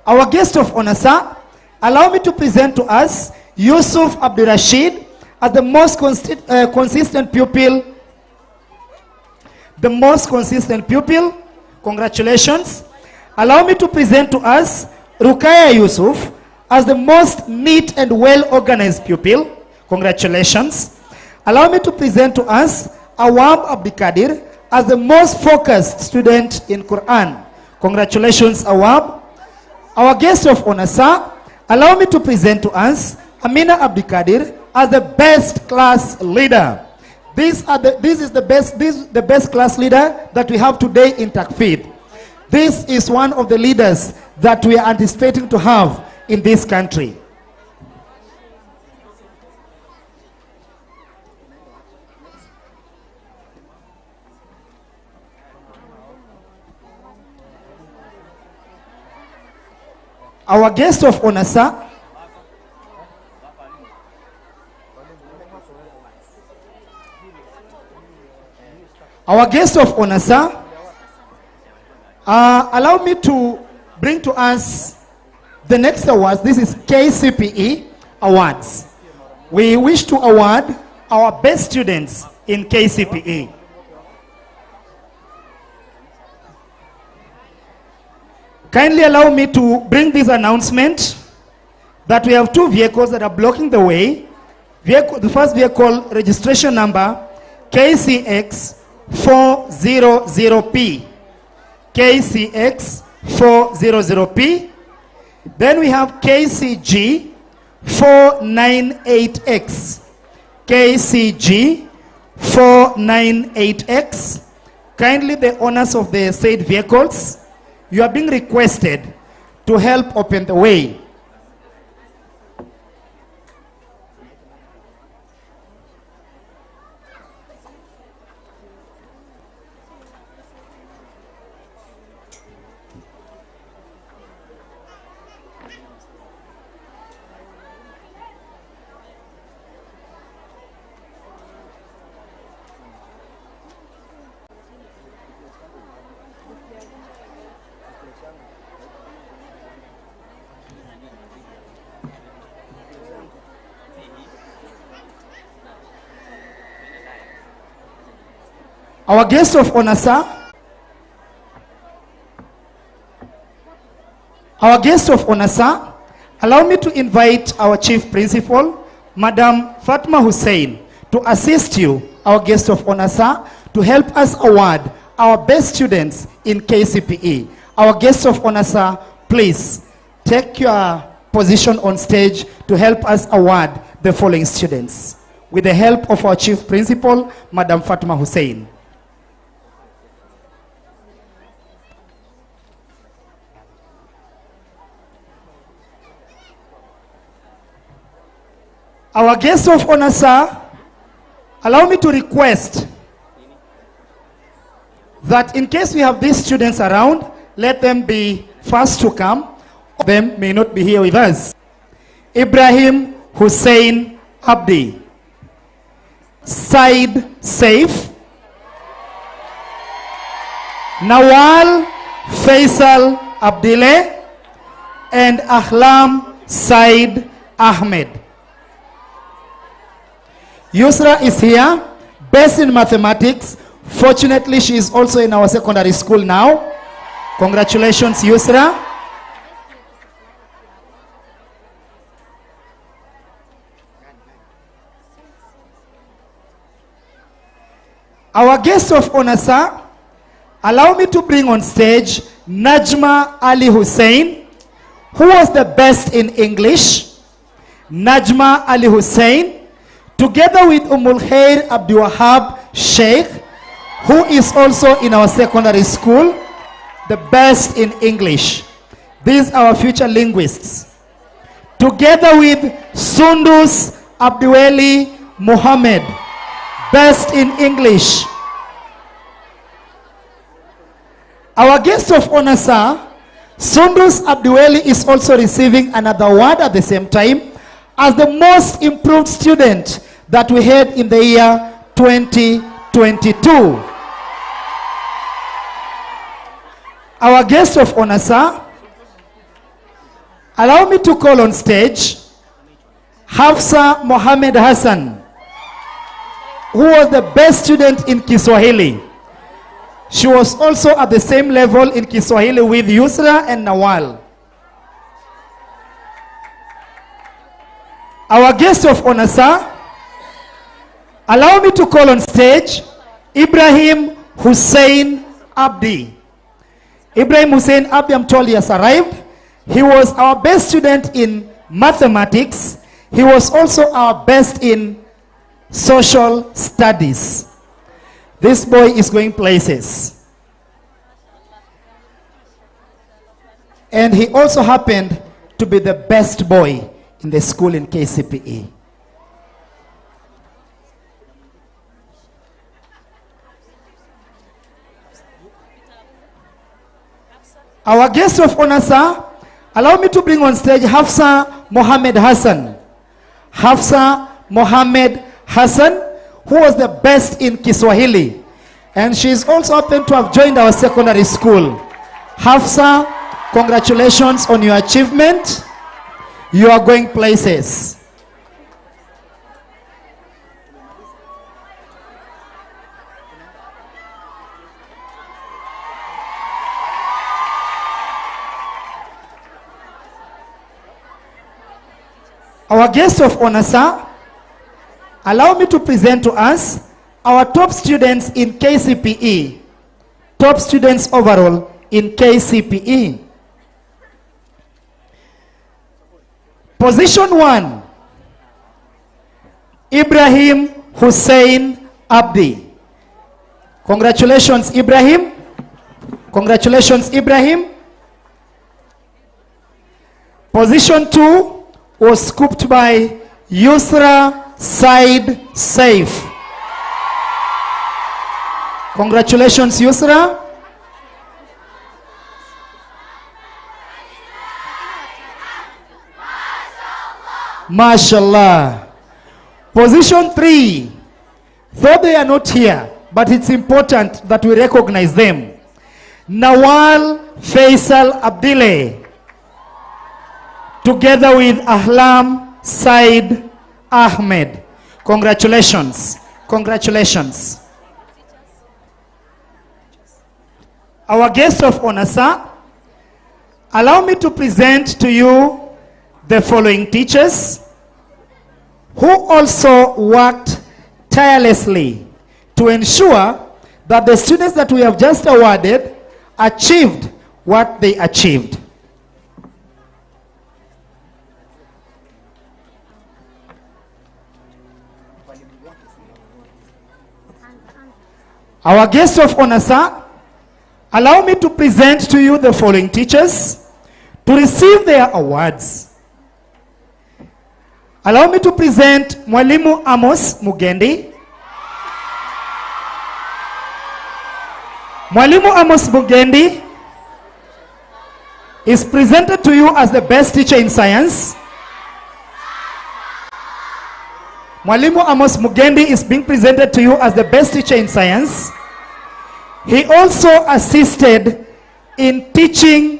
Our guest of honor, sir, allow me to present to us Yusuf Abdurrashid as the most consistent pupil. The most consistent pupil. Congratulations. Allow me to present to us Rukaya Yusuf as the most neat and well-organized pupil. Congratulations. Allow me to present to us Awam Abdikadir as the most focused student in Quran. Congratulations, Awam. Our guest of honor, sir, allow me to present to us Amina Abdikadir as the best class leader. This is the best class leader that we have today in Takfid. This is one of the leaders that we are anticipating to have in this country. Our guest of honor, sir, allow me to bring to us the next awards. This is KCPE Awards. We wish to award our best students in KCPE. Kindly allow me to bring this announcement that we have two vehicles that are blocking the way. The first vehicle, registration number KCX 400P. KCX 400P. Then we have KCG 498X. KCG 498X. Kindly, the owners of the said vehicles, you are being requested to help open the way. Our guest of honor, sir. Our guest of honor, sir. Allow me to invite our chief principal, Madam Fatma Hussein, to assist you, our guest of honor, sir, to help us award our best students in KCPE. Our guest of honor, sir, please take your position on stage to help us award the following students. With the help of our chief principal, Madam Fatma Hussein. Our guest of honor, sir, allow me to request that in case we have these students around, let them be first to come. Them may not be here with us. Ibrahim Hussein Abdi, Said Saif, Nawal Faisal Abdile, and Ahlam Said Ahmed. Yusra is here, best in mathematics. Fortunately, she is also in our secondary school now. Congratulations, Yusra. Our guest of honor, sir, allow me to bring on stage Najma Ali Hussein, who was the best in English. Najma Ali Hussein, together with Umul Khair Abdul Wahab Sheikh, who is also in our secondary school, the best in English. These are our future linguists. Together with Sundus Abdiweli Muhammad, best in English. Our guest of honor, sir, Sundus Abdiweli is also receiving another award at the same time as the most improved student that we had in the year 2022. Our guest of honor, sir, allow me to call on stage Hafsa Mohammed Hassan, who was the best student in Kiswahili. She was also at the same level in Kiswahili with Yusra and Nawal. Our guest of honor, sir, Allow me to call on stage Ibrahim Hussein Abdi. Ibrahim Hussein Abdi, I'm told he has arrived. He was our best student in mathematics. He was also our best in social studies. This boy is going places. And he also happened to be the best boy in the school in KCPE. Our guest of honor, sir, allow me to bring on stage Hafsa Mohammed Hassan. Hafsa Mohammed Hassan, who was the best in Kiswahili. And she's also happened to have joined our secondary school. Hafsa, congratulations on your achievement. You are going places. Our guest of honor, sir, allow me to present to us our top students in KCPE. Top students overall in KCPE. Position 1, Ibrahim Hussein Abdi. Congratulations, Ibrahim. Congratulations, Ibrahim. Position 2 was scooped by Yusra Said Saif. Congratulations, Yusra. Mashallah. Position 3, though they are not here, but it's important that we recognize them. Nawal Faisal Abdile, together with Ahlam Said Ahmed. Congratulations. Congratulations. Our guest of honor, sir, allow me to present to you the following teachers who also worked tirelessly to ensure that the students that we have just awarded achieved what they achieved. Our guest of honor, sir, allow me to present to you the following teachers to receive their awards. Allow me to present Mwalimu Amos Mugendi. Mwalimu Amos Mugendi is presented to you as the best teacher in science. Mwalimu Amos Mugendi is being presented to you as the best teacher in science. He also assisted in teaching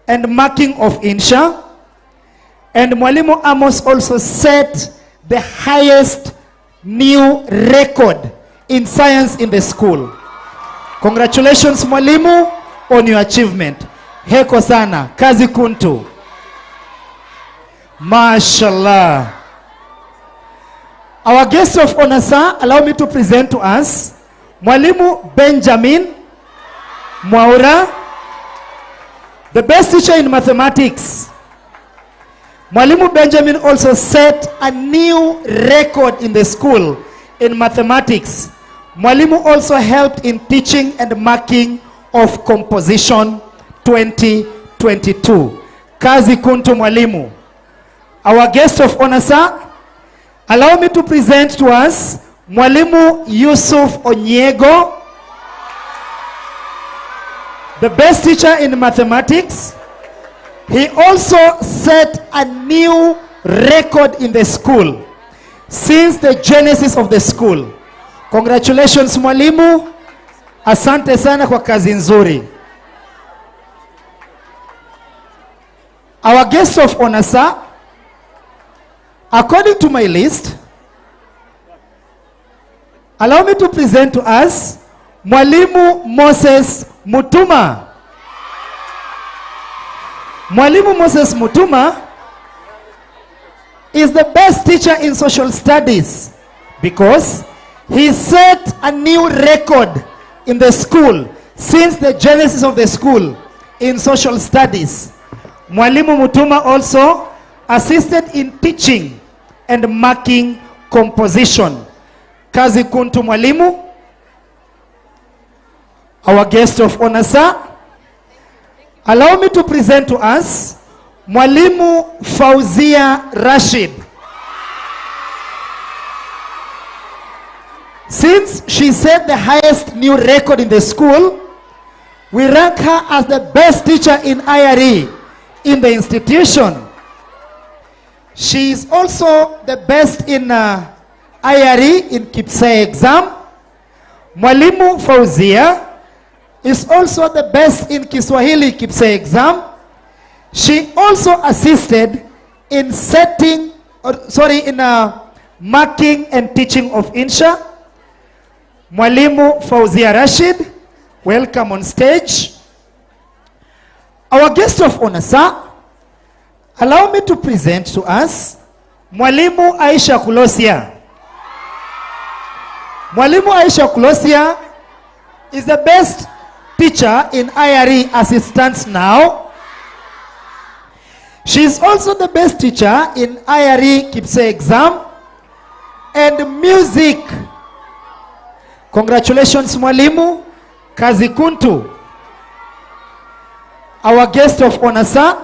and marking of Insha. And Mwalimu Amos also set the highest new record in science in the school. Congratulations, Mwalimu, on your achievement. Heko sana, kazi kuntu. Mashallah. Our guest of honor, sir, allow me to present to us Mwalimu Benjamin Mwaura, the best teacher in mathematics. Mwalimu Benjamin also set a new record in the school in mathematics. Mwalimu also helped in teaching and marking of composition 2022. Kazi kuntu Mwalimu. Our guest of honor, sir, allow me to present to us Mwalimu Yusuf Onyego, the best teacher in mathematics. He also set a new record in the school since the genesis of the school. Congratulations, Mwalimu. Asante sana kwa kazi nzuri. Our guest of honor, sir, according to my list, allow me to present to us Mwalimu Moses Mutuma. Mwalimu Moses Mutuma is the best teacher in social studies. because he set a new record in the school since the genesis of the school in social studies. Mwalimu Mutuma also assisted in teaching and marking composition. Kazi kuntu mwalimu. Our guest of honor, sir. Allow me to present to us Mwalimu Fauzia Rashid. Since she set the highest new record in the school, we rank her as the best teacher in IRE in the institution. She is also the best in IRE in KIPSEA exam. Mwalimu Fauzia is also the best in Kiswahili KIPSEA exam. She also assisted in marking and teaching of Insha. Mwalimu Fauzia Rashid, welcome on stage. Our guest of honor, sir, allow me to present to us Mwalimu Aisha Kulosia. Mwalimu Aisha Kulosia is the best teacher in IRE as it stands now. She is also the best teacher in IRE KIPSEA exam and music. Congratulations, Mwalimu. Kazi kuntu. Our guest of honor, sir,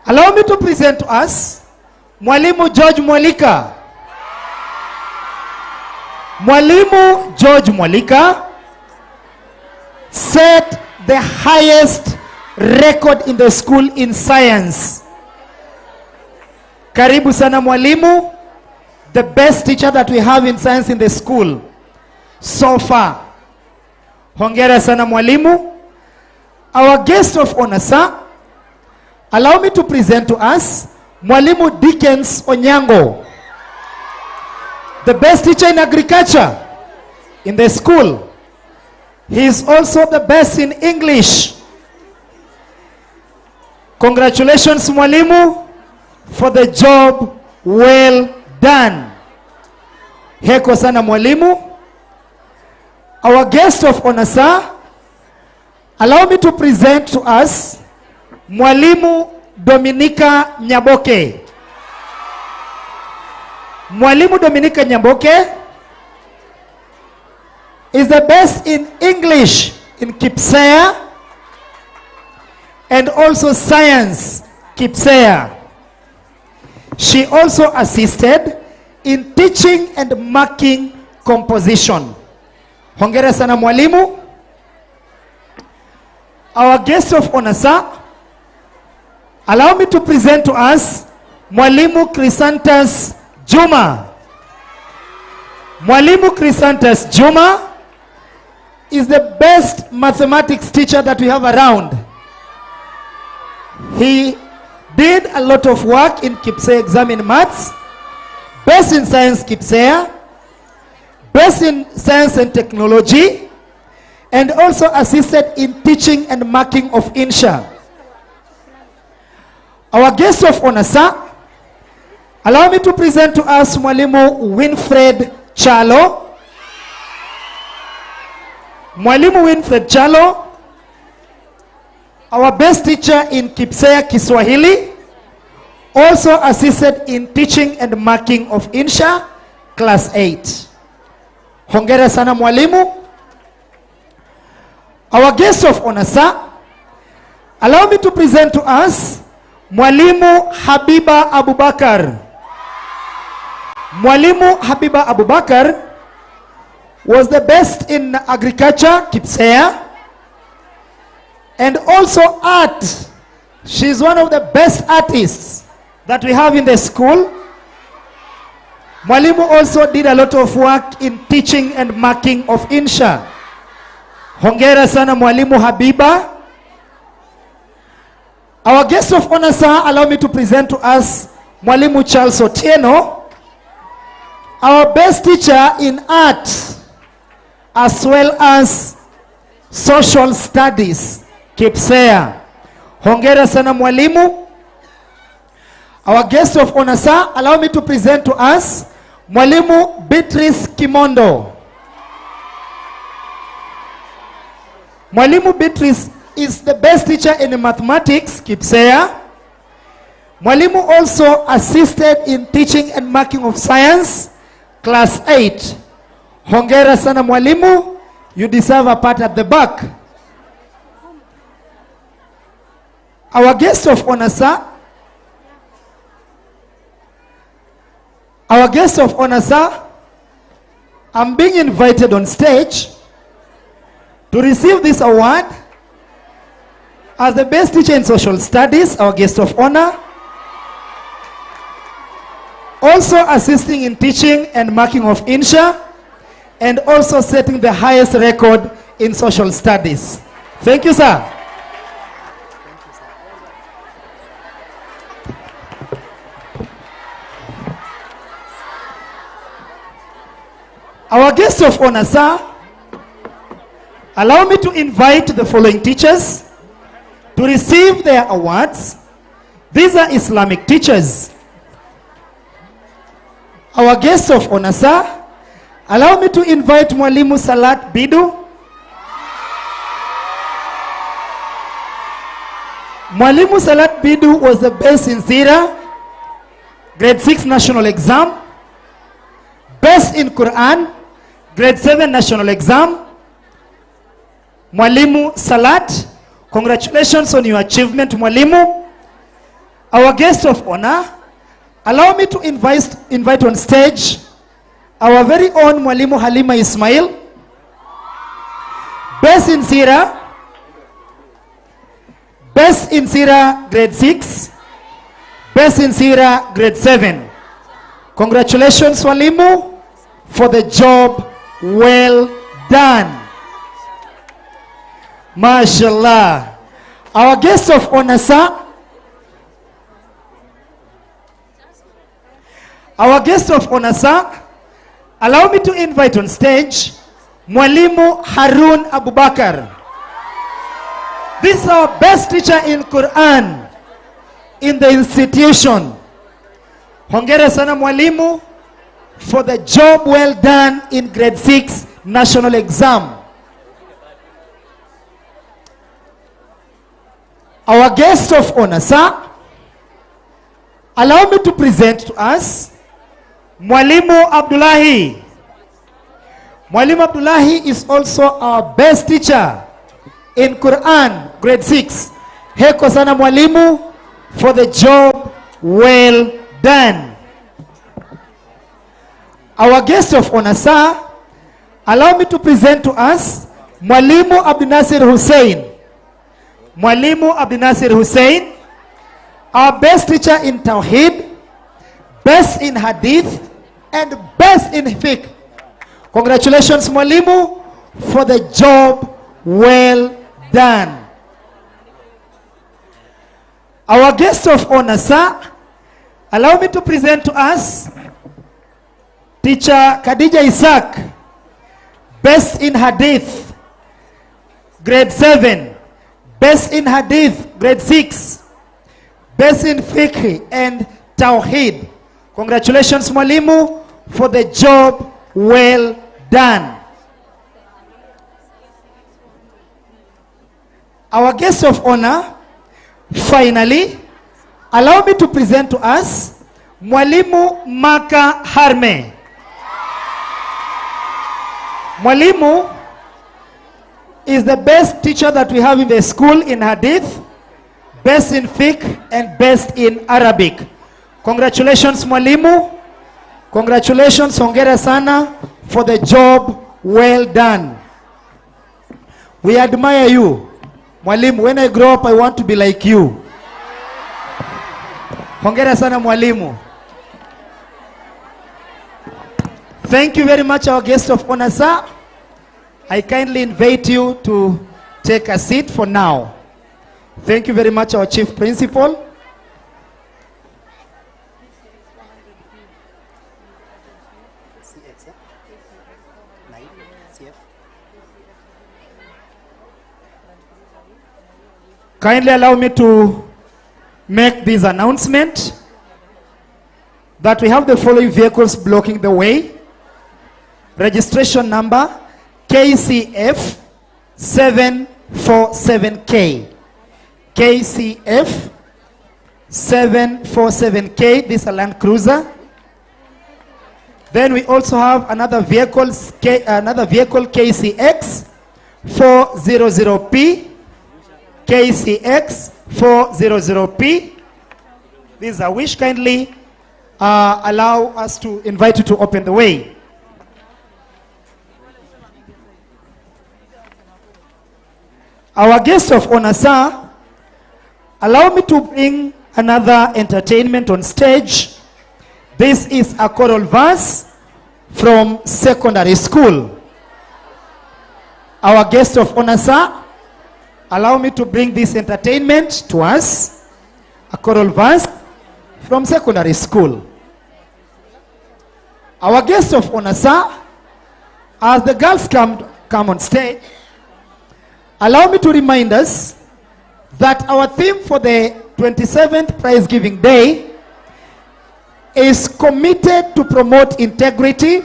allow me to present to us Mwalimu George Mwalika. Mwalimu George Mwalika set the highest record in the school in science. Karibu sana Mwalimu, the best teacher that we have in science in the school so far. Hongera sana Mwalimu. Our guest of honor, sir, allow me to present to us Mwalimu Dickens Onyango, the best teacher in agriculture in the school. He is also the best in English. Congratulations, Mwalimu, for the job well done. Heko sana Mwalimu. Our guest of honor, sir, allow me to present to us Mwalimu Dominica Nyaboke. Mwalimu Dominica Nyaboke is the best in English in KIPSEA and also science KIPSEA. She also assisted in teaching and marking composition. Hongera sana Mwalimu. Our guest of honor, sir, allow me to present to us Mwalimu Chrysanthus Juma. Mwalimu Chrysanthus Juma is the best mathematics teacher that we have around. He did a lot of work in KIPSEA exam in maths, best in science KIPSEA, best in science and technology, and also assisted in teaching and marking of Insha. Our guest of honor, sir, allow me to present to us Mwalimu Winfred Chalo. Mwalimu Winfred Chalo, our best teacher in KIPSEA Kiswahili, also assisted in teaching and marking of Insha, class 8. Hongera sana Mwalimu. Our guest of honor, sir, allow me to present to us Mwalimu Habiba Abubakar. Mwalimu Habiba Abubakar was the best in agriculture, KIPSEA, and also art. She's one of the best artists that we have in the school. Mwalimu also did a lot of work in teaching and marking of Insha. Hongera sana Mwalimu Habiba. Our guest of honor, sir, allow me to present to us Mwalimu Charles Otieno, our best teacher in art as well as social studies, KIPSEA. Hongera sana Mwalimu. Our guest of honor, sir, allow me to present to us Mwalimu Beatrice Kimondo. Mwalimu Beatrice is the best teacher in mathematics, Kipsea. Mwalimu also assisted in teaching and marking of science, class 8. Hongera sana mwalimu, you deserve a part at the back. Our guest of honor, sir. Our guest of honor, sir. I'm being invited on stage to receive this award as the best teacher in social studies, our guest of honor. Also assisting in teaching and marking of Insha, and also setting the highest record in social studies. Thank you, sir. Our guest of honor, sir, allow me to invite the following teachers to receive their awards. These are Islamic teachers. Our guest of honor, sir, allow me to invite Mwalimu Salat Bidu. Mwalimu Salat Bidu was the best in Sira, grade 6 national exam, best in Quran, grade 7 national exam. Mwalimu Salat, congratulations on your achievement, Mwalimu. Our guest of honor, allow me to invite on stage our very own Mwalimu Halima Ismail, best in Sira, best in Sira grade 6, best in Sira grade 7. Congratulations, Mwalimu, for the job well done. MashaAllah. Our guest of honor, sir. Our guest of honor, sir, allow me to invite on stage Mwalimu Harun Abubakar. This is our best teacher in Quran in the institution. Hongera sana Mwalimu for the job well done in grade 6 national exam. Our guest of honor, sir, allow me to present to us Mwalimu Abdullahi. Mwalimu Abdullahi is also our best teacher in Quran, grade 6. Heko sana Mwalimu for the job well done. Our guest of honor, sir, allow me to present to us Mwalimu Abdinasir Hussein. Mwalimu Abdinasir Hussein, our best teacher in Tawheed, best in Hadith, and best in fiqh. Congratulations, Mwalimu, for the job well done. Our guest of honor, sir, allow me to present to us Teacher Khadija Isaac, best in Hadith, grade 7, best in Hadith, grade 6, best in fiqh and Tawheed. Congratulations, Mwalimu, for the job well done. Our guest of honor, finally, allow me to present to us Mwalimu Maka Harme. Mwalimu is the best teacher that we have in the school in Hadith, best in fiqh and best in Arabic. Congratulations, Mwalimu. Congratulations, hongera sana for the job well done. We admire you. Mwalimu, when I grow up, I want to be like you. Hongera sana, Mwalimu. Thank you very much, our guest of honor, sir. I kindly invite you to take a seat for now. Thank you very much, our chief principal. Kindly allow me to make this announcement. that we have the following vehicles blocking the way. Registration number KCF 747K. KCF 747K. This is a Land Cruiser. Then we also have another vehicle KCX 400P. KCX 400P. This is a wish. Kindly allow us to invite you to open the way. Our guest of honor, sir, allow me to bring another entertainment on stage. This is a choral verse from secondary school. Our guest of honor, sir, allow me to bring this entertainment to us. A choral verse from secondary school. Our guest of honor, sir, as the girls come on stage, allow me to remind us that our theme for the 27th Prize Giving Day is committed to promote integrity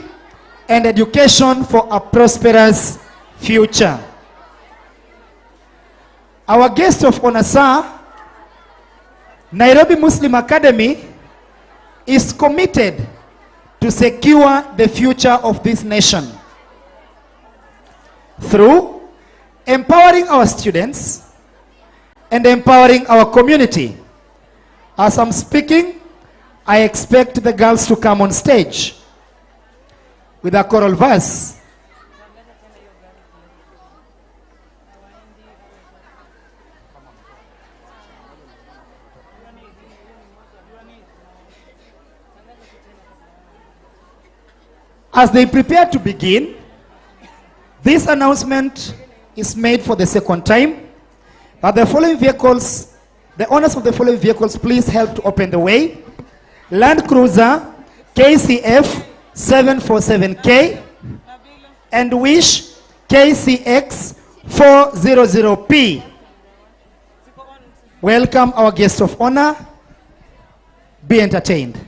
and education for a prosperous future. Our guest of honor, sir, Nairobi Muslim Academy is committed to secure the future of this nation through empowering our students and empowering our community. As I'm speaking, I expect the girls to come on stage with a choral verse. As they prepare to begin, this announcement is made for the second time. But the following vehicles, the owners of the following vehicles, please help to open the way. Land Cruiser KCF 747K and Wish KCX 400P. Welcome our guest of honor. Be entertained.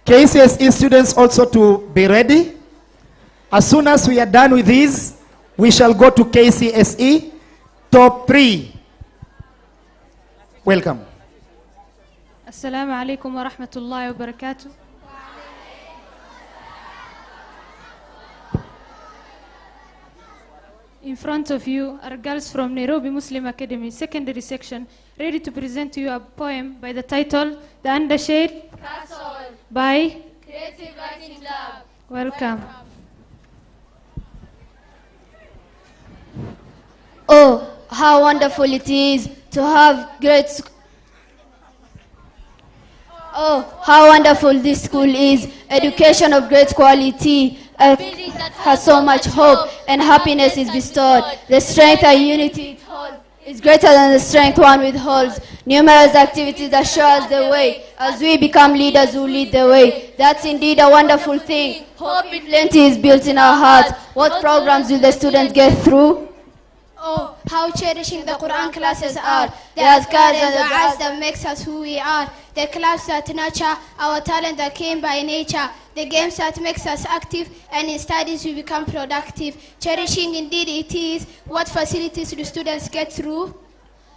KCSE students also to be ready. As soon as we are done with these, we shall go to KCSE top 3. Welcome. Assalamu alaikum wa rahmatullahi wa barakatuh. In front of you are girls from Nairobi Muslim Academy secondary section, ready to present to you a poem by the title The Undershade by Creative Writing Lab. Welcome. Oh, how wonderful it is to have Oh, how wonderful this school is. Education of great quality. A building that has so much hope and happiness is bestowed. The strength and unity it holds is greater than the strength one withholds. Numerous activities that show us the way as we become leaders who lead the way. That's indeed a wonderful thing. Hope in plenty is built in our hearts. What programs will the students get through? Oh, how cherishing the Quran classes are. The azkars and the du'as that makes us who we are. The clubs that nurture our talent that came by nature. The games that makes us active, and in studies we become productive. Cherishing indeed it is. What facilities do students get through?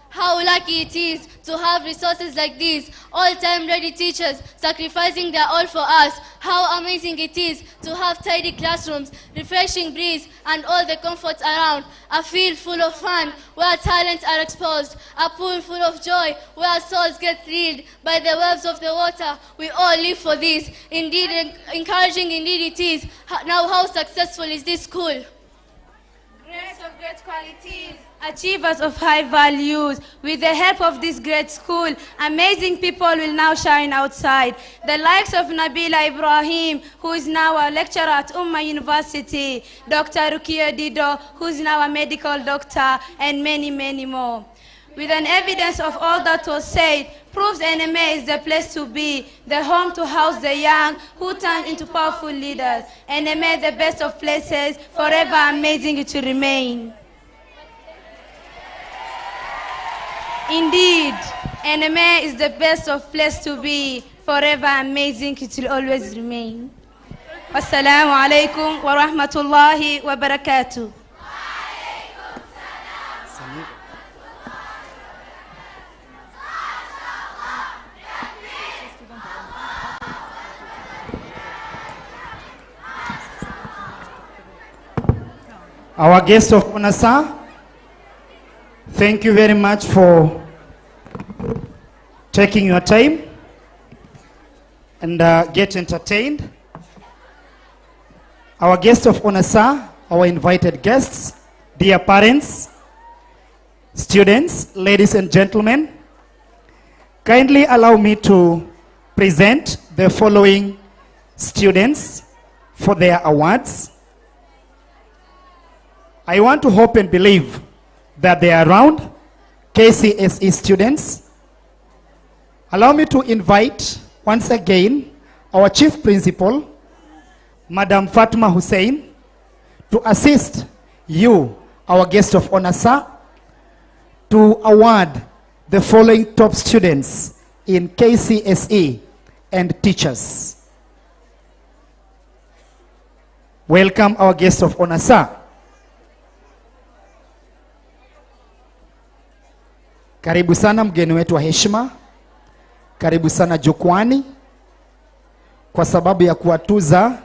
How lucky it is to have resources like these, all-time ready teachers sacrificing their all for us. How amazing it is to have tidy classrooms, refreshing breeze, and all the comforts around. A field full of fun where talents are exposed. A pool full of joy where souls get thrilled by the waves of the water. We all live for this. Indeed, encouraging indeed it is. Now how successful is this school? Grace of great qualities, achievers of high values. With the help of this great school, amazing people will now shine outside. The likes of Nabila Ibrahim, who is now a lecturer at Ummah University, Dr. Rukia Dido, who is now a medical doctor, and many, many more. With an evidence of all that was said, proves NMA is the place to be, the home to house the young who turn into powerful leaders. NMA, the best of places, forever amazing it will remain. Indeed, NMA is the best of place to be. Forever amazing, it will always remain. Wassalamu alaikum wa rahmatullahi wa barakatuh. Our guest of honor, sir, thank you very much for taking your time and get entertained. Our guest of honor, sir, our invited guests, dear parents, students, ladies and gentlemen, kindly allow me to present the following students for their awards. I want to hope and believe that they are around, KCSE students. Allow me to invite once again our Chief Principal, Madam Fatma Hussein, to assist you, our guest of honor, sir, to award the following top students in KCSE and teachers. Welcome our guest of honor, sir. Karibu sana mgeni wetu wa heshima. Karibu sana jukwani kwa sababu ya kuwatuza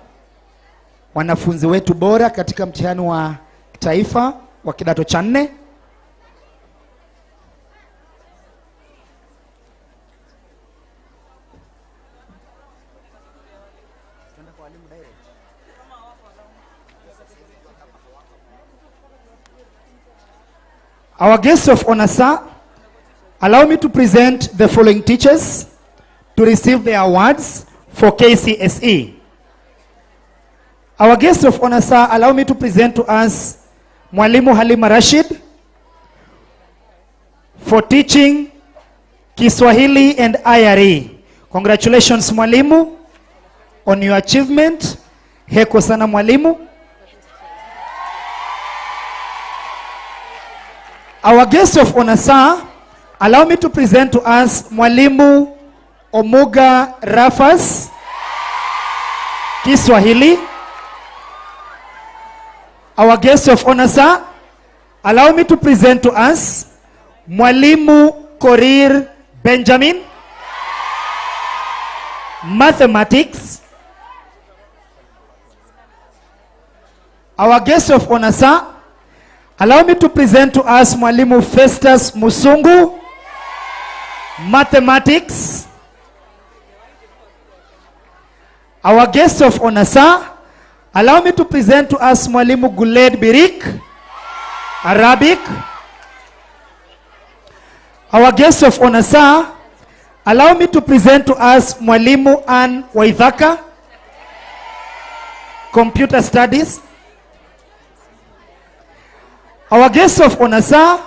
wanafunzi wetu bora katika mtihani wa taifa wa kidato cha 4. Our guest of honor, sir, allow me to present the following teachers to receive their awards for KCSE. Our guest of honor, sir, allow me to present to us Mwalimu Halima Rashid for teaching Kiswahili and IRE. Congratulations, Mwalimu, on your achievement. Heko sana Mwalimu. Our guest of honor, sir, allow me to present to us Mwalimu Omuga Rafas, Kiswahili. Our guest of honor, sir, allow me to present to us Mwalimu Korir Benjamin, Mathematics. Our guest of honor, sir, allow me to present to us Mwalimu Festus Musungu, Mathematics. Our guest of honor, sir, allow me to present to us Mwalimu Guled Birik, Arabic. Our guest of honor, sir, allow me to present to us Mwalimu Ann Waithaka, Computer Studies. Our guest of honor, sir,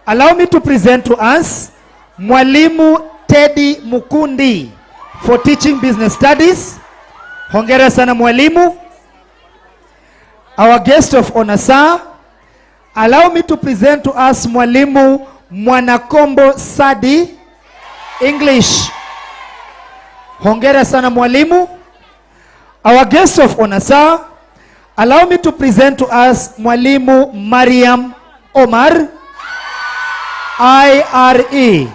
allow me to present to us Mwalimu Teddy Mukundi for teaching Business Studies. Hongera sana Mwalimu. Our guest of honor, sir, allow me to present to us Mwalimu Mwanakombo Sadi, English. Hongera sana Mwalimu. Our guest of honor, sir, allow me to present to us Mwalimu Mariam Omar, IRE.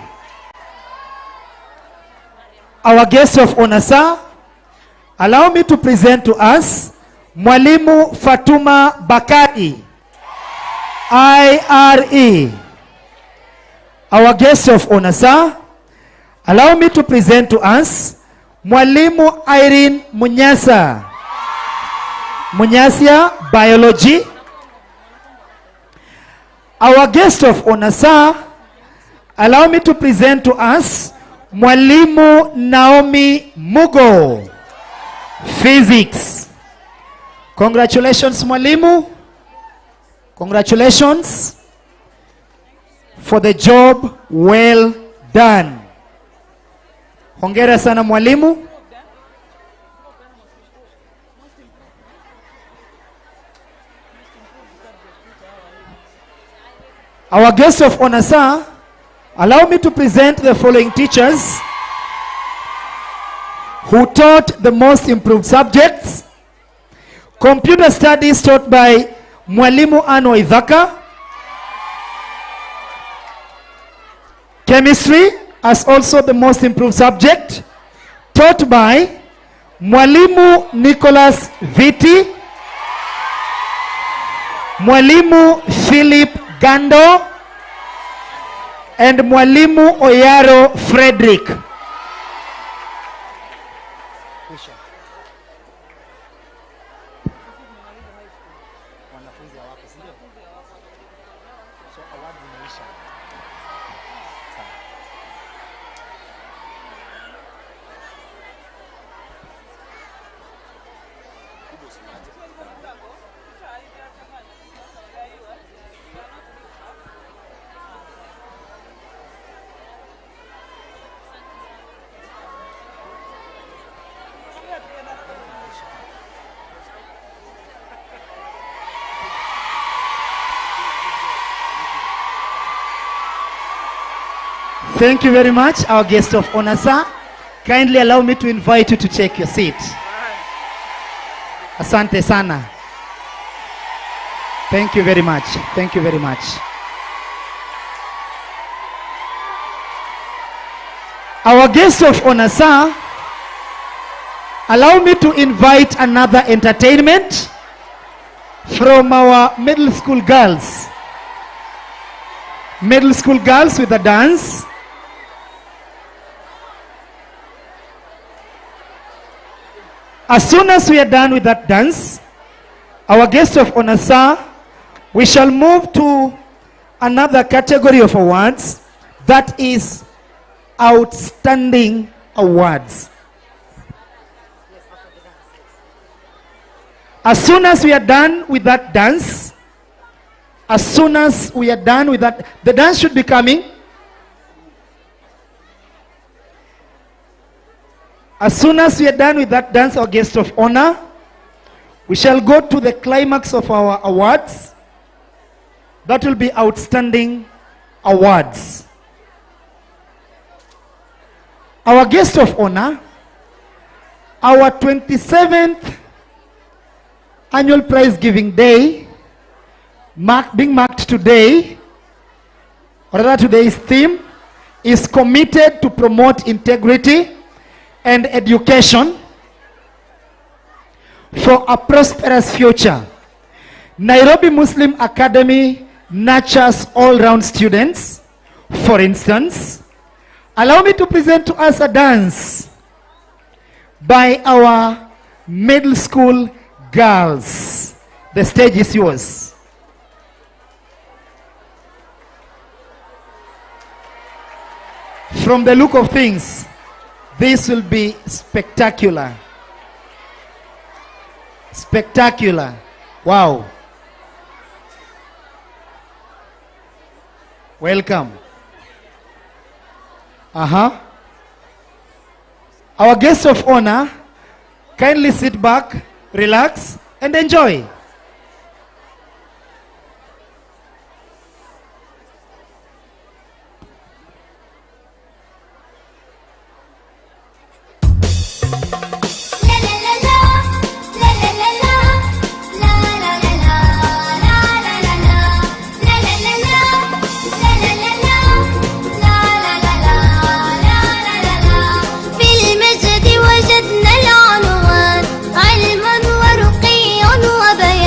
Our guest of honor, sir, allow me to present to us Mwalimu Fatuma Bakari, IRE. Our guest of honor, sir, allow me to present to us Mwalimu Irene Munyasa, Munyasia, Biology. Our guest of honor, sir, allow me to present to us Mwalimu Naomi Mugo, Physics. Congratulations, Mwalimu. Congratulations for the job well done. Hongera sana Mwalimu. Our guest of honor, sir, Allow me to present the following teachers who taught the most improved subjects. Computer studies taught by Mwalimu Ano Idhaka. Chemistry as also the most improved subject, taught by Mwalimu Nicholas Viti, Mwalimu Philip Gando, and Mwalimu Oyaro Frederick. Thank you very much, our guest of honor, sir. Kindly allow me to invite you to take your seat. Asante sana. Thank you very much. Thank you very much. Our guest of honor, sir, allow me to invite another entertainment from our middle school girls. Middle school girls with a dance. As soon as we are done with that dance, our guest of honor, sir, we shall move to another category of awards, that is outstanding awards. As soon as we are done with that dance, the dance should be coming. As soon as we are done with that dance, our guest of honor, we shall go to the climax of our awards. That will be outstanding awards. Our guest of honor, our 27th annual prize giving day, being marked today, or rather today's theme, is committed to promote integrity and education for a prosperous future. Nairobi Muslim Academy nurtures all-round students. For instance, allow me to present to us a dance by our middle school girls. The stage is yours. From the look of things, this will be spectacular. Spectacular. Wow. Welcome. Our guest of honor, kindly sit back, relax, and enjoy. وجدنا العنوان علم ورقي وبيان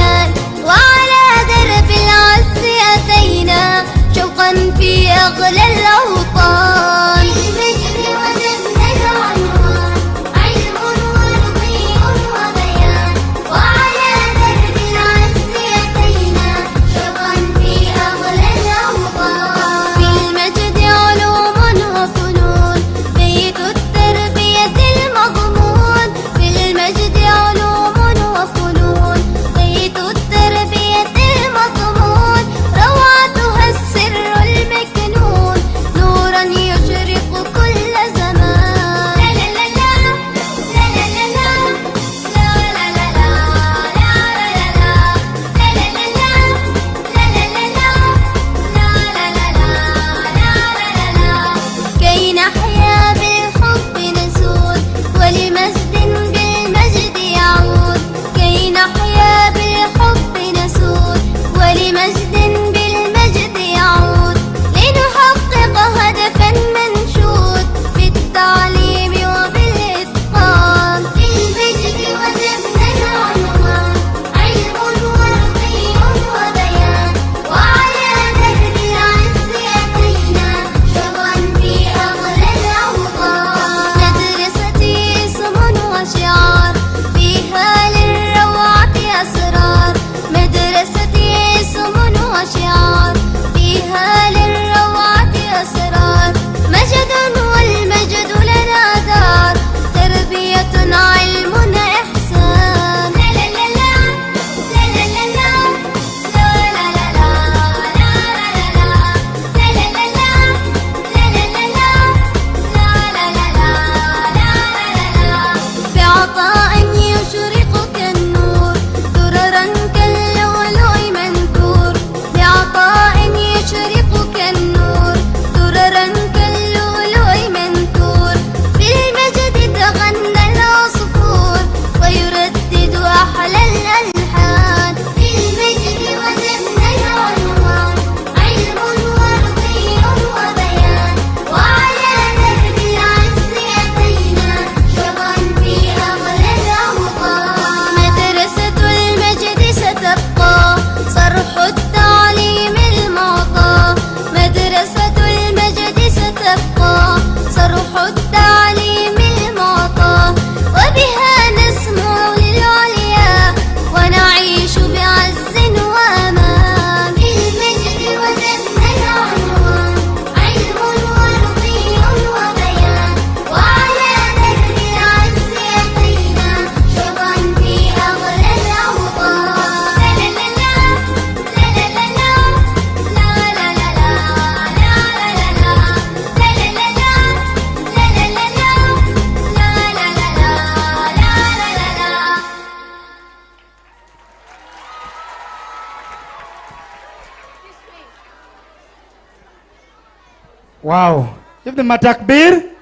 Wow. Give them a takbir.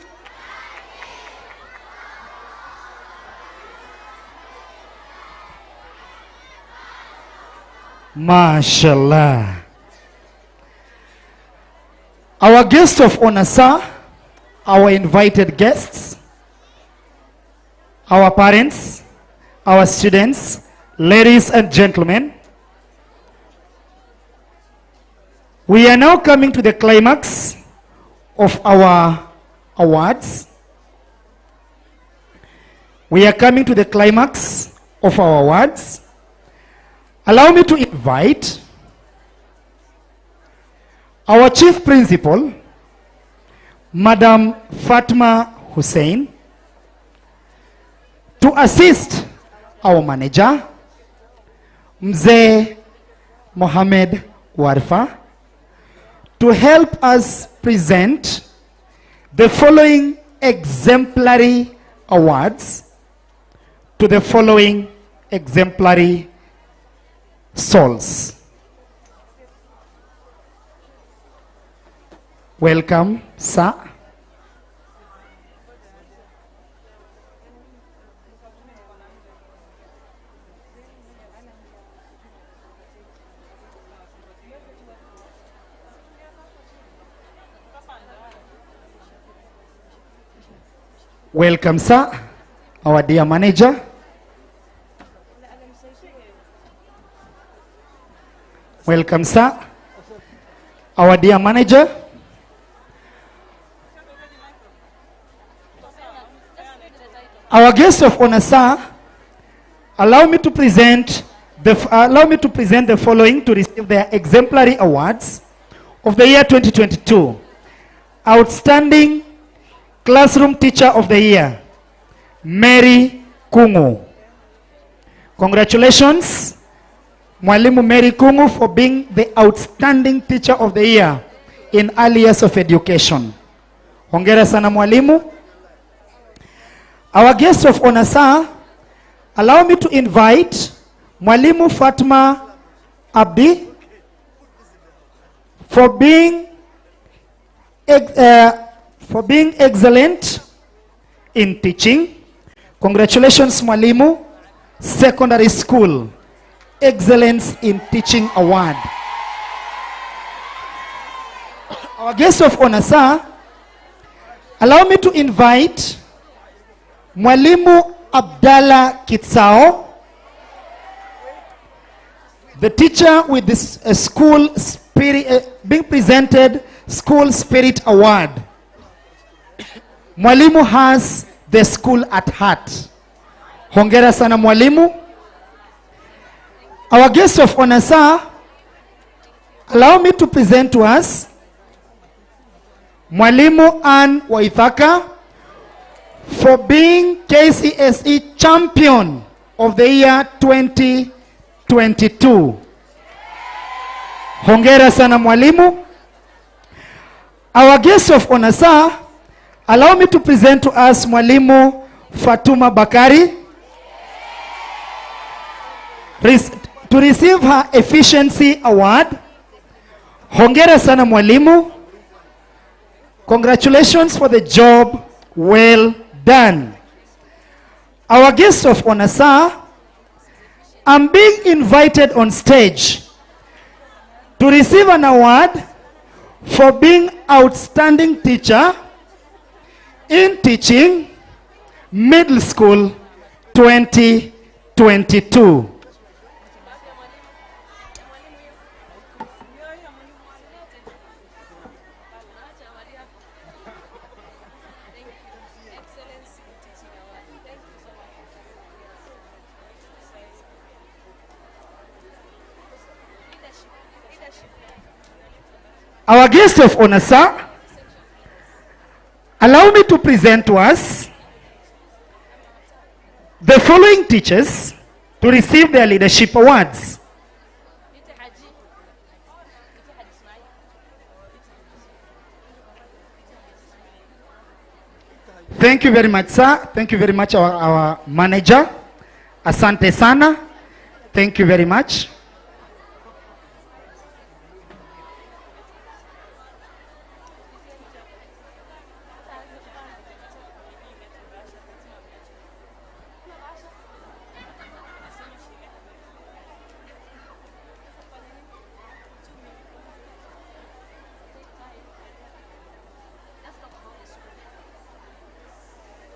MashaAllah. Our guest of honor, sir, our invited guests, our parents, our students, ladies and gentlemen, we are now coming to the climax of our awards. We are coming to the climax of our awards. Allow me to invite our Chief Principal, Madam Fatma Hussein, to assist our manager, Mzee Mohamed Warfa, to help us present the following exemplary awards to the following exemplary souls. Welcome, sir. Welcome, sir, our dear manager. Welcome, sir, our dear manager. Our guest of honor, sir, allow me to present the following to receive their exemplary awards of the year 2022. Outstanding Classroom Teacher of the Year, Mary Kungu. Congratulations, Mwalimu Mary Kungu, for being the Outstanding Teacher of the Year in early years of education. Hongera sana mwalimu. Our guest of honor, sir, allow me to invite Mwalimu Fatma Abdi for being excellent in teaching. Congratulations, Mwalimu. Secondary School Excellence in Teaching Award. Our guest of honor, sir, allow me to invite Mwalimu Abdallah Kitsao, the teacher with this school spirit, being presented School Spirit Award. Mwalimu has the school at heart. Hongera sana mwalimu. Our guest of honor, sir, allow me to present to us Mwalimu Ann Waithaka for being KCSE Champion of the year 2022. Hongera sana mwalimu. Our guest of honor, sir, allow me to present to us Mwalimu Fatuma Bakari to receive her Efficiency Award. Hongera sana mwalimu. Congratulations for the job well done. Our guest of honor, sir, I'm being invited on stage to receive an award for being outstanding teacher in teaching middle school 2022. Our guest of honor, sir, allow me to present to us the following teachers to receive their leadership awards. Thank you very much, sir. Thank you very much, our manager. Asante sana. Thank you very much.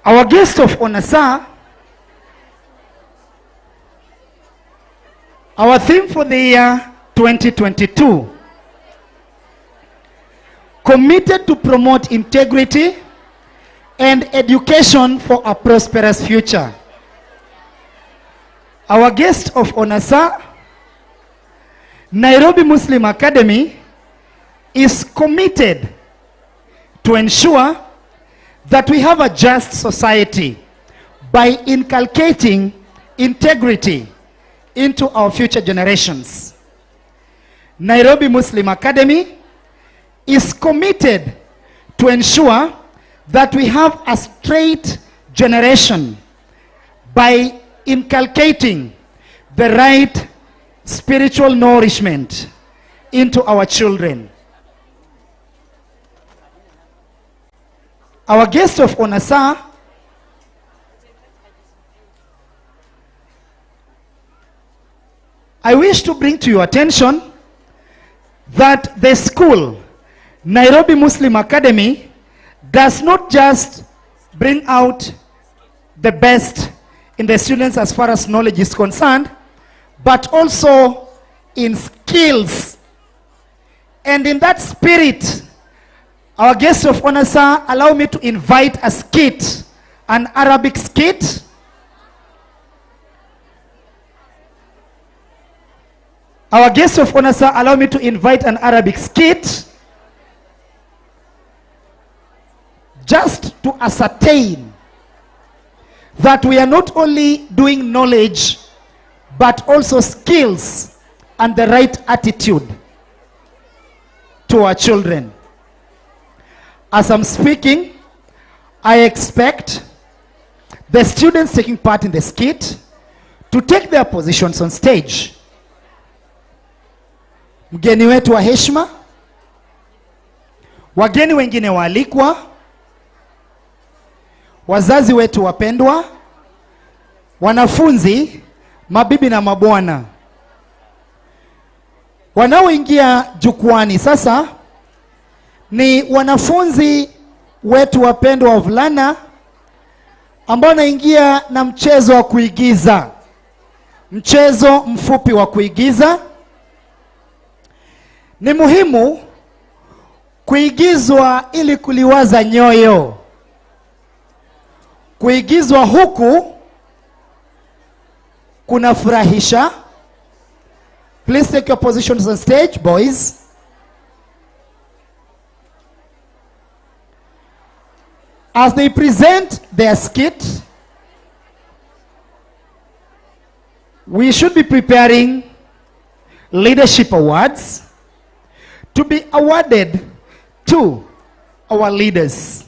Our guest of honor, sir, our theme for the year 2022, committed to promote integrity and education for a prosperous future. Our guest of honor, sir, Nairobi Muslim Academy is committed to ensure that we have a just society by inculcating integrity into our future generations. Nairobi Muslim Academy is committed to ensure that we have a straight generation by inculcating the right spiritual nourishment into our children. Our guest of honor, sir, I wish to bring to your attention that the school, Nairobi Muslim Academy, does not just bring out the best in the students as far as knowledge is concerned, but also in skills. And in that spirit, our guest of honor, sir, allow me to invite a skit, an Arabic skit. Our guest of honor, sir, allow me to invite an Arabic skit just to ascertain that we are not only doing knowledge, but also skills and the right attitude to our children. As I'm speaking, I expect the students taking part in the skit to take their positions on stage. Mgeni wetu wa heshima, wageni wengine waalikwa, wazazi wetu wapendwa, wanafunzi, mabibi na mabwana, wanaoingia jukwani sasa ni wanafunzi wetu wapendwa wavulana ambao wanaingia na mchezo wa kuigiza, mchezo mfupi wa kuigiza. Ni muhimu kuigizwa ili kuliwaza nyoyo. Kuigizwa huku kunafurahisha. Please take your positions on stage, boys. As they present their skit, we should be preparing leadership awards to be awarded to our leaders,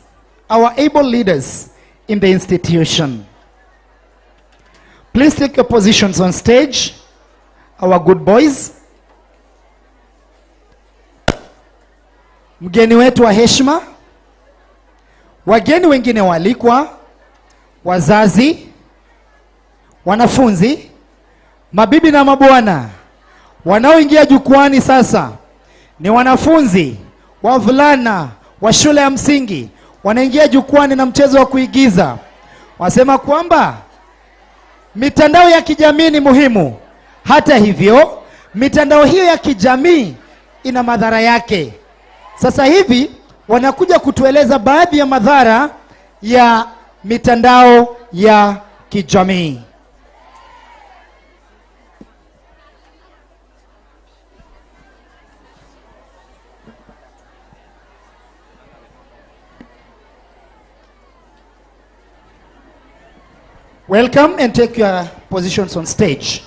our able leaders in the institution. Please take your positions on stage, our good boys. Mgeni wetu wa heshima, wageni wengine waalikwa, wazazi, wanafunzi, mabibi na mabwana, wanaoingia jukwani sasa ni wanafunzi wavulana wa shule ya msingi, wanaingia jukwani na mchezo wa kuigiza. Wasema kwamba mitandao ya kijamii ni muhimu. Hata hivyo, mitandao hiyo ya kijamii ina madhara yake. Sasa hivi wanakuja kutueleza baadhi ya madhara ya mitandao ya kijamii. Welcome and take your positions on stage.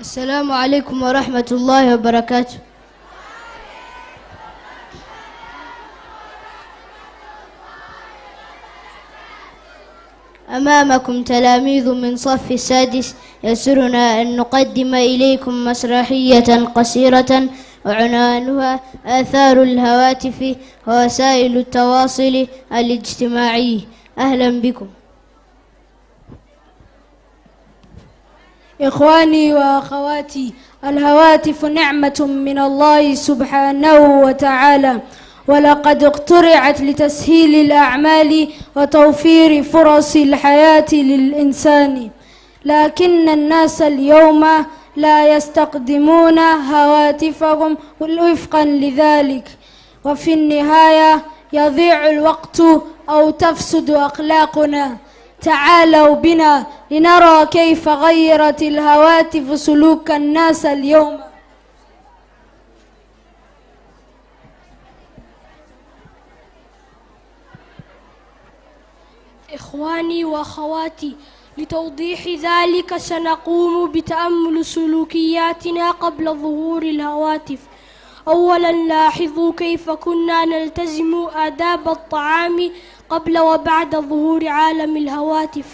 السلام عليكم ورحمة الله وبركاته. أمامكم تلاميذ من صف السادس. يسرنا أن نقدم إليكم مسرحية قصيرة وعنوانها آثار الهواتف ووسائل التواصل الاجتماعي. أهلا بكم. إخواني وأخواتي، الهواتف نعمة من الله سبحانه وتعالى، ولقد اخترعت لتسهيل الأعمال وتوفير فرص الحياة للإنسان، لكن الناس اليوم لا يستخدمون هواتفهم وفقا لذلك، وفي النهاية يضيع الوقت أو تفسد أخلاقنا. تعالوا بنا لنرى كيف غيرت الهواتف سلوك الناس اليوم. إخواني وأخواتي، لتوضيح ذلك سنقوم بتأمل سلوكياتنا قبل ظهور الهواتف. أولا لاحظوا كيف كنا نلتزم آداب الطعام قبل وبعد ظهور عالم الهواتف.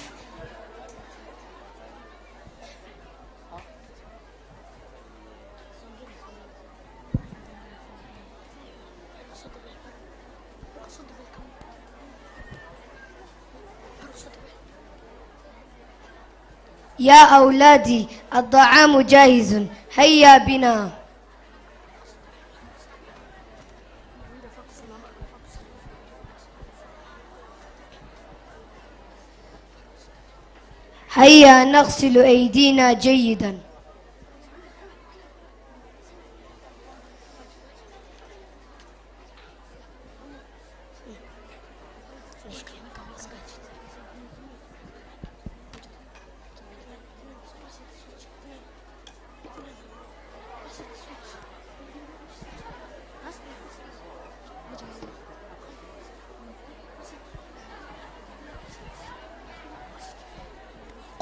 يا أولادي الطعام جاهز، هيا بنا. هيا نغسل أيدينا جيدا.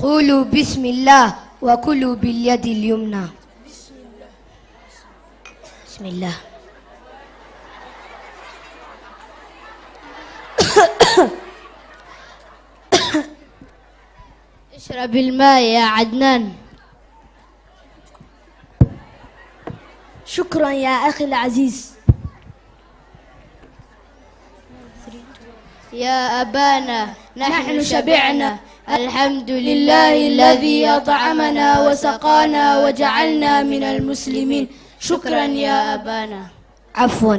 قولوا بسم الله وكلوا باليد اليمنى. بسم الله. اشرب الماء يا عدنان. شكرا يا أخي العزيز. يا أبانا نحن شبعنا، الحمد لله الذي أطعمنا وسقانا وجعلنا من المسلمين. شكرا يا أبانا. عفوا.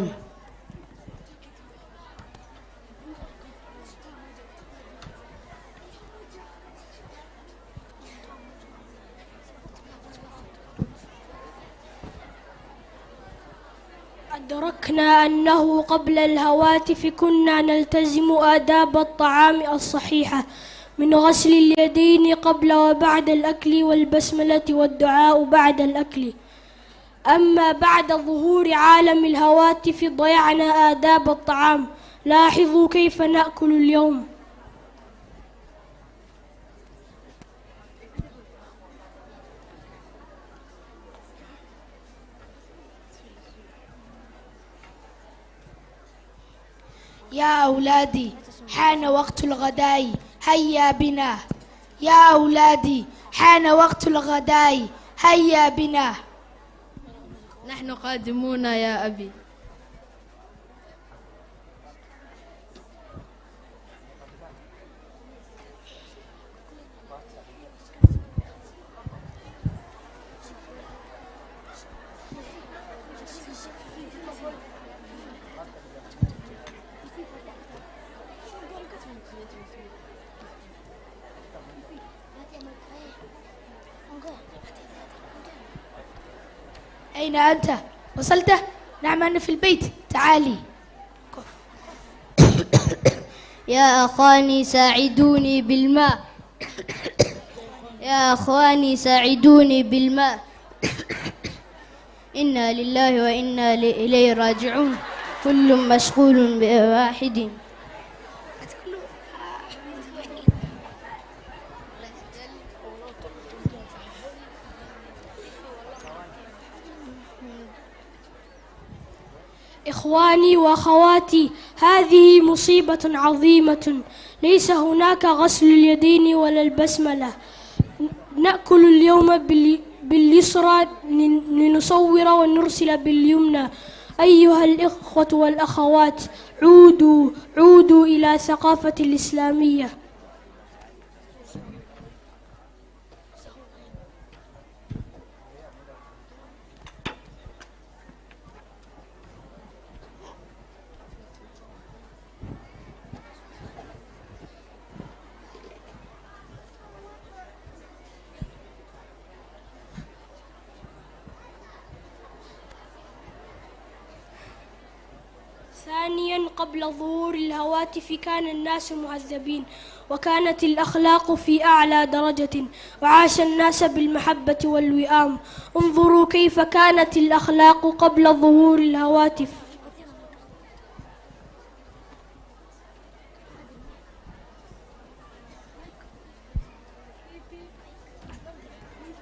أدركنا أنه قبل الهواتف كنا نلتزم آداب الطعام الصحيحة من غسل اليدين قبل وبعد الأكل والبسملة والدعاء بعد الأكل. أما بعد ظهور عالم الهواتف ضيعنا آداب الطعام. لاحظوا كيف نأكل اليوم. يا أولادي حان وقت الغداء، هيا بنا. يا أولادي حان وقت الغداء، هيا بنا. نحن قادمون يا أبي. أين أنت؟ وصلت؟ نعم أنا في البيت، تعالي. يا أخواني ساعدوني بالماء. يا أخواني ساعدوني بالماء. إنا لله وإنا إليه راجعون. كل مشغول بواحد. إخواني وأخواتي، هذه مصيبة عظيمة. ليس هناك غسل اليدين ولا البسملة. نأكل اليوم باليسرى لنصور ونرسل باليمنى. أيها الإخوة والأخوات، عودوا إلى ثقافة الإسلامية. ثانيا، قبل ظهور الهواتف كان الناس مهذبين، وكانت الأخلاق في أعلى درجة، وعاش الناس بالمحبة والوئام. انظروا كيف كانت الأخلاق قبل ظهور الهواتف.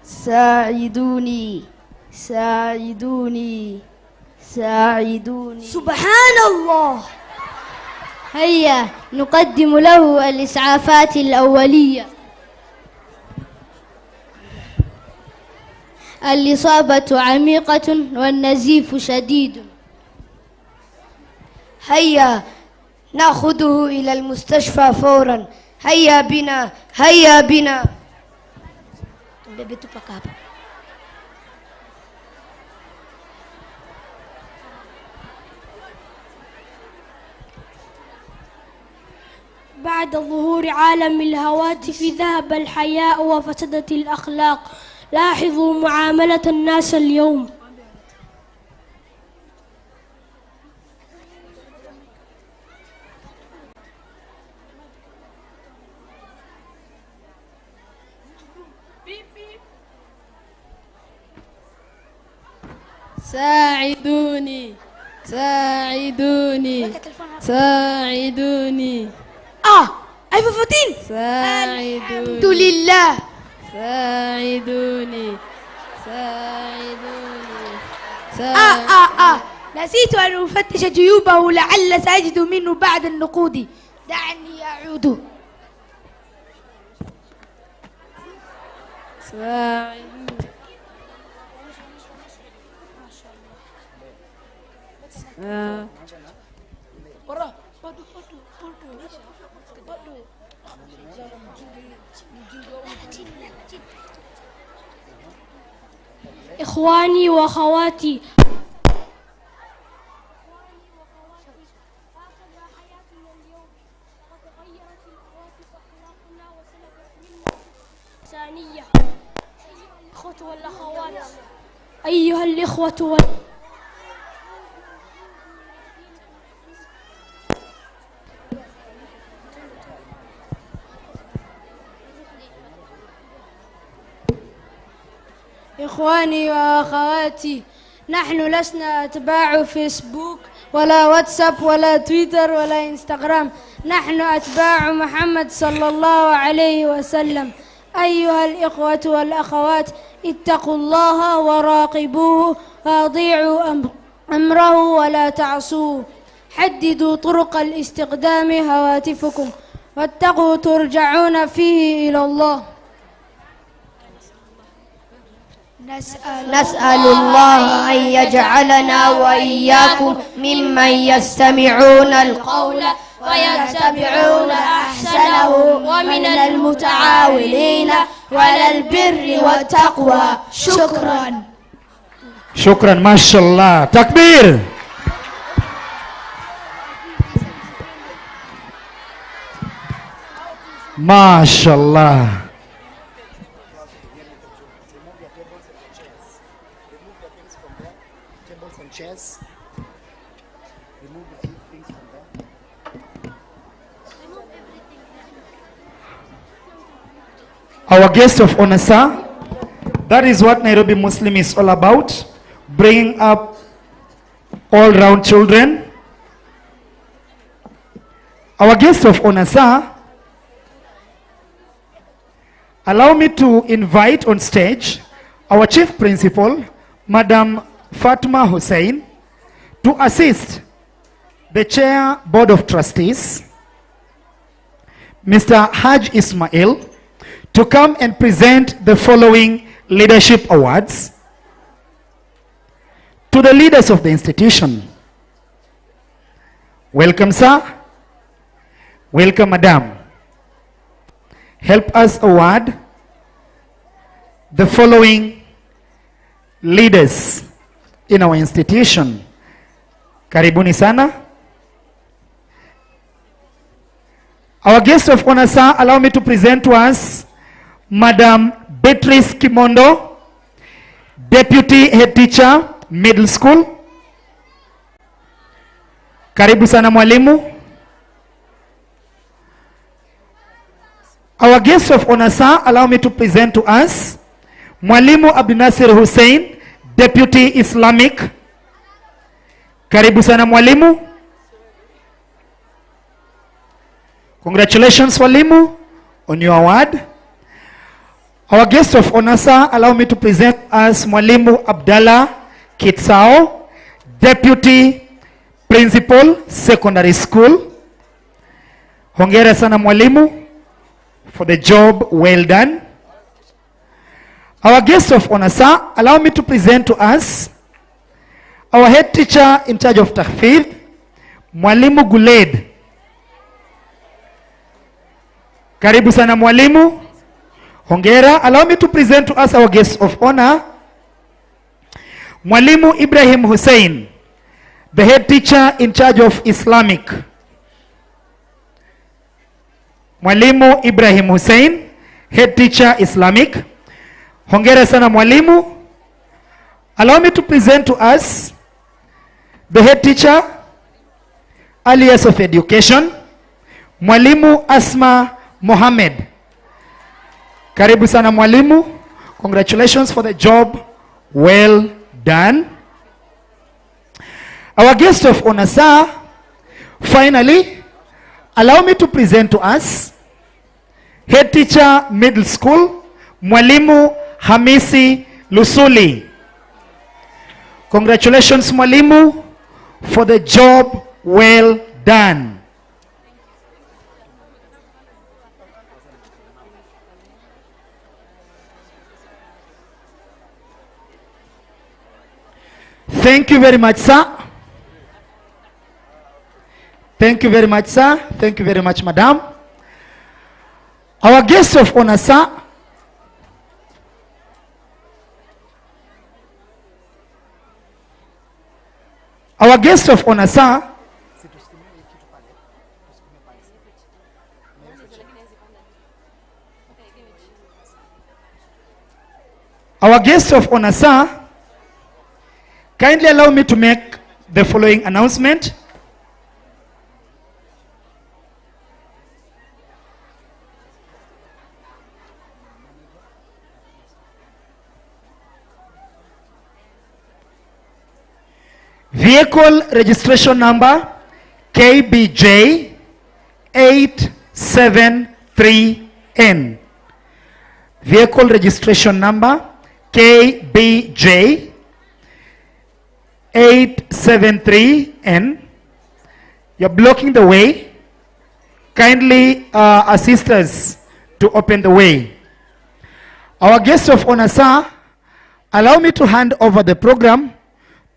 ساعدوني ساعدوني ساعدوني. سبحان الله. هيا نقدم له الإسعافات الأولية. الإصابة عميقة والنزيف شديد. هيا نأخذه إلى المستشفى فورا. هيا بنا هيا بنا. بعد ظهور عالم الهواتف ذهب الحياء وفسدت الأخلاق. لاحظوا معاملة الناس اليوم. ساعدوني ساعدوني ساعدوني. ايفون 14. ساعدوني. الحمد لله. ساعدوني نسيت أن أفتش جيوبه لعل سأجد منه بعد النقود. دعني أعود. إخواني وأخواتي، ثانية، الإخوة والأخوات، أيها الإخوة إخواني وأخواتي، نحن لسنا أتباع فيسبوك ولا واتساب ولا تويتر ولا انستغرام. نحن أتباع محمد صلى الله عليه وسلم. أيها الإخوة والأخوات، اتقوا الله وراقبوه وأطيعوا أمره ولا تعصوه. حددوا طرق الاستخدام هواتفكم واتقوا ترجعون فيه إلى الله. نسأل الله أن يجعلنا وإياكم ممن يستمعون القول ويتبعون أحسنه ومن المتعاونين على البر والتقوى. شكرا. شكرا، ما شاء الله، تكبير. ما شاء الله. Our guest of honor, sir, that is what Nairobi Muslim is all about, bringing up all-round children. Our guest of honor, sir, allow me to invite on stage our chief principal, Madam Fatma Hussein, to to assist the Chair Board of Trustees, Mr. Haj Ismail, to come and present the following leadership awards to the leaders of the institution. Welcome, sir. Welcome, madam. Help us award the following leaders in our institution. Karibuni sana. Our guest of honor, sir, allow me to present to us Madam Beatrice Kimondo, Deputy Head Teacher, Middle School. Karibu sana mwalimu. Our guest of honor, sir, allow me to present to us Mwalimu Abdinasir Hussein, Deputy Islamic. Karibu sana mwalimu. Congratulations mwalimu on your award. Our guest of honor, sir, allow me to present us Mwalimu Abdallah Kitsao, Deputy Principal, Secondary School. Hongera sana mwalimu for the job well done. Our guest of honor, sir, allow me to present to us our head teacher in charge of Tahfidh, Mwalimu Guled. Karibu sana mwalimu. Hongera. Allow me to present to us our guest of honor, Mwalimu Ibrahim Hussein, the head teacher in charge of Islamic. Mwalimu Ibrahim Hussein, head teacher Islamic. Hongera sana mwalimu. Allow me to present to us the head teacher, alias of education, Mwalimu Asma Mohammed. Karibu sana mwalimu. Congratulations for the job well done. Our guest of honor, sir, finally, allow me to present to us head teacher middle school, Mwalimu Hamisi Lusuli. Congratulations mwalimu for the job well done. Thank you very much, sir. Thank you very much, sir. Thank you very much, madam. Our guest of honor, sir, our guest of honor, sir, our guest of honor, sir, kindly allow me to make the following announcement. Vehicle registration number KBJ 873N. Vehicle registration number KBJ 873N. You're blocking the way. Kindly assist us to open the way. Our guest of honor, sir, allow me to hand over the program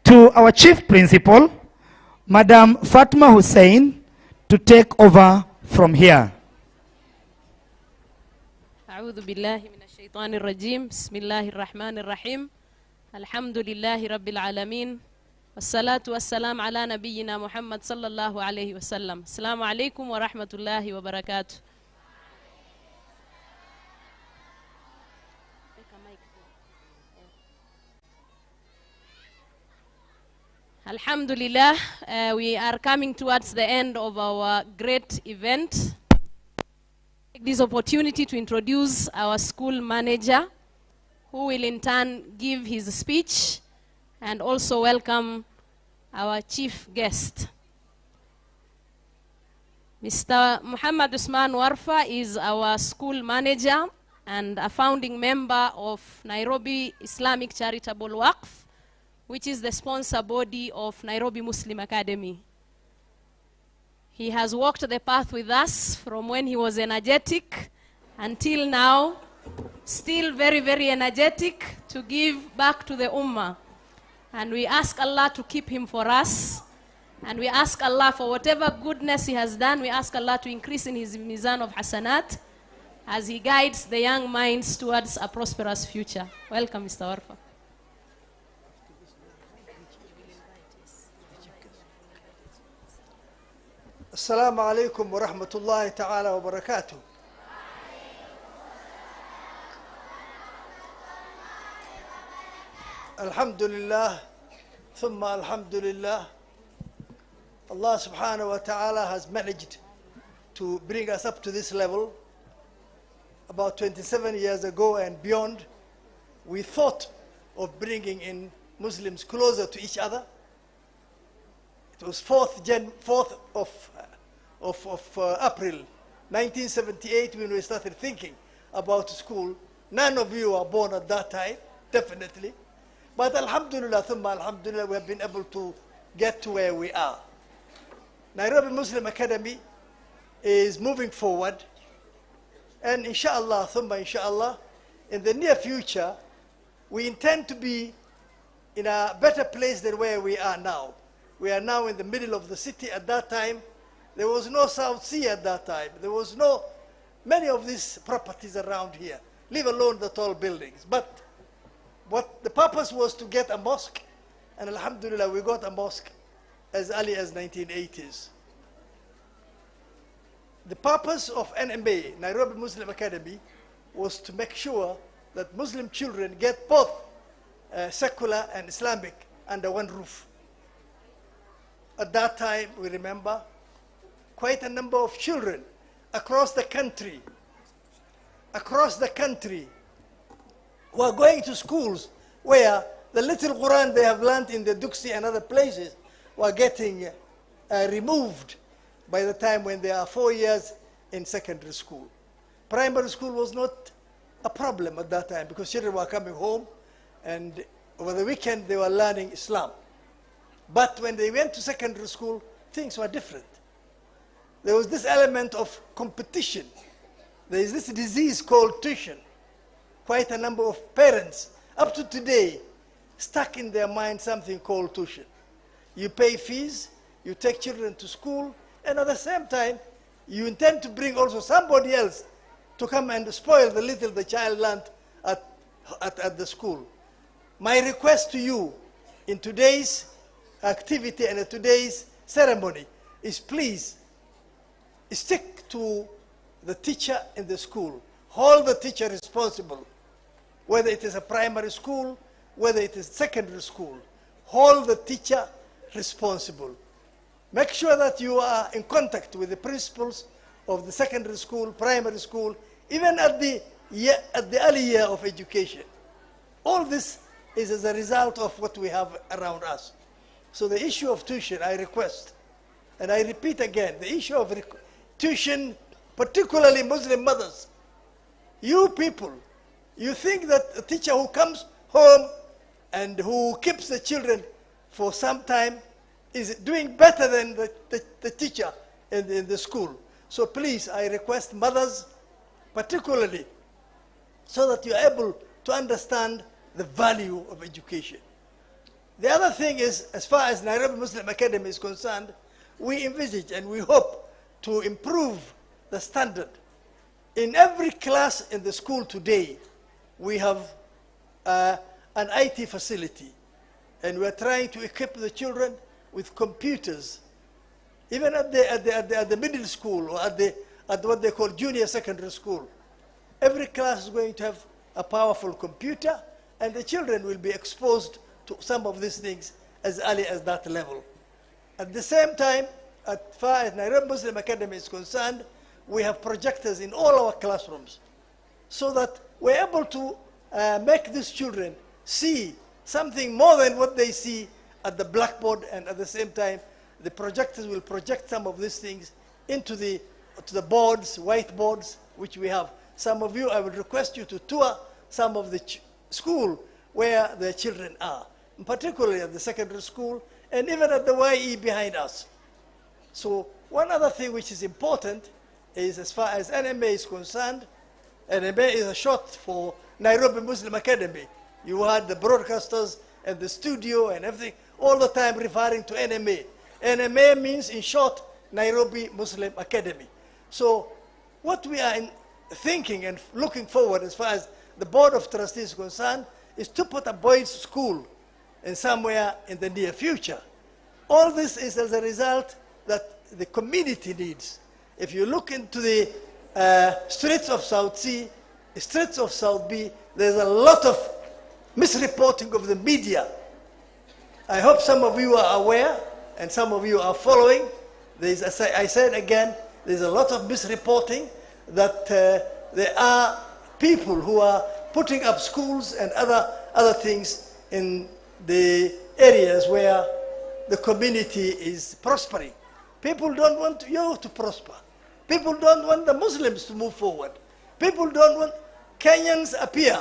to our chief principal, Madam Fatma Hussein, to take over from here. أعوذ بالله من الشيطان الرجيم. بسم الله الرحمن الرحيم. الحمد لله رب العالمين. والصلاة والسلام على نبينا محمد صلى الله عليه وسلم. السلام عليكم ورحمة الله وبركاته. Alhamdulillah, we are coming towards the end of our great event. Take this opportunity to introduce our school manager, who will in turn give his speech, and also welcome our chief guest. Mr. Muhammad Usman Warfa is our school manager and a founding member of Nairobi Islamic Charitable Waqf, which is the sponsor body of Nairobi Muslim Academy. He has walked the path with us from when he was energetic until now, still very, very energetic to give back to the Ummah. And we ask Allah to keep him for us. And we ask Allah for whatever goodness he has done, we ask Allah to increase in his mizan of hasanat as he guides the young minds towards a prosperous future. Welcome, Mr. Warfa. Assalamu alaikum wa rahmatullahi ta'ala wa barakatuh. Alhamdulillah, thumma alhamdulillah. Allah subhanahu wa ta'ala has managed to bring us up to this level. About 27 years ago and beyond, we thought of bringing in Muslims closer to each other. It was 4th of April 1978 when we started thinking about school. None of you were born at that time, definitely. But alhamdulillah, thumma alhamdulillah, we have been able to get to where we are. Nairobi Muslim Academy is moving forward. And inshallah, thumma inshallah, in the near future, we intend to be in a better place than where we are now. We are now in the middle of the city. At that time, there was no South Sea at that time. There was no many of these properties around here, leave alone the tall buildings. But what the purpose was to get a mosque, and alhamdulillah, we got a mosque as early as 1980s. The purpose of NMA, Nairobi Muslim Academy, was to make sure that Muslim children get both secular and Islamic under one roof. At that time, we remember, quite a number of children across the country were going to schools where the little Quran they have learned in the Duxi and other places were getting removed by the time when they are 4 years in secondary school. Primary school was not a problem at that time because children were coming home and over the weekend they were learning Islam. But when they went to secondary school, things were different. There was this element of competition. There is this disease called tuition. Quite a number of parents, up to today, stuck in their mind something called tuition. You pay fees, you take children to school, and at the same time, you intend to bring also somebody else to come and spoil the little the child learned at the school. My request to you in today's activity and today's ceremony is please stick to the teacher in the school. Hold the teacher responsible, whether it is a primary school, whether it is secondary school. Hold the teacher responsible. Make sure that you are in contact with the principals of the secondary school, primary school, even at the early year of education. All this is as a result of what we have around us. So the issue of tuition, I request, and I repeat again, the issue of tuition, particularly Muslim mothers, you people, you think that a teacher who comes home and who keeps the children for some time is doing better than the teacher in the school. So please, I request mothers, particularly, so that you are able to understand the value of education. The other thing is, as far as Nairobi Muslim Academy is concerned, we envisage and we hope to improve the standard. In every class in the school today, we have an IT facility, and we are trying to equip the children with computers. Even at the middle school or at what they call junior secondary school, every class is going to have a powerful computer, and the children will be exposed to some of these things as early as that level. At the same time, as far as Nairobi Muslim Academy is concerned, we have projectors in all our classrooms so that we're able to make these children see something more than what they see at the blackboard, and at the same time, the projectors will project some of these things into the boards, whiteboards, which we have. Some of you, I would request you to tour some of the school where the children are. particularly at the secondary school, and even at the YE behind us. So one other thing which is important is, as far as NMA is concerned, NMA is a short for Nairobi Muslim Academy. You had the broadcasters and the studio and everything all the time referring to NMA. NMA means, in short, Nairobi Muslim Academy. So what we are thinking and looking forward as far as the Board of Trustees is concerned is to put a boys' school in somewhere in the near future. All this is as a result that the community needs. If you look into the streets of South C, streets of South B, there's a lot of misreporting of the media. I hope some of you are aware and some of you are following. There's, as I said again, there's a lot of misreporting that there are people who are putting up schools and other things in the areas where the community is prospering. People don't want you to prosper. People don't want the Muslims to move forward. People don't want Kenyans appear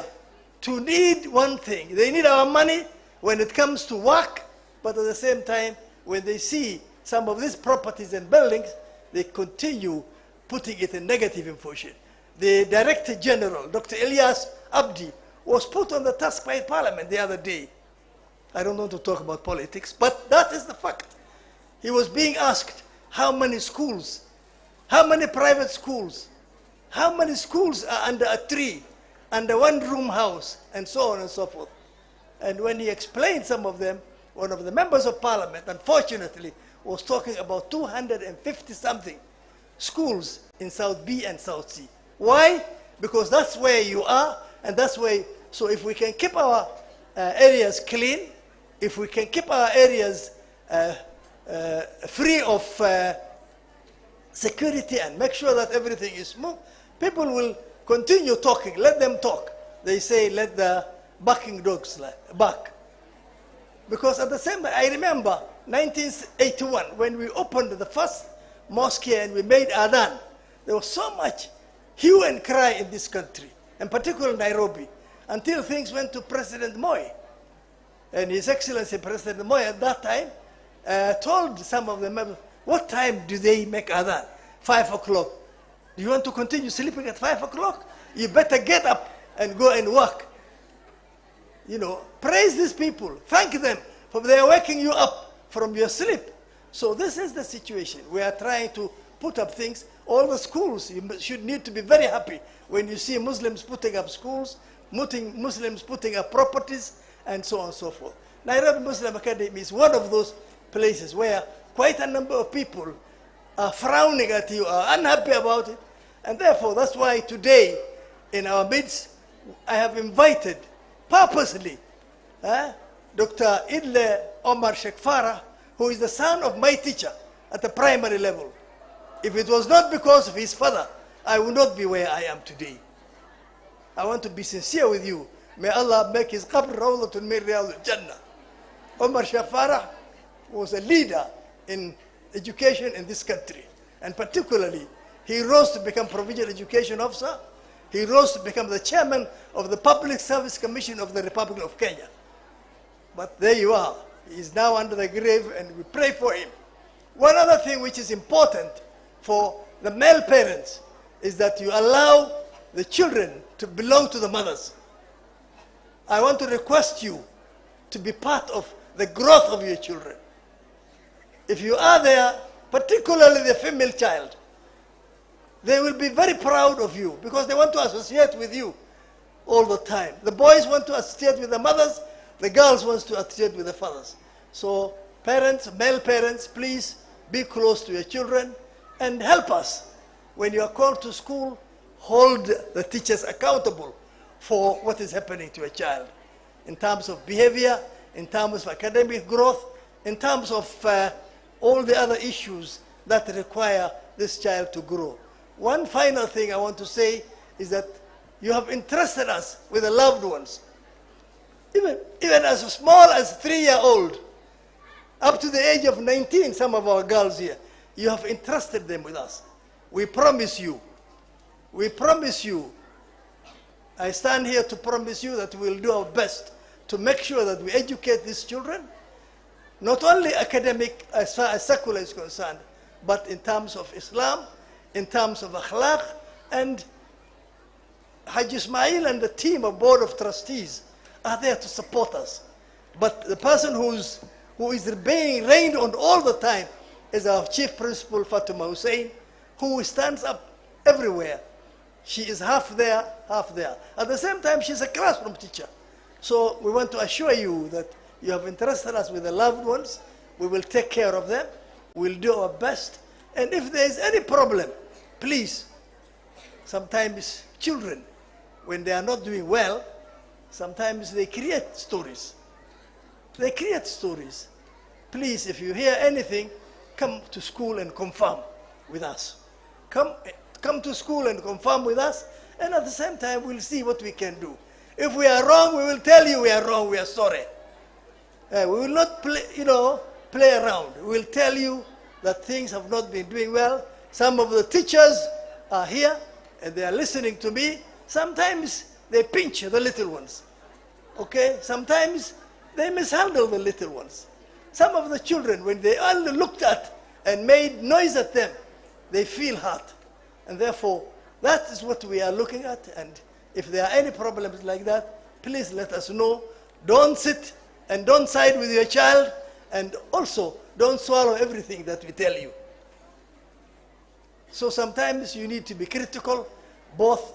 to need one thing. They need our money when it comes to work, but at the same time, when they see some of these properties and buildings, they continue putting it in negative information. The Director General, Dr. Ilyas Abdi, was put on the task by Parliament the other day. I don't want to talk about politics, but that is the fact. He was being asked how many schools, how many private schools, how many schools are under a tree, under one-room house, and so on and so forth. And when he explained some of them, one of the members of Parliament, unfortunately, was talking about 250-something schools in South B and South C. Why? Because that's where you are, and that's where, so if we can keep our areas clean, if we can keep our areas free of security and make sure that everything is smooth, people will continue talking. Let them talk. They say, let the barking dogs bark. Because at the same time, I remember 1981, when we opened the first mosque here and we made Adhan, there was so much hue and cry in this country, and particularly Nairobi, until things went to President Moi. And His Excellency President Moi at that time told some of the members, what time do they make Adhan? 5 o'clock. Do you want to continue sleeping at 5 o'clock? You better get up and go and work. You know, praise these people. Thank them for they are waking you up from your sleep. So this is the situation. We are trying to put up things. All the schools, you should need to be very happy when you see Muslims putting up schools, Muslims putting up properties, and so on and so forth. Nairobi Muslim Academy is one of those places where quite a number of people are frowning at you, are unhappy about it. And therefore, that's why today, in our midst, I have invited, purposely, Dr. Idle Omar Shekfara, who is the son of my teacher at the primary level. If it was not because of his father, I would not be where I am today. I want to be sincere with you. May Allah make his qabr rawdatun min riyadul Jannah. Omar Shekfara was a leader in education in this country. And particularly, he rose to become Provincial Education Officer. He rose to become the chairman of the Public Service Commission of the Republic of Kenya. But there you are. He is now under the grave and we pray for him. One other thing which is important for the male parents is that you allow the children to belong to the mothers. I want to request you to be part of the growth of your children. If you are there, particularly the female child, they will be very proud of you because they want to associate with you all the time. The boys want to associate with the mothers, the girls want to associate with the fathers. So parents, male parents, please be close to your children and help us. When you are called to school, hold the teachers accountable for what is happening to a child in terms of behavior, in terms of academic growth, in terms of all the other issues that require this child to grow. One final thing I want to say is that you have entrusted us with the loved ones. Even as small as 3-year-old, up to the age of 19, some of our girls here, you have entrusted them with us. We promise you, I stand here to promise you that we will do our best to make sure that we educate these children, not only academic as far as secular is concerned, but in terms of Islam, in terms of akhlaq, and Hajj Ismail and the team of Board of Trustees are there to support us. But the person who is being rained on all the time is our Chief Principal, Fatima Hussein, who stands up everywhere. She is half there, half there. At the same time, she's a classroom teacher. So we want to assure you that you have entrusted us with the loved ones. We will take care of them. We'll do our best. And if there is any problem, please, sometimes children, when they are not doing well, sometimes they create stories. They create stories. Please, if you hear anything, come to school and confirm with us. Come to school and confirm with us, and at the same time, we'll see what we can do. If we are wrong, we will tell you we are wrong, we are sorry. We will not play around. We will tell you that things have not been doing well. Some of the teachers are here, and they are listening to me. Sometimes they pinch the little ones, okay? Sometimes they mishandle the little ones. Some of the children, when they only looked at and made noise at them, they feel hurt. And therefore, that is what we are looking at. And if there are any problems like that, please let us know. Don't sit and don't side with your child. And also, don't swallow everything that we tell you. So sometimes you need to be critical, both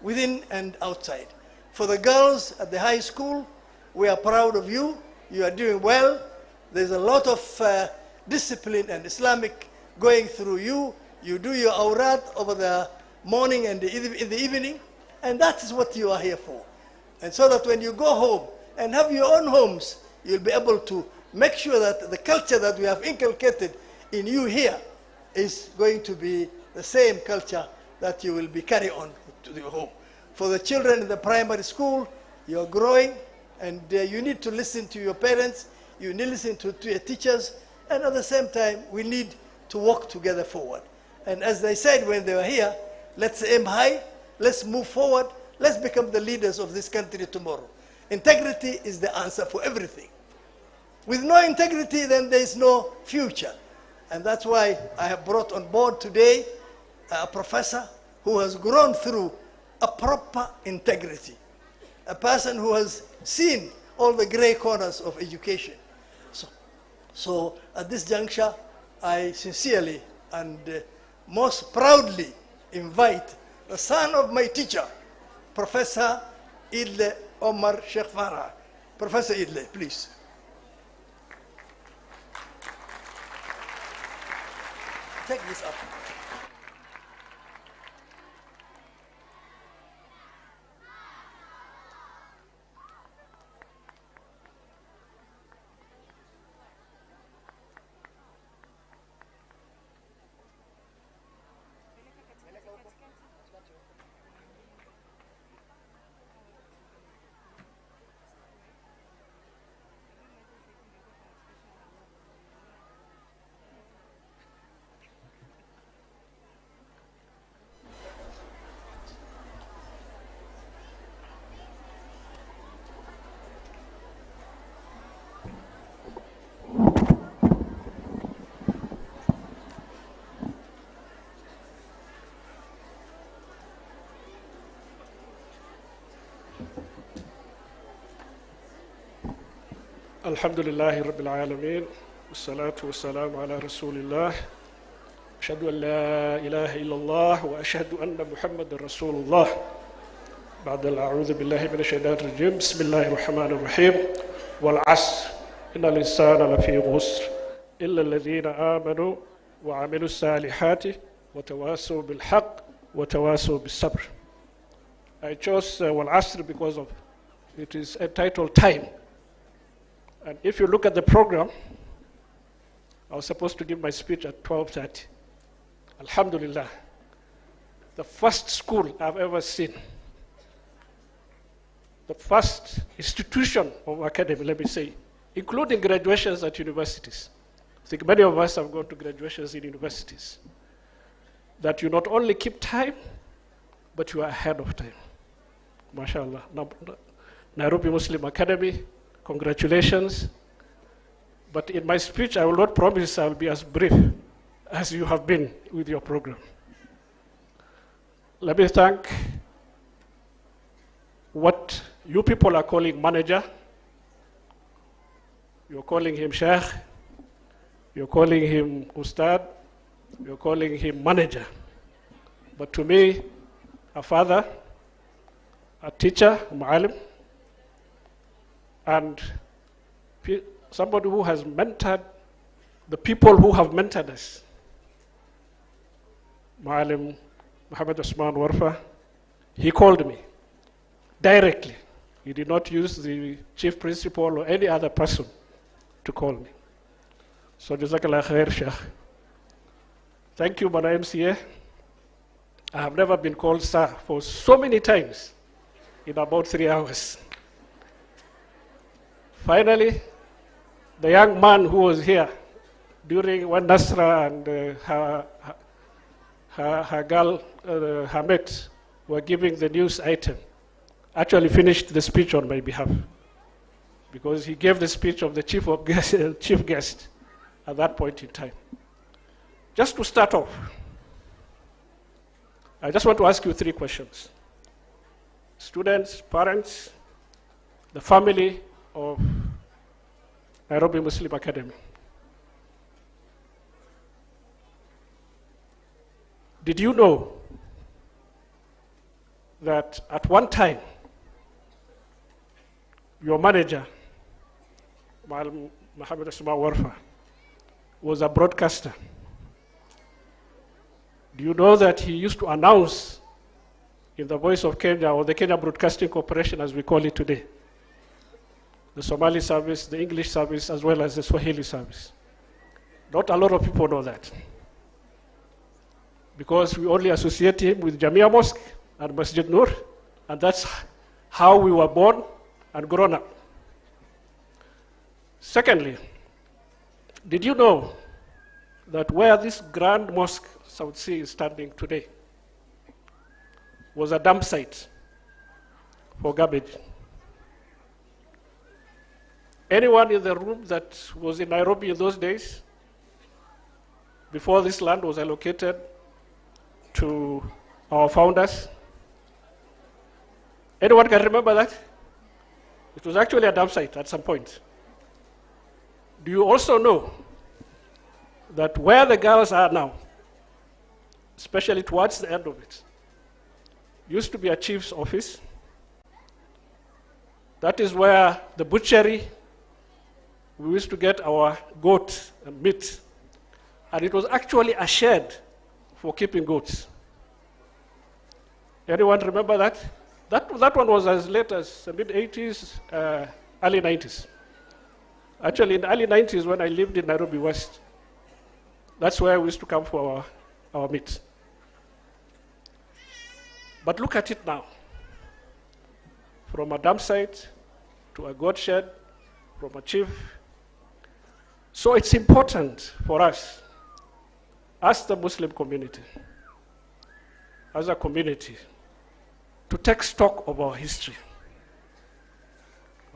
within and outside. For the girls at the high school, we are proud of you. You are doing well. There's a lot of discipline and Islamic going through you. You do your awrad over the morning and in the evening, and that is what you are here for. And so that when you go home and have your own homes, you'll be able to make sure that the culture that we have inculcated in you here is going to be the same culture that you will be carrying on to your home. For the children in the primary school, you're growing, and you need to listen to your parents, you need to listen to your teachers, and at the same time, we need to walk together forward. And as they said when they were here, let's aim high, let's move forward, let's become the leaders of this country tomorrow. Integrity is the answer for everything. With no integrity, then there is no future. And that's why I have brought on board today a professor who has grown through a proper integrity, a person who has seen all the gray corners of education. So at this juncture, I sincerely and most proudly invite the son of my teacher, Professor Idle Omar Sheikh Farah. Professor Idle, please. Take this up. الحمد لله رب العالمين والصلاة والسلام على رسول الله أشهد أن لا إله إلا الله وأشهد أن محمد رسول الله بعد أعوذ بالله من الشيطان الرجيم بسم الله الرحمن الرحيم والعصر إن الإنسان لفي خسر إلا الذين آمنوا وعملوا الصالحات وتواصوا بالحق وتواصوا بالصبر. I chose والعصر because of it is entitled time. And if you look at the program, I was supposed to give my speech at 12:30. Alhamdulillah, the first school I've ever seen, the first institution of academy, let me say, including graduations at universities. I think many of us have gone to graduations in universities. That you not only keep time, but you are ahead of time. MashaAllah. Nairobi Muslim Academy. Congratulations. But in my speech, I will not promise I will be as brief as you have been with your program. Let me thank what you people are calling manager. You're calling him Sheikh. You're calling him Ustad. You're calling him manager. But to me, a father, a teacher, a Mu'alim, and somebody who has mentored the people who have mentored us. Mu'alim Muhammad Usman Warfa, he called me directly. He did not use the chief principal or any other person to call me. So Jazakallah khair, Sheikh. Thank you, Mana MCA. I have never been called sir for so many times in about 3 hours. Finally, the young man who was here during when Nasra and her girl, her mate, were giving the news item, actually finished the speech on my behalf, because he gave the speech of the chief guest at that point in time. Just to start off, I just want to ask you 3 questions. Students, parents, the family of Nairobi Muslim Academy. Did you know that at one time, your manager, Muhammad Usman Warfa, was a broadcaster? Do you know that he used to announce in the Voice of Kenya, or the Kenya Broadcasting Corporation as we call it today, the Somali service, the English service, as well as the Swahili service? Not a lot of people know that, because we only associate him with Jamia Mosque and Masjid Nur, and that's how we were born and grown up. Secondly, did you know that where this grand mosque, South Sea, is standing today was a dump site for garbage? Anyone in the room that was in Nairobi in those days, before this land was allocated to our founders? Anyone can remember that? It was actually a dump site at some point. Do you also know that where the girls are now, especially towards the end of it, used to be a chief's office? That is where the butchery, we used to get our goat and meat, and it was actually a shed for keeping goats. Anyone remember that? That one was as late as the mid-80s, early 90s. Actually, in the early 90s, when I lived in Nairobi West, that's where we used to come for our meat. But look at it now. From a dump site to a goat shed, from a chief. So it's important for us, as the Muslim community, as a community, to take stock of our history.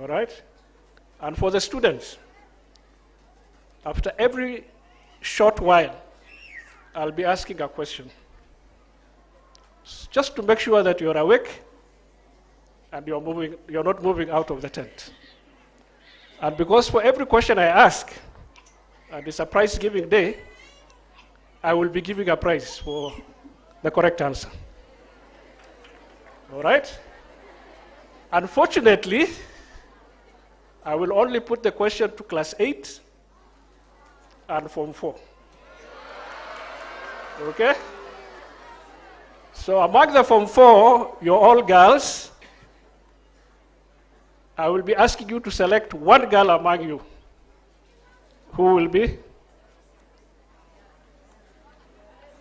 All right? And for the students, after every short while, I'll be asking a question, just to make sure that you're awake and you're not moving out of the tent. And because for every question I ask, and it's a prize giving day, I will be giving a prize for the correct answer. All right? Unfortunately, I will only put the question to class 8 and form 4. Okay? So among the form 4, you're all girls. I will be asking you to select one girl among you who will be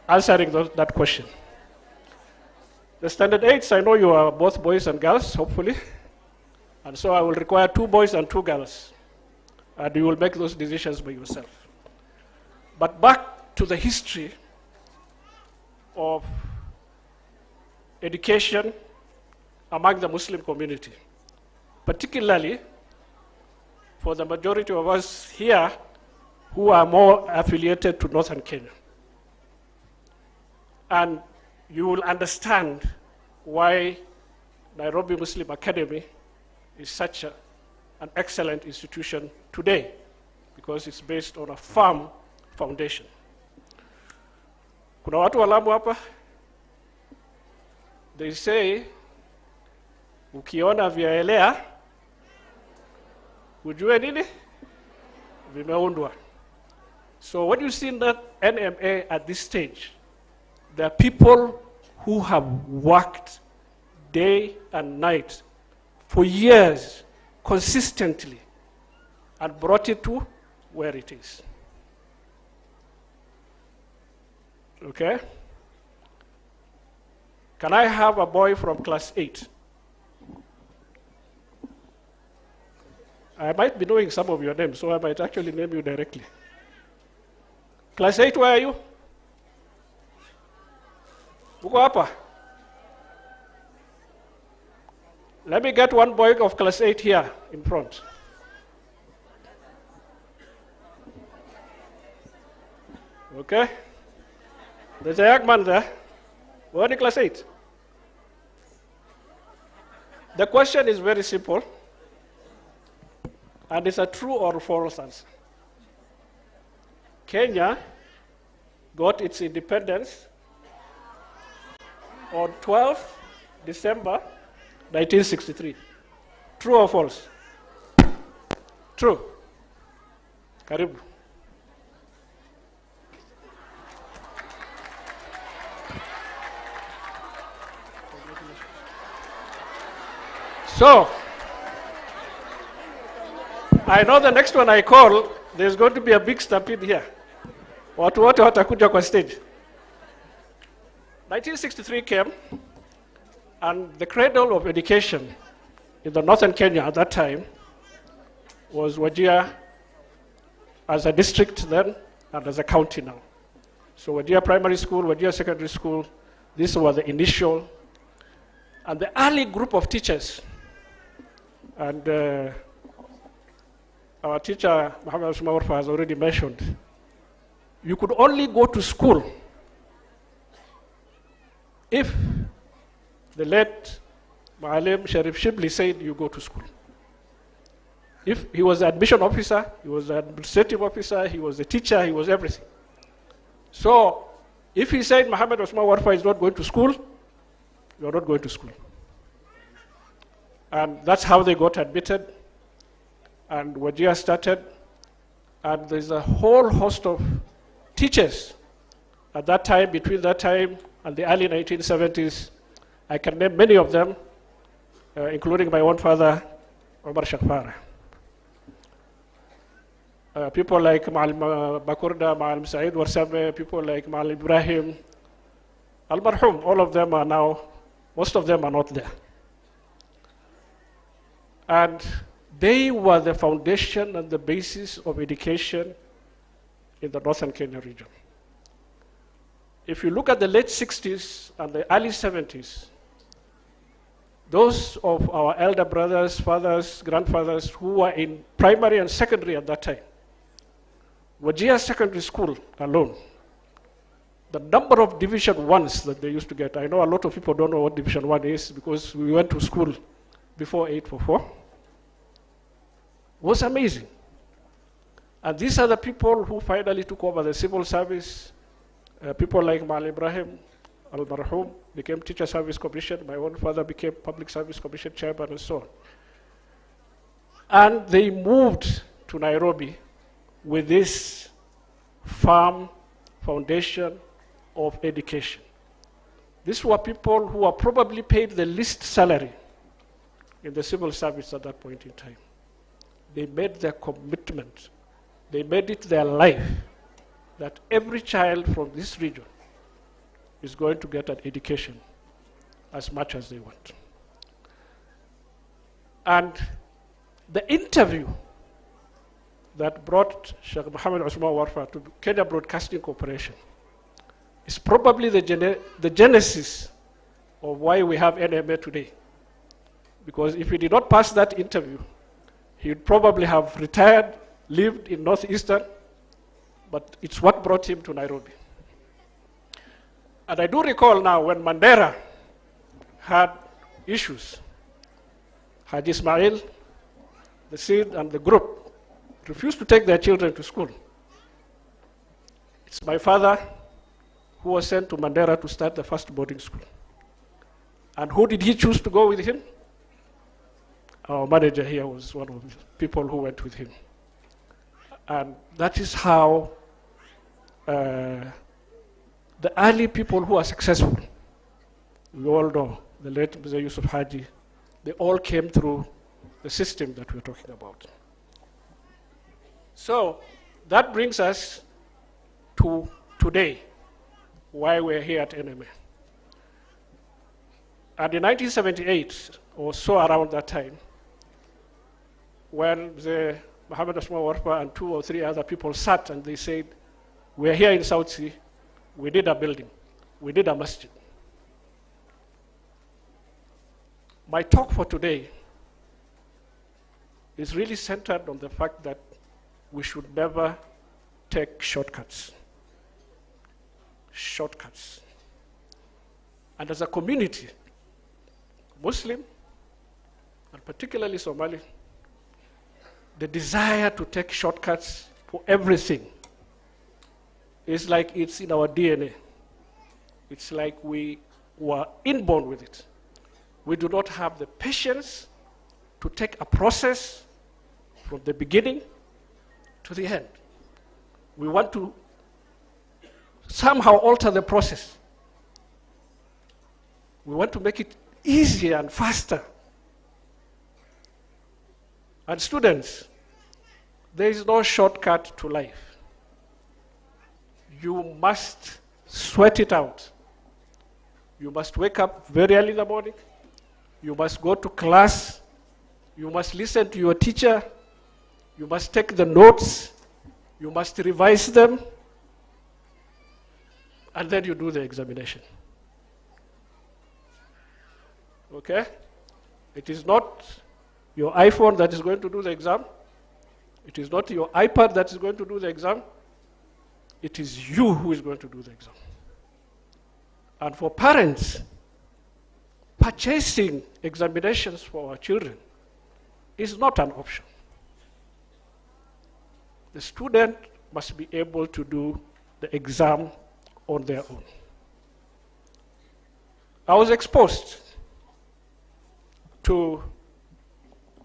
answering that question. The standard 8s, I know you are both boys and girls, hopefully. And so I will require 2 boys and 2 girls. And you will make those decisions by yourself. But back to the history of education among the Muslim community. particularly for the majority of us here who are more affiliated to Northern Kenya. And you will understand why Nairobi Muslim Academy is such an excellent institution today, because it's based on a firm foundation. Kuna watu walamu hapa? They say, ukiona vyaelea, ujue nini? Vimeundwa. So what you see in that NMA at this stage, there are people who have worked day and night for years, consistently, and brought it to where it is. Okay? Can I have a boy from class 8? I might be knowing some of your names, so I might actually name you directly. Class 8, where are you? Uko hapa? Let me get one boy of class 8 here in front. Okay? There's a young man there. What in class 8? The question is very simple, and it's a true or false answer. Kenya got its independence on 12th December 1963. True or false? True. Karibu. So, I know the next one I call, there's going to be a big stampede here. Watu wote watakuja kwa stage. 1963 came, and the cradle of education in the northern Kenya at that time was Wajir as a district then and as a county now. So Wajir Primary School, Wajir Secondary School, these were the initial, and the early group of teachers. And our teacher, Muhammad Usman has already mentioned, you could only go to school if the late Ma'alim Sharif Shibli said you go to school. If he was the admission officer, he was the administrative officer, he was the teacher, he was everything. So if he said Muhammad Usman Warfa is not going to school, you are not going to school. And that's how they got admitted, and Wajir started, and there's a whole host of teachers at that time, between that time and the early 1970s. I can name many of them, including my own father, Omar Shakfara. People like Ma'al Bakurda, Ma'al Saeed Warsame, people like Ma'al Ibrahim, Al-Marhum, all of them are now, most of them are not there. And they were the foundation and the basis of education in the northern Kenya region. If you look at the late 60s and the early 70s, those of our elder brothers, fathers, grandfathers who were in primary and secondary at that time, Wajir Secondary School alone, the number of Division 1s that they used to get, I know a lot of people don't know what Division 1 is because we went to school before 844, was amazing. And these are the people who finally took over the civil service. People like Mal Ibrahim, Al-Marhum, became Teacher Service Commission. My own father became Public Service Commission Chairman and so on. And they moved to Nairobi with this firm foundation of education. These were people who were probably paid the least salary in the civil service at that point in time. They made their commitment, they made it their life that every child from this region is going to get an education as much as they want. And the interview that brought Sheikh Muhammad Usman Warfa to Kenya Broadcasting Corporation is probably the genesis of why we have NMA today. Because if he did not pass that interview, he would probably have retired, lived in Northeastern, but it's what brought him to Nairobi. And I do recall now when Mandela had issues, Haji Ismail, the Seed, and the group refused to take their children to school. It's my father who was sent to Mandera to start the first boarding school. And who did he choose to go with him? Our manager here was one of the people who went with him. And that is how the early people who are successful, we all know, the late Mr. Yusuf Haji, they all came through the system that we're talking about. So that brings us to today, why we're here at NMA. And in 1978, or so around that time, when the Muhammad Asma Warfa and 2 or 3 other people sat and they said, we're here in South Sea, we need a building, we need a masjid. My talk for today is really centered on the fact that we should never take shortcuts. Shortcuts. And as a community, Muslim, and particularly Somali, the desire to take shortcuts for everything is like it's in our DNA. It's like we were inborn with it. We do not have the patience to take a process from the beginning to the end. We want to somehow alter the process. We want to make it easier and faster. And students, there is no shortcut to life. You must sweat it out. You must wake up very early in the morning. You must go to class. You must listen to your teacher. You must take the notes. You must revise them. And then you do the examination. Okay? It is not your iPhone that is going to do the exam. It is not your iPad that is going to do the exam. It is you who is going to do the exam. And for parents, purchasing examinations for our children is not an option. The student must be able to do the exam on their own. I was exposed to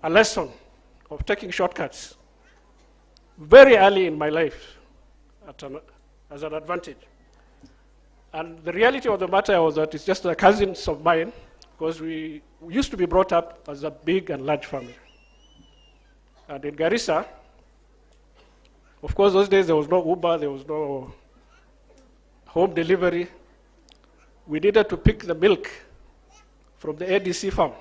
a lesson of taking shortcuts very early in my life as an advantage. And the reality of the matter was that it's just the cousins of mine, because we used to be brought up as a big and large family. And in Garissa, of course, those days there was no Uber, there was no home delivery. We needed to pick the milk from the ADC farm.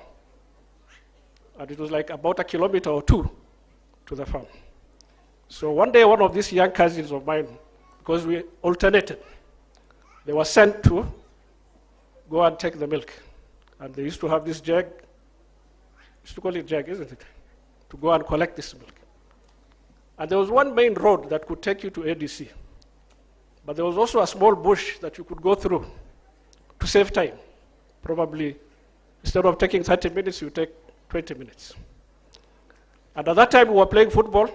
And it was like about 1 kilometer or 2 to the farm. So one day, one of these young cousins of mine, because we alternated, they were sent to go and take the milk. And they used to have this jug, used to call it jug, isn't it? To go and collect this milk. And there was one main road that could take you to ADC. But there was also a small bush that you could go through to save time. Probably, instead of taking 30 minutes, you take 20 minutes. And at that time, we were playing football.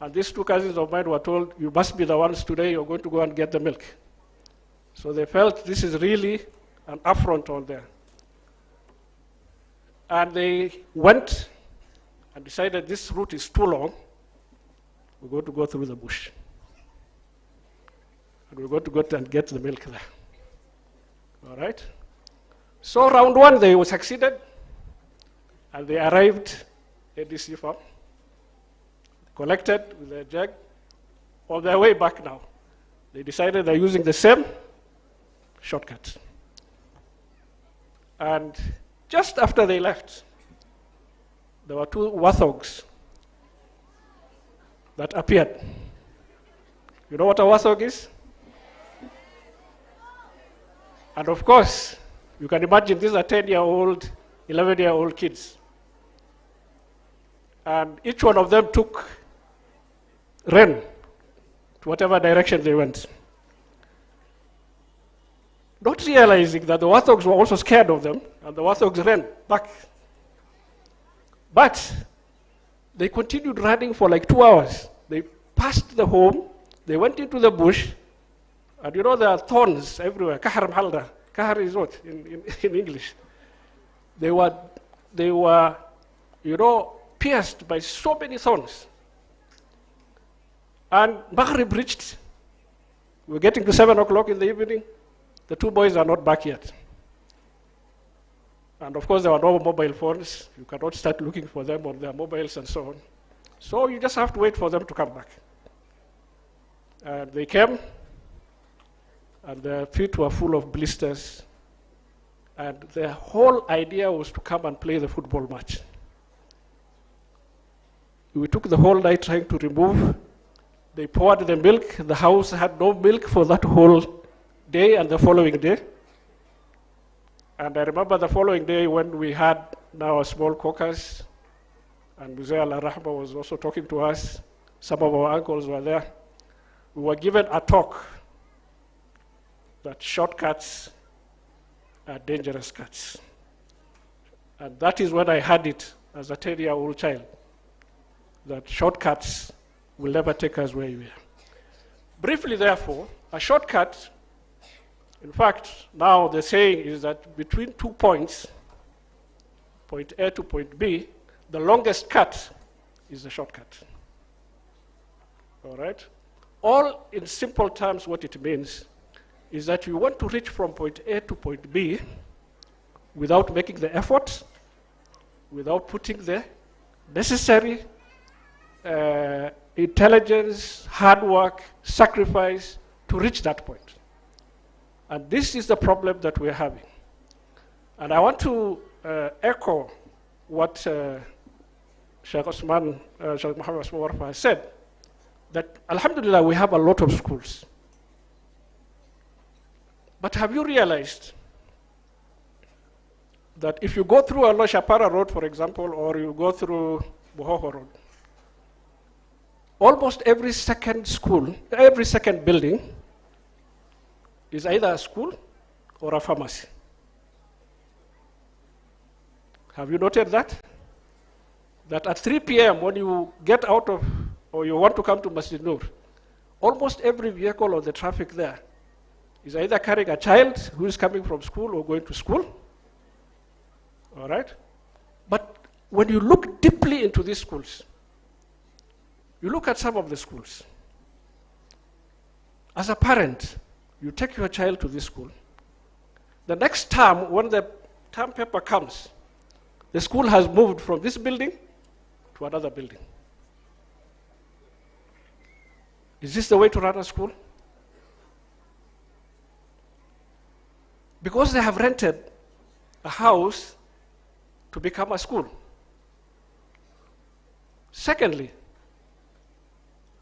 And these 2 cousins of mine were told, you must be the ones today, you're going to go and get the milk. So they felt this is really an affront on there. And they went and decided this route is too long. We're going to go through the bush. And we're going to go and get the milk there. All right? So round 1, they succeeded. And they arrived at DC farm, collected with their jug. On their way back now, they decided they're using the same shortcut. And just after they left, there were 2 warthogs that appeared. You know what a warthog is? And of course, you can imagine these are 10-year-old 11-year-old kids. And each one of them ran to whatever direction they went. Not realizing that the warthogs were also scared of them, and the warthogs ran back. But they continued running for like 2 hours. They passed the home, they went into the bush, and you know there are thorns everywhere. Kahar mhalda. Kahar is what in English? They were, you know, pierced by so many thorns. And Maghrib reached. We're getting to 7 o'clock in the evening. The two boys are not back yet. And of course, there were no mobile phones. You cannot start looking for them on their mobiles and so on. So you just have to wait for them to come back. And they came, and their feet were full of blisters. And their whole idea was to come and play the football match. We took the whole night trying to remove. They poured the milk. The house had no milk for that whole day and the following day. And I remember the following day when we had now a small caucus, and Muzay al-Rahma was also talking to us. Some of our uncles were there. We were given a talk that shortcuts are dangerous cuts. And that is when I had it as a 10-year-old child, that shortcuts will never take us where we are. Briefly, therefore, a shortcut, in fact, now the saying is that between 2 points, point A to point B, the longest cut is the shortcut. All right? All in simple terms, what it means is that you want to reach from point A to point B without making the effort, without putting the necessary intelligence, hard work, sacrifice to reach that point. And this is the problem that we're having. And I want to echo what Sheikh Muhammad Osman Warfa has said, that Alhamdulillah, we have a lot of schools. But have you realized that if you go through Alo Shapara Road, for example, or you go through Buhoho Road, almost every second school, every second building is either a school or a pharmacy. Have you noted that? That at 3 p.m. when you get out of, or you want to come to Masjid Nur, almost every vehicle on the traffic there is either carrying a child who is coming from school or going to school. All right? But when you look deeply into these schools, you look at some of the schools. As a parent, you take your child to this school. The next term, when the term paper comes, the school has moved from this building to another building. Is this the way to run a school? Because they have rented a house to become a school. Secondly,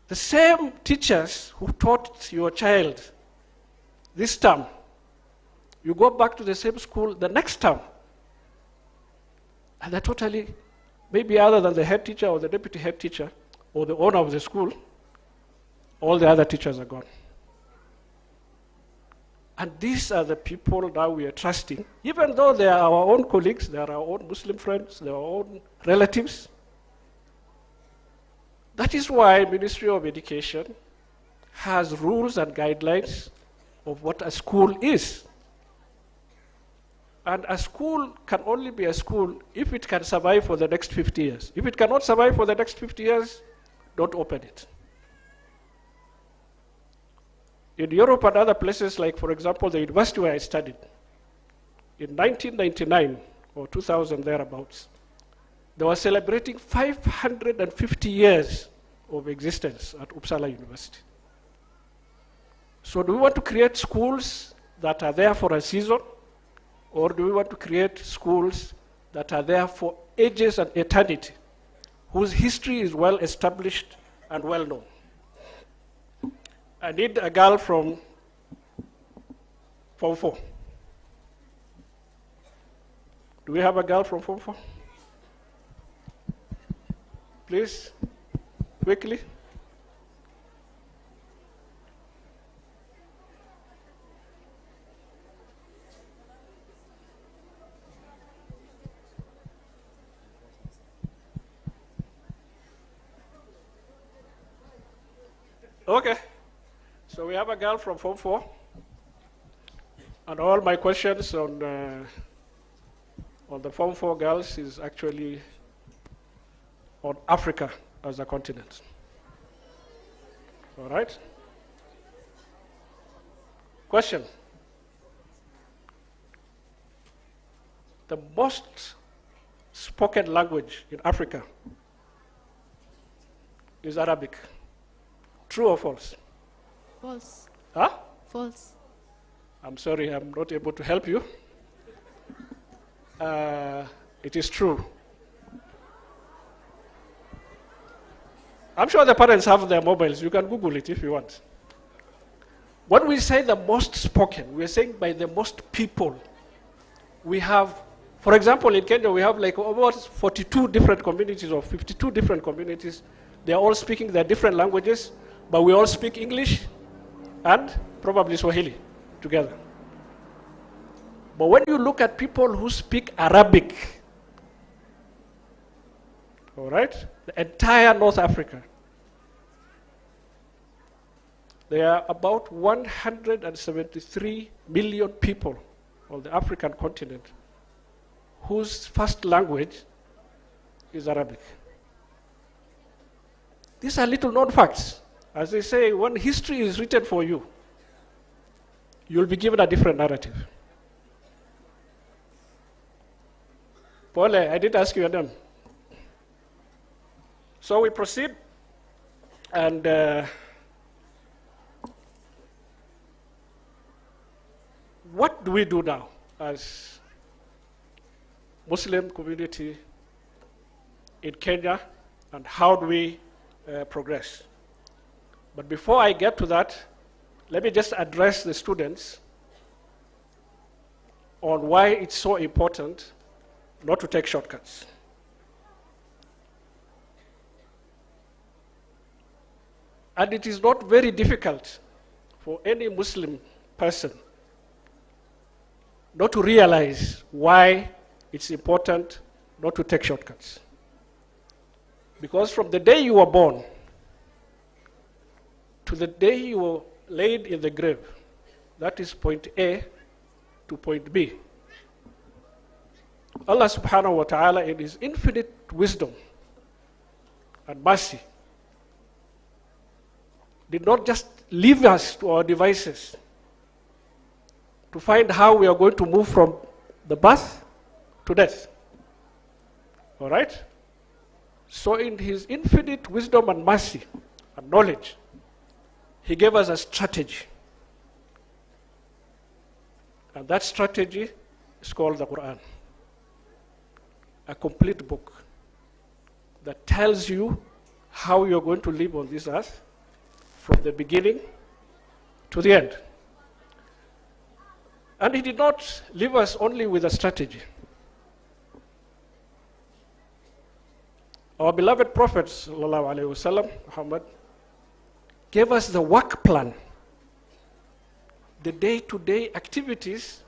the same teachers who taught your child this term, you go back to the same school the next term, and they're totally, maybe other than the head teacher or the deputy head teacher or the owner of the school, all the other teachers are gone. And these are the people now we are trusting, even though they are our own colleagues, they are our own Muslim friends, they are our own relatives. That is why Ministry of Education has rules and guidelines of what a school is. And a school can only be a school if it can survive for the next 50 years. If it cannot survive for the next 50 years, don't open it. In Europe and other places, like for example, the university where I studied, in 1999 or 2000 thereabouts, they were celebrating 550 years of existence at Uppsala University. So do we want to create schools that are there for a season, or do we want to create schools that are there for ages and eternity, whose history is well established and well known? I need a girl from Form 4. Do we have a girl from Form 4? Please, quickly. Okay, so we have a girl from Form 4, and all my questions on the Form 4 girls is actually on Africa as a continent. All right? Question. The most spoken language in Africa is Arabic. True or false? False. Huh? False. I'm sorry, I'm not able to help you. It is true. I'm sure the parents have their mobiles. You can Google it if you want. When we say the most spoken, we're saying by the most people. We have, for example, in Kenya, we have like almost 42 different communities or 52 different communities. They're all speaking their different languages, but we all speak English and probably Swahili together. But when you look at people who speak Arabic, all right, the entire North Africa, there are about 173 million people on the African continent whose first language is Arabic. These are little known facts. As they say, when history is written for you, you'll be given a different narrative. Paul, I did ask you your name. So we proceed, and what do we do now as Muslim community in Kenya, and how do we progress? But before I get to that, let me just address the students on why it's so important not to take shortcuts. And it is not very difficult for any Muslim person not to realize why it's important not to take shortcuts. Because from the day you were born to the day you were laid in the grave, that is point A to point B, Allah subhanahu wa ta'ala in His infinite wisdom and mercy did not just leave us to our devices to find how we are going to move from the birth to death. All right? So in His infinite wisdom and mercy and knowledge, He gave us a strategy. And that strategy is called the Quran. A complete book that tells you how you're going to live on this earth from the beginning to the end. And He did not leave us only with a strategy. Our beloved Prophet sallallahu alaihi wasallam, Muhammad, gave us the work plan, the day-to-day activities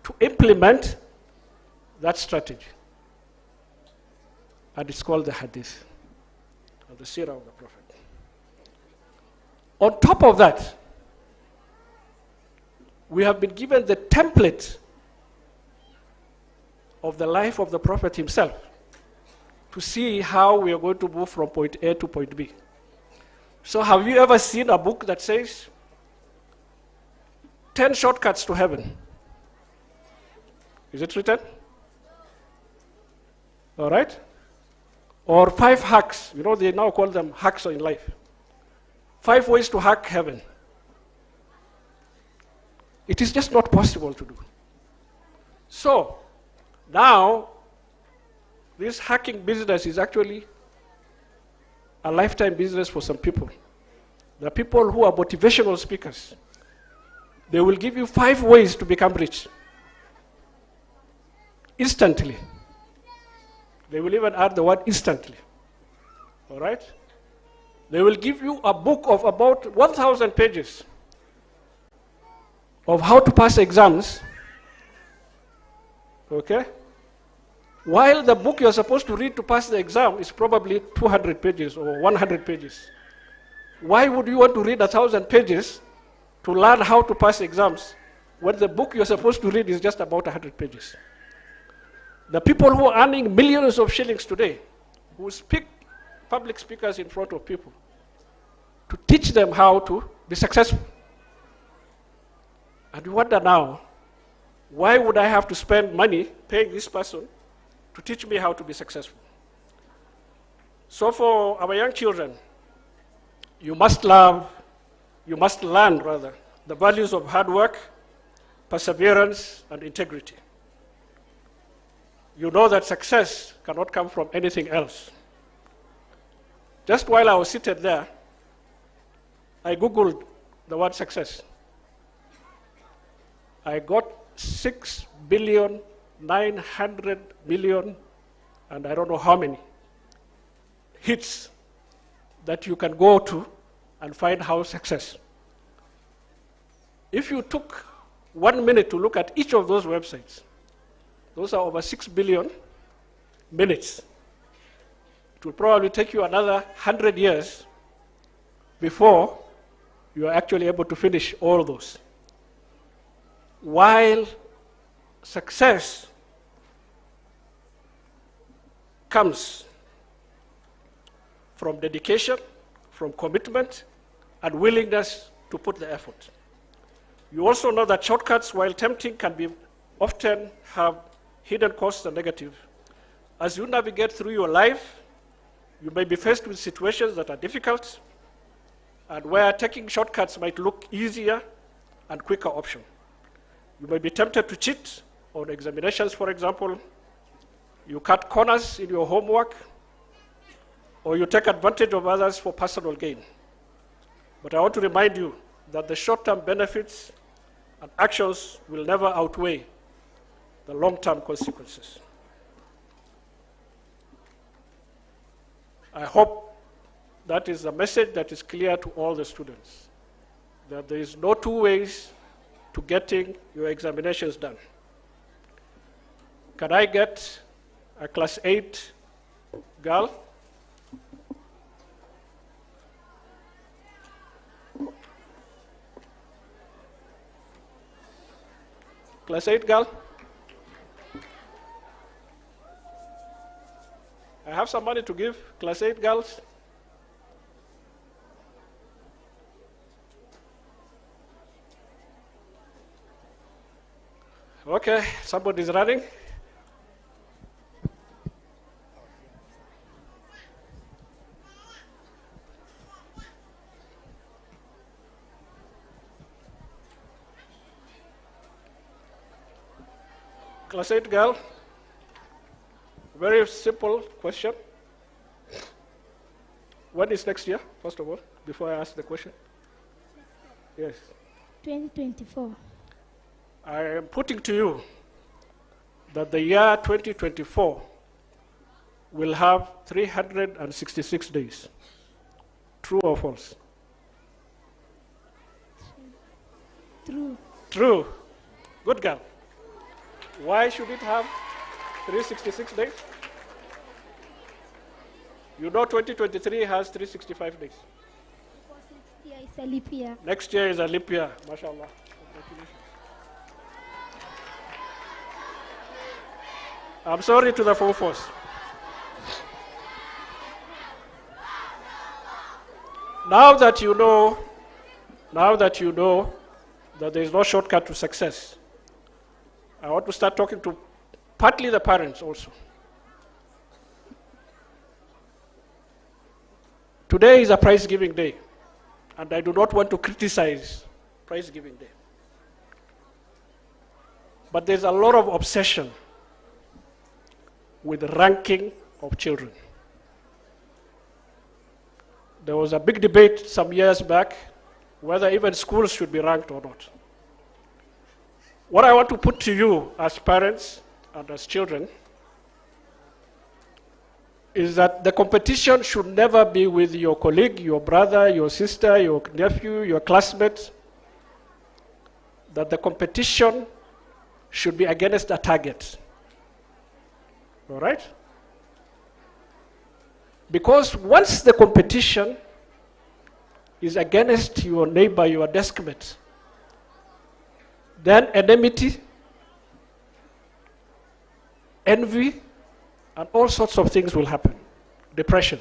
to implement that strategy. And it's called the Hadith, or the Seerah of the Prophet. On top of that, we have been given the template of the life of the Prophet himself to see how we are going to move from point A to point B. So have you ever seen a book that says 10 shortcuts to heaven? Is it written? All right? Or 5 hacks. You know, they now call them hacks in life. 5 ways to hack heaven. It is just not possible to do. So, now, this hacking business is actually a lifetime business for some people. There are people who are motivational speakers. They will give you 5 ways to become rich. instantly. They will even add the word instantly. All right? They will give you a book of about 1,000 pages of how to pass exams. Okay? While the book you're supposed to read to pass the exam is probably 200 pages or 100 pages. Why would you want to read 1,000 pages to learn how to pass exams when the book you're supposed to read is just about 100 pages? The people who are earning millions of shillings today, who speak public speakers in front of people, to teach them how to be successful. And you wonder now, why would I have to spend money paying this person to teach me how to be successful? So for our young children, you must learn the values of hard work, perseverance, and integrity. You know that success cannot come from anything else. Just while I was seated there, I Googled the word success. I got 6,900,000,000, and I don't know how many hits that you can go to and find how success. If you took 1 minute to look at each of those websites, those are over 6 billion minutes. It will probably take you another 100 years before you are actually able to finish all those. While success comes from dedication, from commitment, and willingness to put the effort. You also know that shortcuts, while tempting, can often have hidden costs and negative. As you navigate through your life, you may be faced with situations that are difficult and where taking shortcuts might look easier and quicker option. You may be tempted to cheat on examinations, for example. You cut corners in your homework, or you take advantage of others for personal gain. But I want to remind you that the short-term benefits and actions will never outweigh the long-term consequences. I hope that is a message that is clear to all the students, that there is no two ways to getting your examinations done. Can I get a class 8 girl? Class 8 girl? I have some money to give class 8 girls. Okay, somebody's running. Class 8 girl, very simple question. When is next year, first of all, before I ask the question? Yes. 2024. I am putting to you that the year 2024 will have 366 days. True or false? True. True. Good girl. Why should it have 366 days? You know 2023 has 365 days. Next year is a leap year. Next year is a leap year. MashaAllah. Congratulations. I'm sorry to the full force. Now that you know that there is no shortcut to success, I want to start talking to partly the parents also. Today is a prize giving day, and I do not want to criticize prize giving day. But there's a lot of obsession with ranking of children. There was a big debate some years back whether even schools should be ranked or not. What I want to put to you as parents and as children is that the competition should never be with your colleague, your brother, your sister, your nephew, your classmate. That the competition should be against a target. All right? Because once the competition is against your neighbor, your deskmate, then enmity, envy, and all sorts of things will happen. Depression.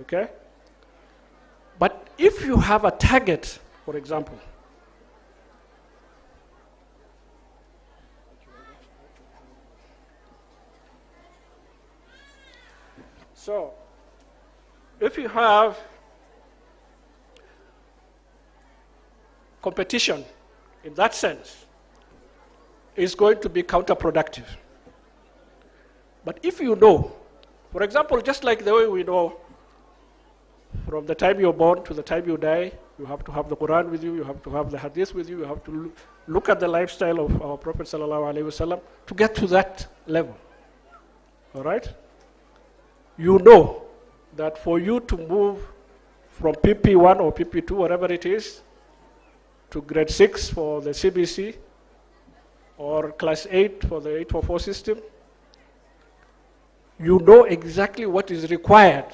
Okay? But if you have a target, for example, so if you have competition in that sense, it's going to be counterproductive. But if you know, for example, just like the way we know from the time you're born to the time you die, you have to have the Quran with you, you have to have the Hadith with you, you have to look at the lifestyle of our Prophet ﷺ to get to that level. All right? You know that for you to move from PP1 or PP2, whatever it is, to grade 6 for the CBC, or class 8 for the 844 system, you know exactly what is required.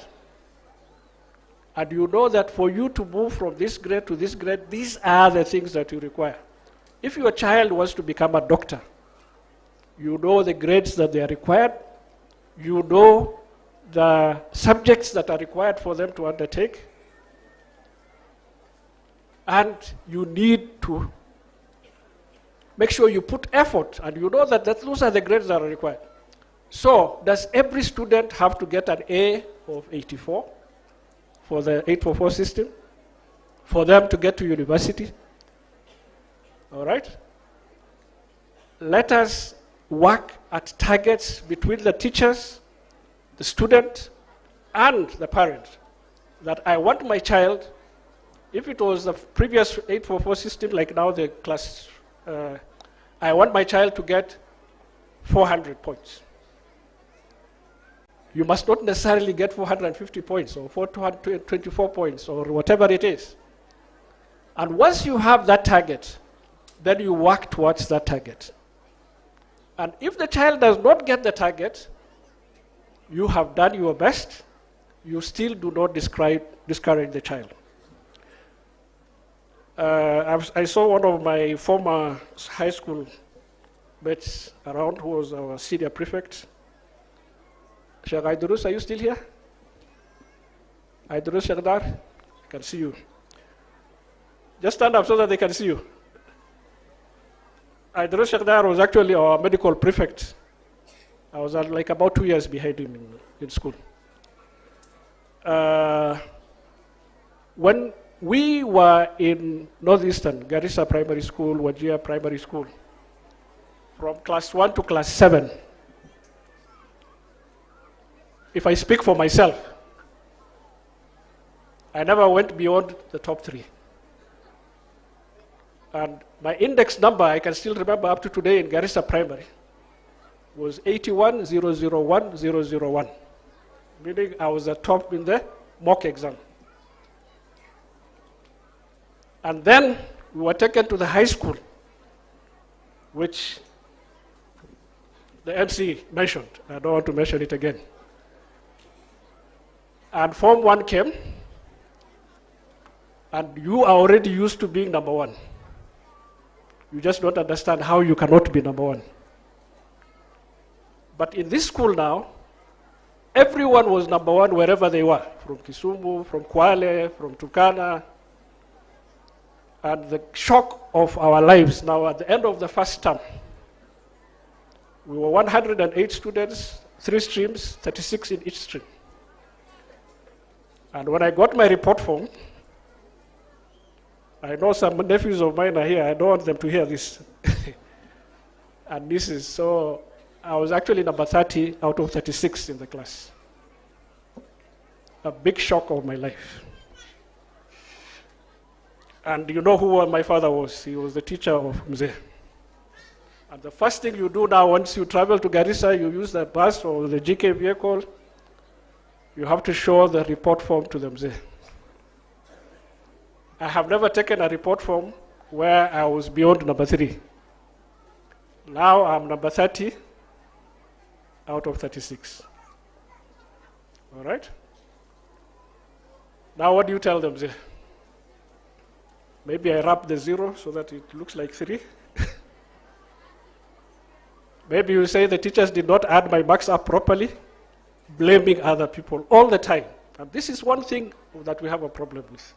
And you know that for you to move from this grade to this grade, these are the things that you require. If your child wants to become a doctor, you know the grades that they are required, you know the subjects that are required for them to undertake, and you need to make sure you put effort, and you know that those are the grades that are required. So, does every student have to get an A of 84 for the 844 system for them to get to university? All right? Let us work at targets between the teachers, the student, and the parent. That I want my child, if it was the previous 844 system, like now the class, I want my child to get 400 points. You must not necessarily get 450 points or 424 points or whatever it is. And once you have that target, then you work towards that target. And if the child does not get the target, you have done your best, you still do not discourage the child. I saw one of my former high school mates around who was our senior prefect. Sheikh Aydurus, are you still here? Aydurus Shekhdar, I can see you. Just stand up so that they can see you. Aydurus Shekhdar was actually our medical prefect. I was like about 2 years behind him in school. When we were in Northeastern, Garissa Primary School, Wajir Primary School, from class 1 to class 7, if I speak for myself, I never went beyond the top 3. And my index number, I can still remember up to today in Garissa Primary, was 81,001,001, meaning I was the top in the mock exam. And then we were taken to the high school, which the MC mentioned. I don't want to mention it again. And Form 1 came, and you are already used to being number 1. You just don't understand how you cannot be number 1. But in this school now, everyone was number 1 wherever they were, from Kisumu, from Kwale, from Turkana. And the shock of our lives now at the end of the first term, we were 108 students, 3 streams, 36 in each stream. And when I got my report form, I know some nephews of mine are here, I don't want them to hear this. And this is so, I was actually number 30 out of 36 in the class. A big shock of my life. And you know who my father was? He was the teacher of Mzee. And the first thing you do now, once you travel to Garissa, you use the bus or the GK vehicle, you have to show the report form to them there. I have never taken a report form where I was beyond number 3. Now I'm number 30 out of 36. All right? Now what do you tell them there? Maybe I wrap the 0 so that it looks like 3. Maybe you say the teachers did not add my marks up properly, blaming other people all the time. And this is one thing that we have a problem with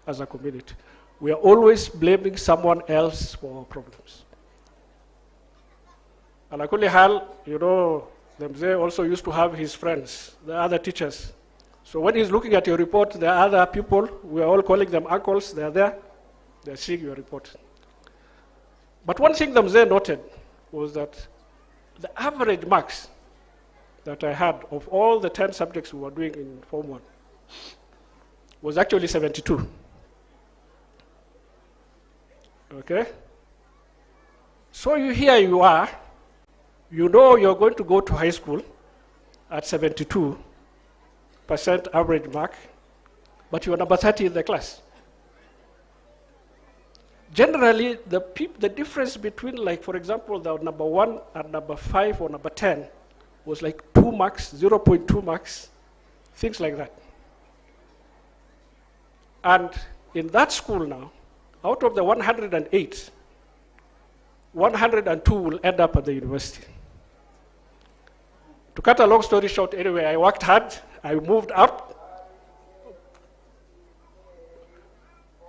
as a community. We are always blaming someone else for our problems. And Akuli Hal, you know, Demze also used to have his friends, the other teachers. So when he's looking at your report, there are other people, we are all calling them uncles, they are there, they're seeing your report. But one thing Demze noted was that the average marks that I had of all the 10 subjects we were doing in Form 1 was actually 72. Okay? So here you are, you know you're going to go to high school at 72% average mark, but you're number 30 in the class. Generally, the difference between, like, for example, the number 1 and number 5 or number 10 was like 2 marks, 0.2 marks, things like that. And in that school now, out of the 108, 102 will end up at the university. To cut a long story short, anyway, I worked hard, I moved up,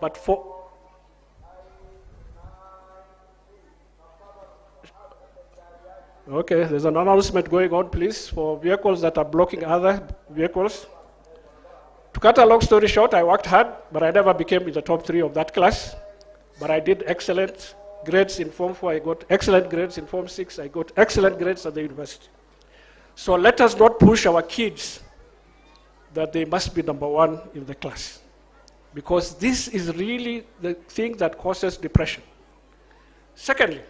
but okay, there's an announcement going on, please, for vehicles that are blocking other vehicles. To cut a long story short, I worked hard, but I never became in the top 3 of that class. But I did excellent grades in Form 4, I got excellent grades in Form 6, I got excellent grades at the university. So let us not push our kids that they must be number 1 in the class, because this is really the thing that causes depression. Secondly,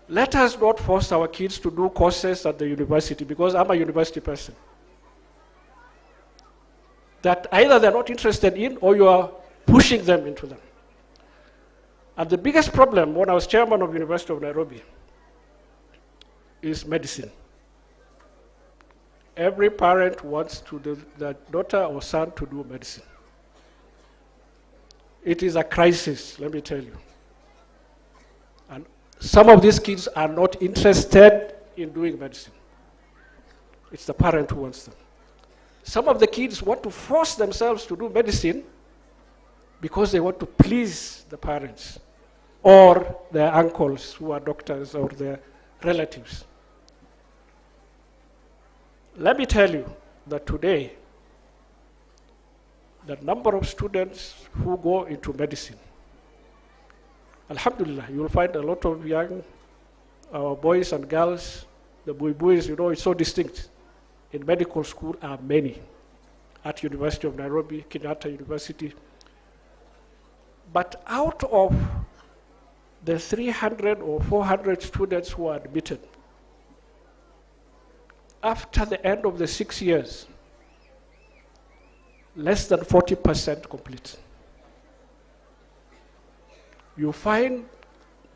let us not force our kids to do courses at the university, because I'm a university person, that either they're not interested in or you are pushing them into them. And the biggest problem when I was chairman of University of Nairobi is medicine. Every parent wants their daughter or son to do medicine. It is a crisis, let me tell you. And some of these kids are not interested in doing medicine. It's the parent who wants them. Some of the kids want to force themselves to do medicine because they want to please the parents or their uncles who are doctors or their relatives. Let me tell you that today, the number of students who go into medicine, alhamdulillah, you will find a lot of young boys and girls, the boys, you know, it's so distinct. In medical school are many. At University of Nairobi, Kenyatta University. But out of the 300 or 400 students who are admitted, after the end of the 6 years, less than 40% complete. You find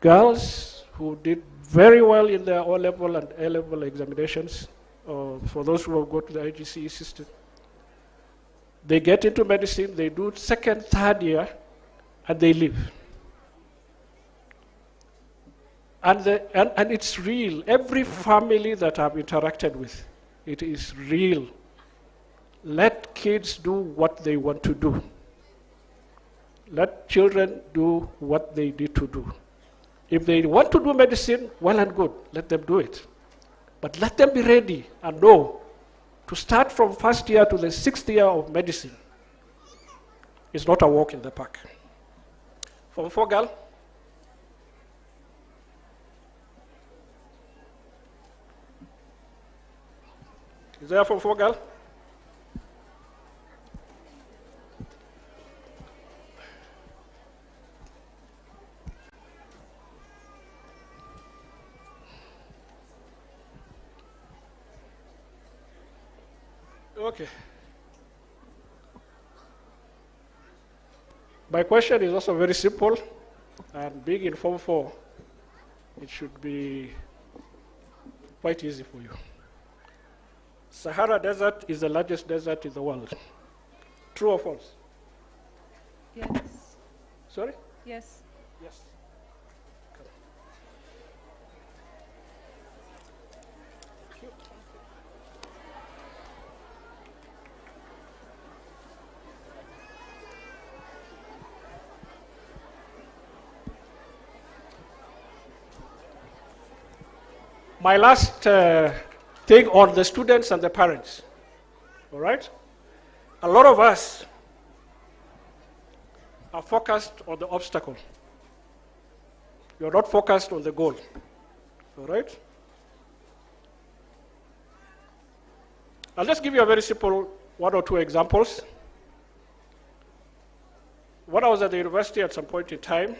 girls who did very well in their O-level and A-level examinations, for those who have gone to the IGCE system. They get into medicine, they do second, third year, and they leave. And it's real. Every family that I've interacted with, it is real. Let kids do what they want to do. Let children do what they need to do. If they want to do medicine, well and good, let them do it. But let them be ready and know to start from first year to the 6th year of medicine is not a walk in the park. Form 4 girl. Is there a Form 4 girl? Okay. My question is also very simple, and being in Form 4, it should be quite easy for you. Sahara Desert is the largest desert in the world. True or false? Yes. Sorry? Yes. Yes. My last thing on the students and the parents, all right? A lot of us are focused on the obstacle. You're not focused on the goal, all right? I'll just give you a very simple 1 or 2 examples. When I was at the university at some point in time,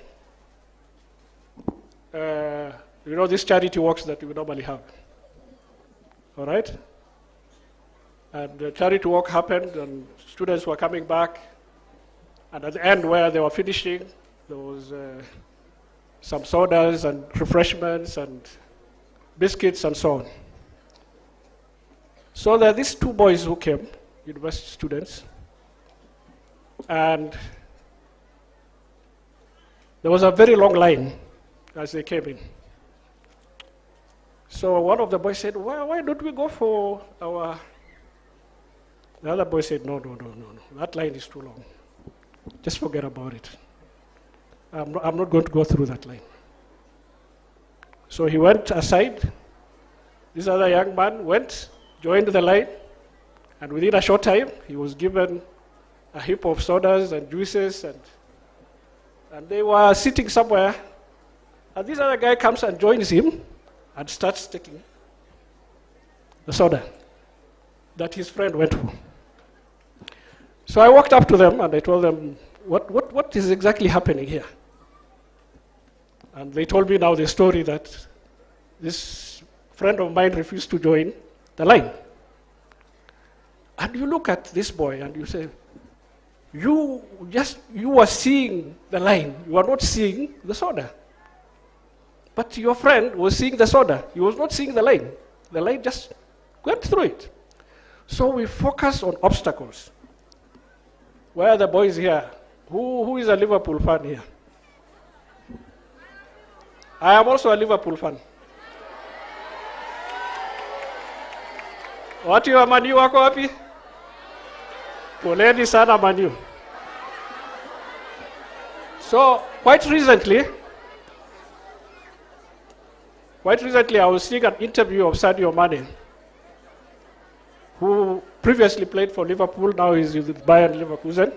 you know, these charity walks that we normally have, all right? And the charity walk happened, and students were coming back, and at the end where they were finishing, there was some sodas and refreshments and biscuits and so on. So there are these 2 boys who came, university students, and there was a very long line as they came in. So one of the boys said, why don't we go for our... The other boy said, no, that line is too long. Just forget about it. I'm not going to go through that line. So he went aside. This other young man went, joined the line, and within a short time, he was given a heap of sodas and juices, and they were sitting somewhere, and this other guy comes and joins him and starts taking the soda that his friend went for. So I walked up to them and I told them, what is exactly happening here? And they told me now the story that this friend of mine refused to join the line. And you look at this boy and you say, you are seeing the line, you are not seeing the soda. But your friend was seeing the soda. He was not seeing the line. The line just went through it. So we focus on obstacles. Where are the boys here? Who is a Liverpool fan here? I am also a Liverpool fan. Watu wa Man U wako wapi? Poleni sana Man U. So quite recently, I was seeing an interview of Sadio Mane, who previously played for Liverpool, now is with Bayern Leverkusen.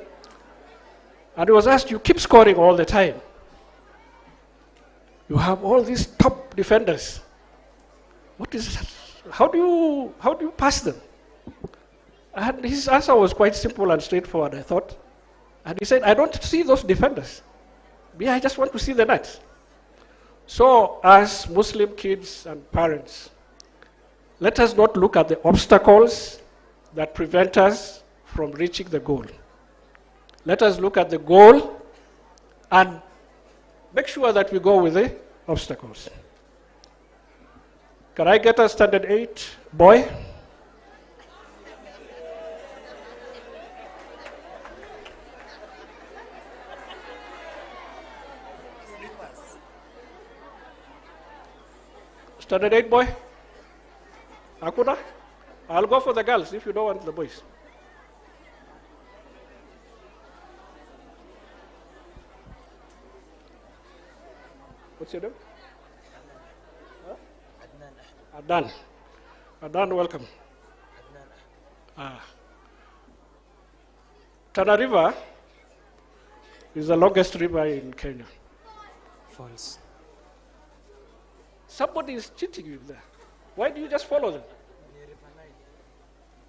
And he was asked, you keep scoring all the time. You have all these top defenders. What is that? How do you pass them? And his answer was quite simple and straightforward, I thought. And he said, I don't see those defenders. Me, I just want to see the net. So, as Muslim kids and parents, let us not look at the obstacles that prevent us from reaching the goal. Let us look at the goal and make sure that we go with the obstacles. Can I get a standard 8 boy? Standard 8 boy? Hakuna? I'll go for the girls if you don't want the boys. What's your name? Huh? Adnan. Adnan, welcome. Tana River is the longest river in Kenya. False. Somebody is cheating you there. Why do you just follow them?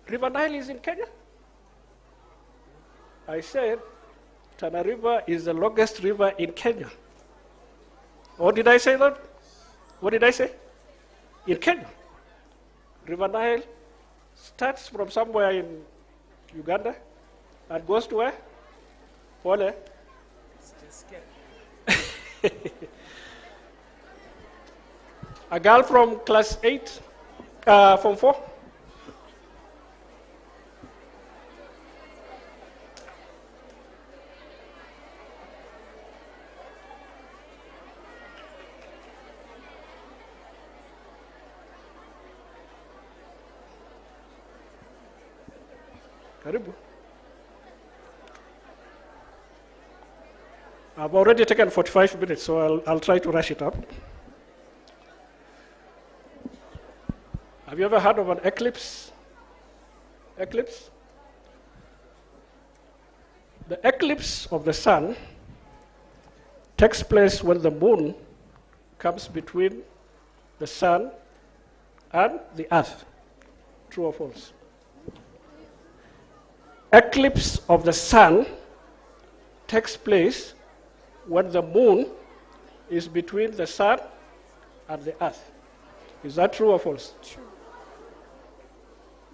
River Nile is in Kenya? I said Tana River is the longest river in Kenya. Or did I say that? What did I say? In Kenya. River Nile starts from somewhere in Uganda, and goes to where? Pole. A girl from class 8, from 4. Karibu. I've already taken 45 minutes, so I'll try to rush it up. Have you ever heard of an eclipse? Eclipse? The eclipse of the sun takes place when the moon comes between the sun and the earth. True or false? Eclipse of the sun takes place when the moon is between the sun and the earth. Is that true or false? True.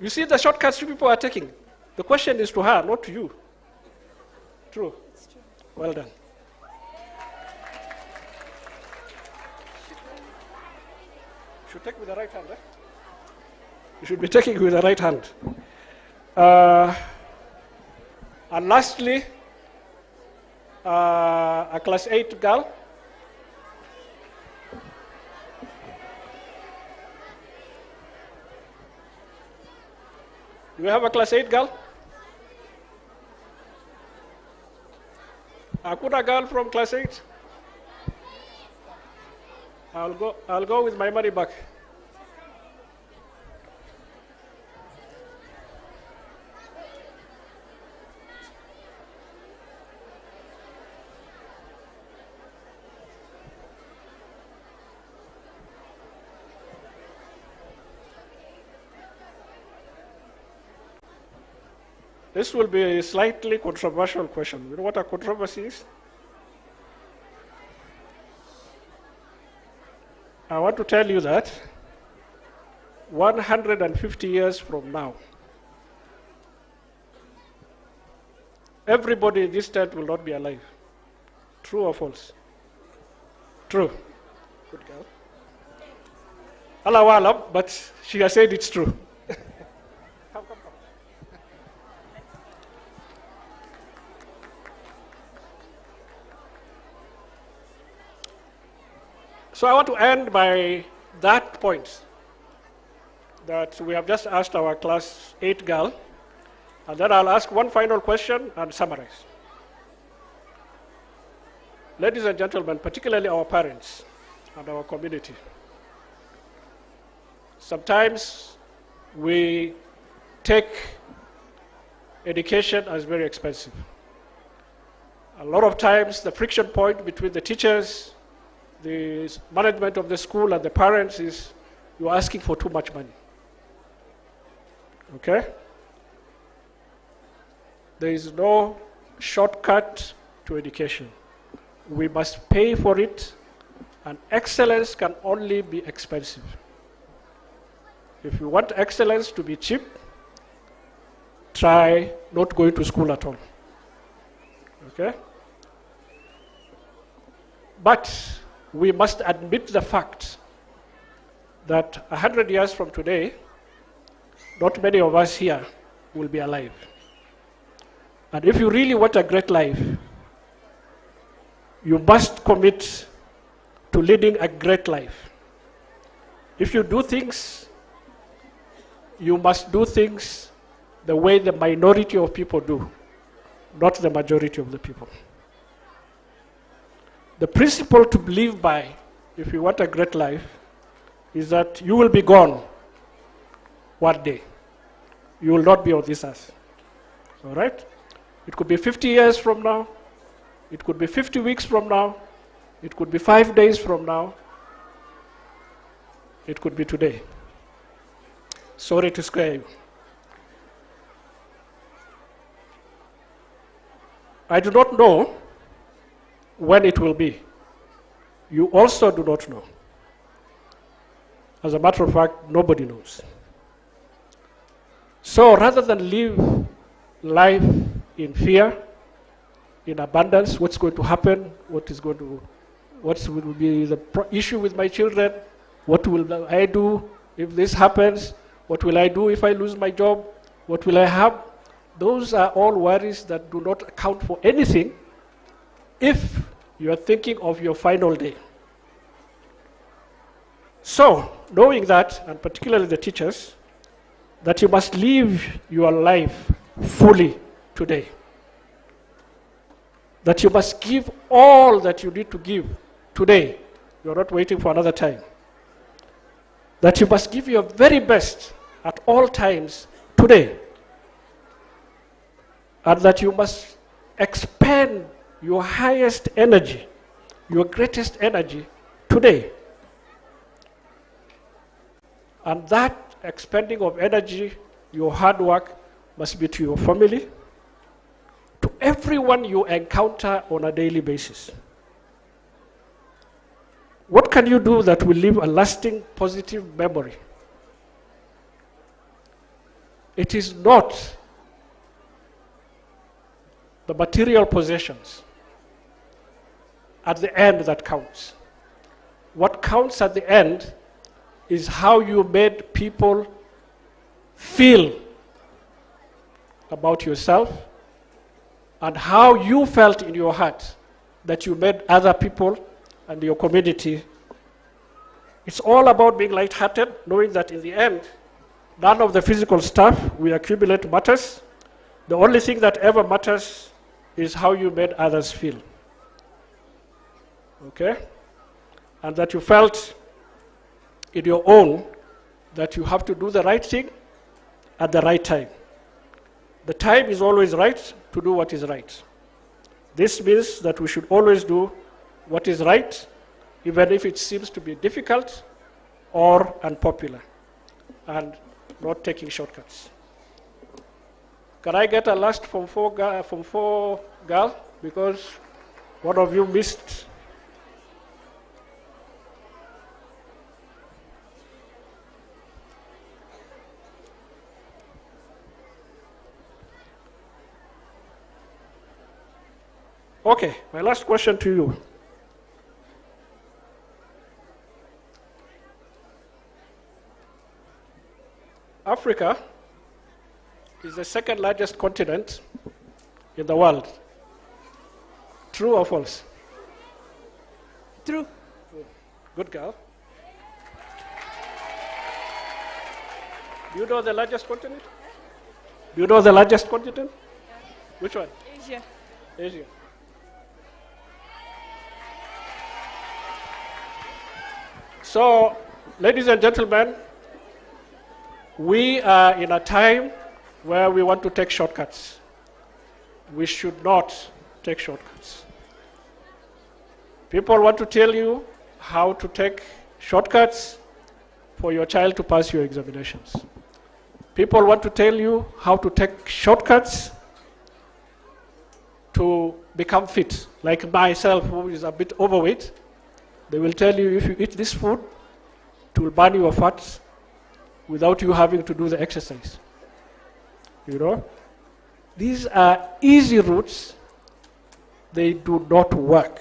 You see the shortcuts you people are taking. The question is to her, not to you. True. It's true. Well done. You should take with the right hand. Eh? You should be taking with the right hand. And lastly, a class 8 girl. Do we have a class 8 girl? Hakuna girl from class 8? I'll go with my money back. This will be a slightly controversial question. You know what a controversy is? I want to tell you that 150 years from now, everybody in this tent will not be alive. True or false? True. Good girl. Allah Alam, but she has said it's true. So I want to end by that point, that we have just asked our class 8 girl, and then I'll ask one final question and summarize. Ladies and gentlemen, particularly our parents and our community, sometimes we take education as very expensive. A lot of times the friction point between the teachers, the management of the school and the parents is you're asking for too much money. Okay? There is no shortcut to education. We must pay for it, and excellence can only be expensive. If you want excellence to be cheap, try not going to school at all. Okay? But we must admit the fact that 100 years from today, not many of us here will be alive. And if you really want a great life, you must commit to leading a great life. If you do things, you must do things the way the minority of people do, not the majority of the people. The principle to live by, if you want a great life, is that you will be gone one day. You will not be on this earth. All right? It could be 50 years from now. It could be 50 weeks from now. It could be 5 days from now. It could be today. Sorry to scare you. I do not know when it will be. You also do not know. As a matter of fact, nobody knows. So rather than live life in fear, in abundance. What's going to happen? What will be the issue with my children? What will I do if this happens? What will I do if I lose my job? What will I have? Those are all worries that do not account for anything if you are thinking of your final day. So, knowing that, and particularly the teachers, that you must live your life fully today. That you must give all that you need to give today. You are not waiting for another time. That you must give your very best at all times today. And that you must expend your highest energy, your greatest energy today. And that expending of energy, your hard work, must be to your family, to everyone you encounter on a daily basis. What can you do that will leave a lasting positive memory? It is not the material possessions at the end that counts. What counts at the end is how you made people feel about yourself and how you felt in your heart that you made other people and your community. It's all about being lighthearted, knowing that in the end, none of the physical stuff we accumulate matters. The only thing that ever matters is how you made others feel. Okay? And that you felt in your own that you have to do the right thing at the right time. The time is always right to do what is right. This means that we should always do what is right, even if it seems to be difficult or unpopular, and not taking shortcuts. Can I get a last from four girl? Because one of you missed. Okay, my last question to you. Africa is the second largest continent in the world. True or false? True. Good girl. Do you know the largest continent? Do you know the largest continent? Which one? Asia. Asia. So, ladies and gentlemen, we are in a time where we want to take shortcuts. We should not take shortcuts. People want to tell you how to take shortcuts for your child to pass your examinations. People want to tell you how to take shortcuts to become fit. Like myself, who is a bit overweight, they will tell you if you eat this food, it will burn your fats without you having to do the exercise. You know? These are easy routes. They do not work.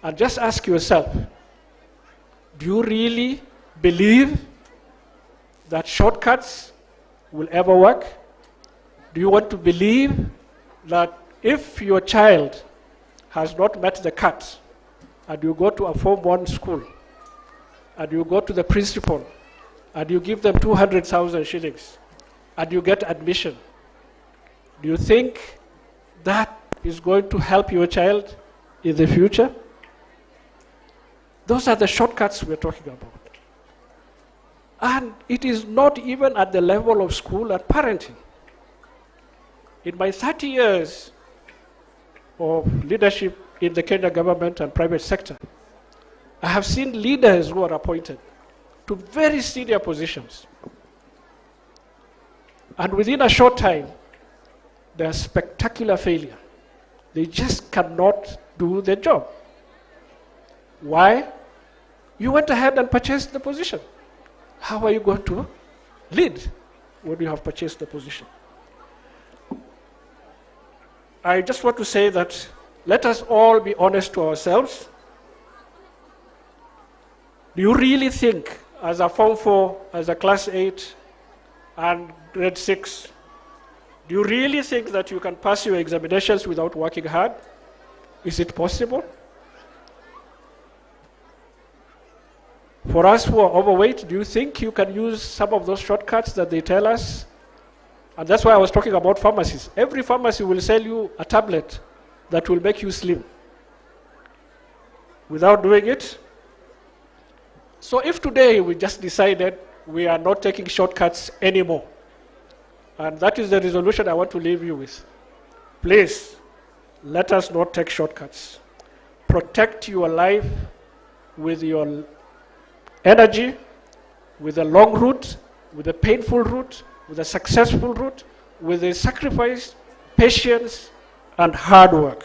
And just ask yourself, do you really believe that shortcuts will ever work? Do you want to believe that if your child has not met the cut, and you go to a Form 1 school, and you go to the principal, and you give them 200,000 shillings, and you get admission, do you think that is going to help your child in the future? Those are the shortcuts we're talking about. And it is not even at the level of school and parenting. In my 30 years of leadership in the Kenya government and private sector, I have seen leaders who are appointed to very senior positions. And within a short time, they are spectacular failure. They just cannot do the job. Why? You went ahead and purchased the position. How are you going to lead when you have purchased the position? I just want to say that let us all be honest to ourselves. Do you really think, as a Form 4, as a Class 8, and Grade 6, do you really think that you can pass your examinations without working hard? Is it possible? For us who are overweight, do you think you can use some of those shortcuts that they tell us? And that's why I was talking about pharmacies. Every pharmacy will sell you a tablet that will make you slim. Without doing it. So if today we just decided we are not taking shortcuts anymore, and that is the resolution I want to leave you with. Please, let us not take shortcuts. Protect your life with your energy, with a long route, with a painful route, with a successful route, with a sacrifice, patience, and hard work.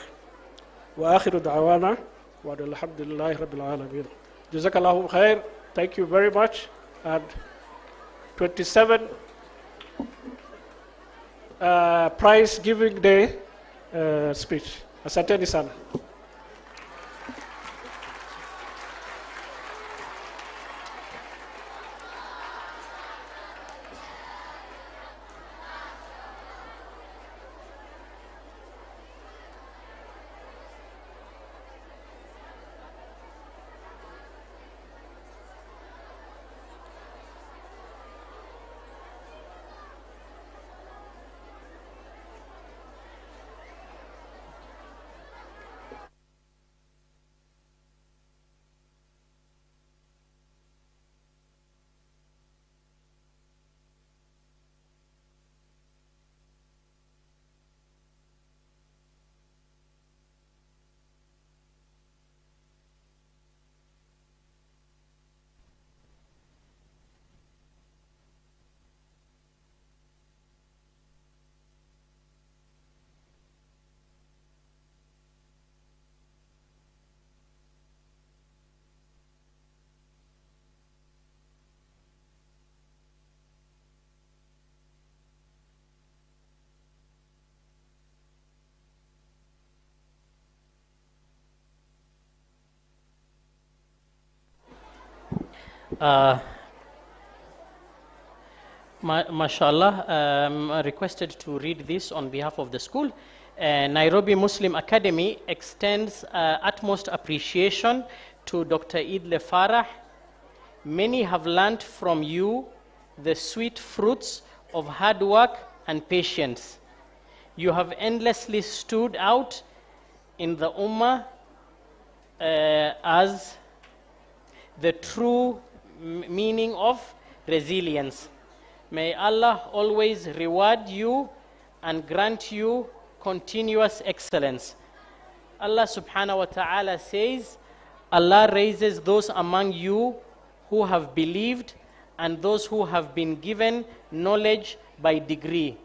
وآخر دعوانا والحمد لله رب العالمين. جزاك الله خير. Thank you very much. And 27 prize giving day speech. Asanteni sana. Mashallah, I'm requested to read this on behalf of the school. Nairobi Muslim Academy extends utmost appreciation to Dr. Idle Farah. Many have learned from you the sweet fruits of hard work and patience. You have endlessly stood out in the Ummah as the true meaning of resilience. May Allah always reward you and grant you continuous excellence. Allah subhanahu wa ta'ala says, Allah raises those among you who have believed and those who have been given knowledge by degree.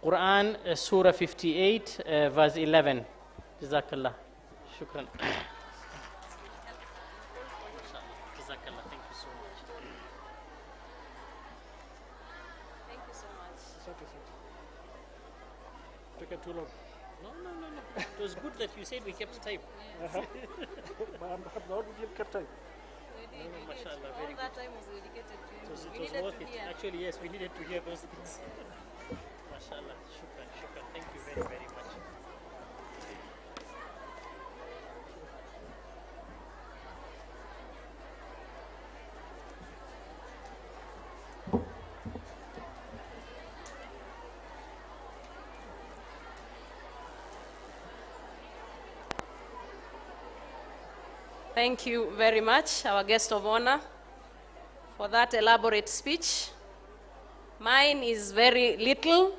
Quran, Surah 58, verse 11. Jazakallah. Shukran. Too long. No. It was good that you said we kept time. How did you keep time? Mashallah, very good. That time was dedicated to you. It was worth it. Actually, yes, we needed to hear those things. Mashallah, shukran. Thank you very, very much. Thank you very much, our guest of honor, for that elaborate speech. Mine is very little.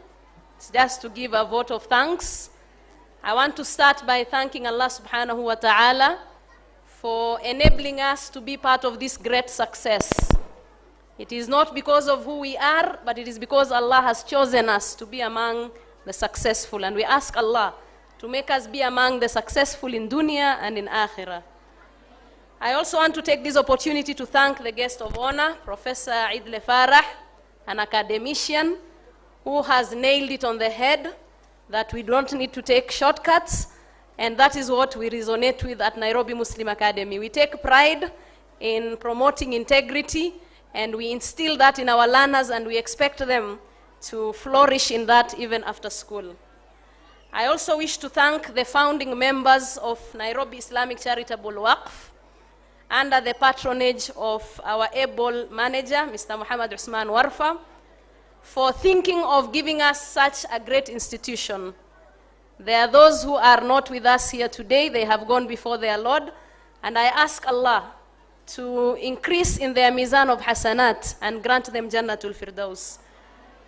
It's just to give a vote of thanks. I want to start by thanking Allah subhanahu wa ta'ala for enabling us to be part of this great success. It is not because of who we are, but it is because Allah has chosen us to be among the successful. And we ask Allah to make us be among the successful in dunya and in akhirah. I also want to take this opportunity to thank the guest of honor, Professor Idle Farah, an academician who has nailed it on the head that we don't need to take shortcuts, and that is what we resonate with at Nairobi Muslim Academy. We take pride in promoting integrity, and we instill that in our learners, and we expect them to flourish in that even after school. I also wish to thank the founding members of Nairobi Islamic Charitable Waqf under the patronage of our able manager, Mr. Muhammad Usman Warfa, for thinking of giving us such a great institution. There are those who are not with us here today. They have gone before their Lord, and I ask Allah to increase in their mizan of hasanat and grant them Jannatul Firdaus.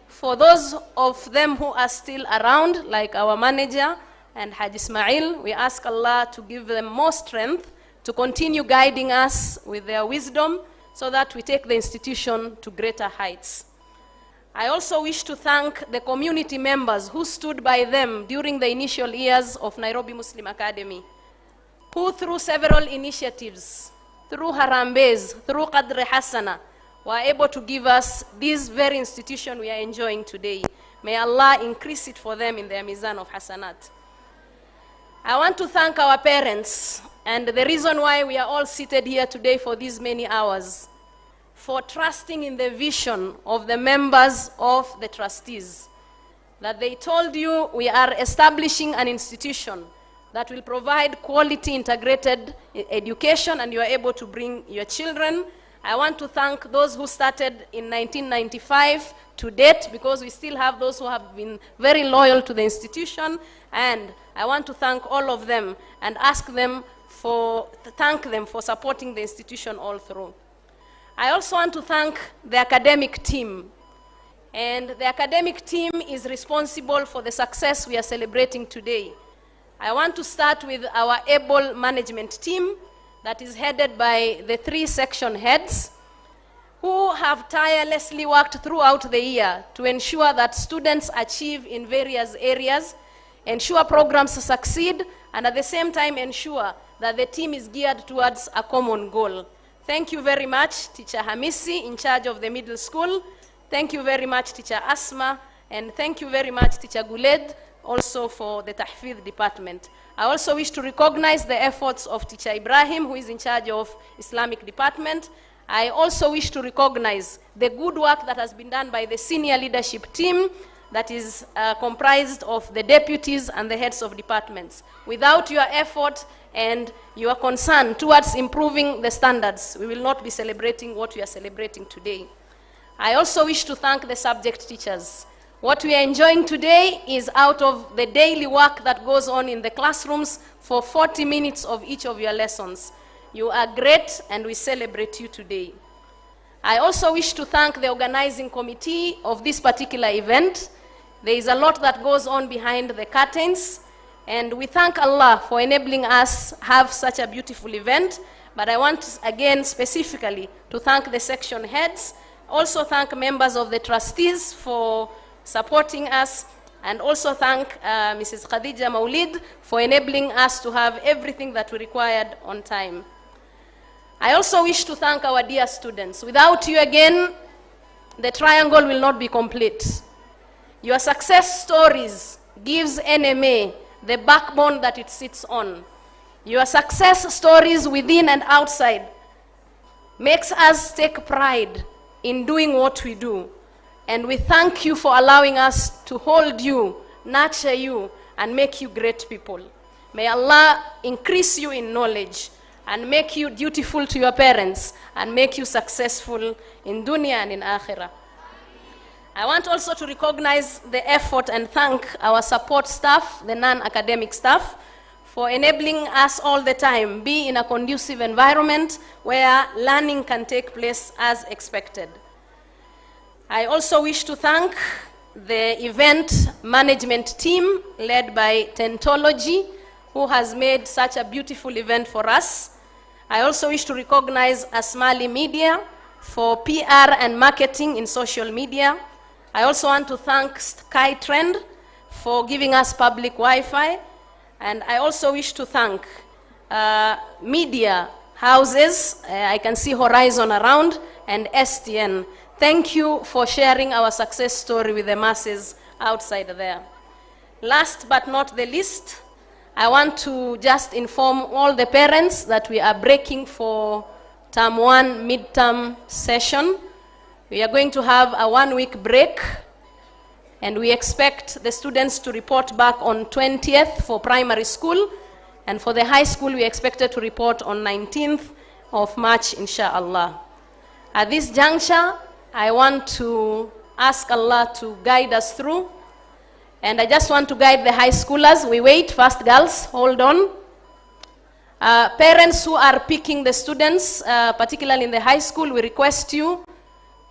For those of them who are still around, like our manager and Haj Ismail, we ask Allah to give them more strength to continue guiding us with their wisdom so that we take the institution to greater heights. I also wish to thank the community members who stood by them during the initial years of Nairobi Muslim Academy, who through several initiatives, through Harambes, through Qadr Hasana, were able to give us this very institution we are enjoying today. May Allah increase it for them in their mizan of hasanat. I want to thank our parents, and the reason why we are all seated here today for these many hours, for trusting in the vision of the members of the trustees, that they told you we are establishing an institution that will provide quality integrated education, and you are able to bring your children. I want to thank those who started in 1995 to date, because we still have those who have been very loyal to the institution, and I want to thank all of them and thank them for supporting the institution all through. I also want to thank the academic team, and the academic team is responsible for the success we are celebrating today. I want to start with our able management team that is headed by the 3 section heads, who have tirelessly worked throughout the year to ensure that students achieve in various areas, ensure programs succeed, and at the same time ensure that the team is geared towards a common goal. Thank you very much, Teacher Hamisi, in charge of the middle school. Thank you very much, Teacher Asma, and thank you very much, Teacher Guled, also for the Tahfidh department. I also wish to recognize the efforts of Teacher Ibrahim, who is in charge of Islamic department. I also wish to recognize the good work that has been done by the senior leadership team that is comprised of the deputies and the heads of departments. Without your effort and your concern towards improving the standards, we will not be celebrating what we are celebrating today. I also wish to thank the subject teachers. What we are enjoying today is out of the daily work that goes on in the classrooms for 40 minutes of each of your lessons. You are great, and we celebrate you today. I also wish to thank the organizing committee of this particular event. There is a lot that goes on behind the curtains, and we thank Allah for enabling us have such a beautiful event. But I want again specifically to thank the section heads, also thank members of the trustees for supporting us, and also thank Mrs. Khadija Maulid for enabling us to have everything that we required on time. I also wish to thank our dear students. Without you again, the triangle will not be complete. Your success stories gives NMA the backbone that it sits on. Your success stories within and outside makes us take pride in doing what we do. And we thank you for allowing us to hold you, nurture you, and make you great people. May Allah increase you in knowledge and make you dutiful to your parents and make you successful in dunya and in akhirah. I want also to recognize the effort and thank our support staff, the non-academic staff, for enabling us all the time be in a conducive environment where learning can take place as expected. I also wish to thank the event management team led by Tentology, who has made such a beautiful event for us. I also wish to recognize Asmali Media for PR and marketing in social media. I also want to thank SkyTrend for giving us public Wi-Fi. And I also wish to thank media houses. I can see Horizon around, and STN. Thank you for sharing our success story with the masses outside there. Last but not the least, I want to just inform all the parents that we are breaking for term 1 midterm session. We are going to have a 1-week break, and we expect the students to report back on 20th for primary school, and for the high school we expected to report on 19th of March, inshallah. At this juncture, I want to ask Allah to guide us through, and I just want to guide the high schoolers. We wait first, girls, hold on. Parents who are picking the students, particularly in the high school, we request you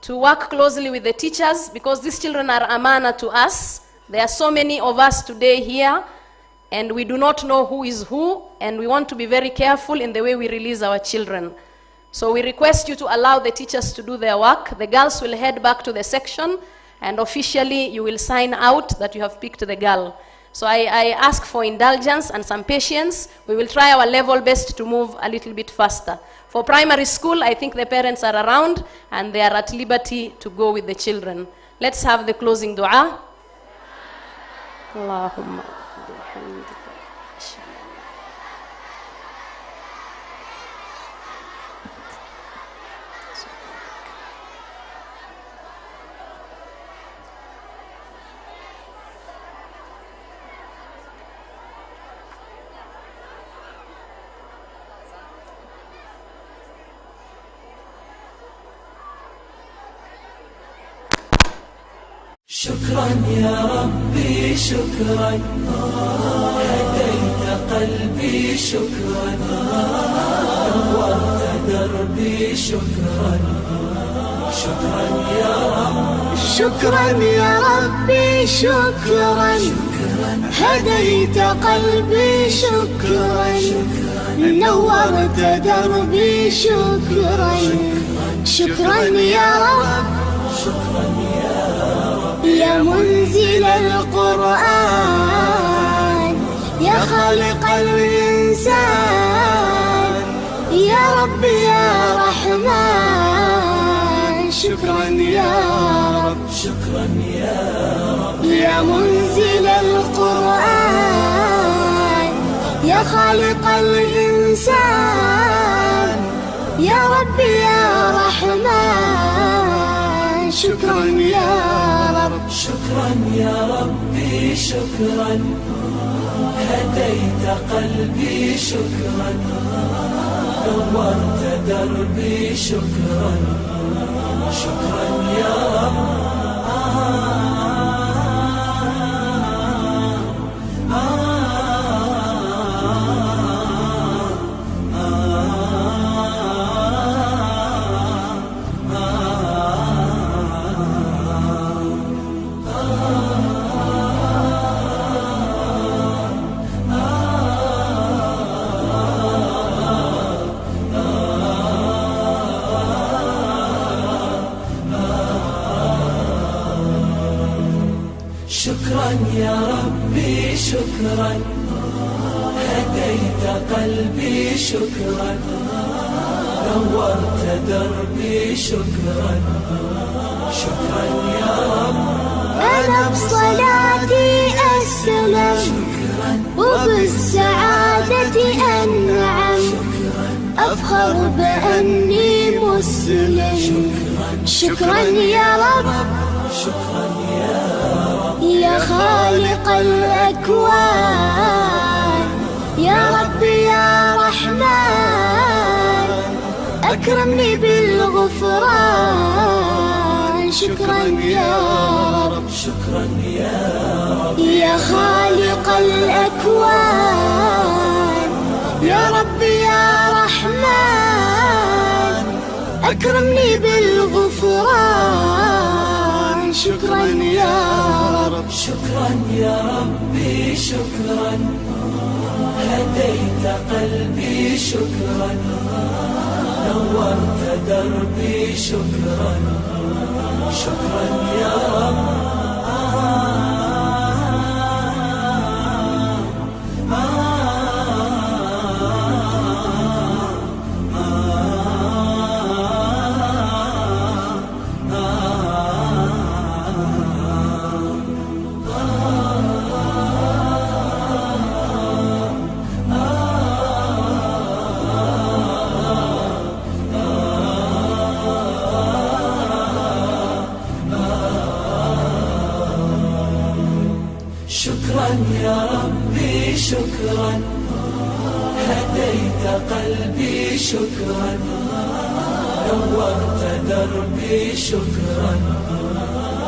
to work closely with the teachers, because these children are amana to us. There are so many of us today here, and we do not know who is who, and we want to be very careful in the way we release our children. So we request you to allow the teachers to do their work. The girls will head back to the section, and officially you will sign out that you have picked the girl. So I ask for indulgence and some patience. We will try our level best to move a little bit faster. For primary school, I think the parents are around and they are at liberty to go with the children. Let's have the closing dua. Allahumma bihamdika. شكرا يا ربي شكرا، هديت قلبي شكرا، نورت دربي شكرا، شكرا يا رب. شكرا يا ربي شكرا، هديت قلبي شكرا، نورت دربي شكرا، شكرا يا رب. شكرا يا رب. يا منزل القرآن، يا خالق الإنسان، يا رب يا رحمن، شكرا يا رب. شكرا يا رب. يا منزل القرآن، يا خالق الإنسان، يا رب يا رحمن، شكرا يا رب. شكرا يا ربي شكرا، هديت قلبي شكرا، نورت دربي شكرا، شكرا يا رب. شكرا يا ربي شكرا، هديت قلبي شكرا، نورت دربي شكرا، شكرا يا رب. أنا بصلاتي أسلم، وبالسعادة أنعم، أفخر بأني مسلم، شكرا يا رب. شكرا يا رب. يا خالق الأكوان، يا رب يا رحمن، أكرمني بالغفران، شكرا يا رب. شكرا يا رب. يا خالق الأكوان، يا رب يا رحمن، أكرمني بالغفران، شكرا يا رب. شكرا يا ربي شكرا، هديت قلبي شكرا، نورت دربي شكرا، شكرا يا رب. شكرا هديت قلبي شكرا نورت دربي شكرا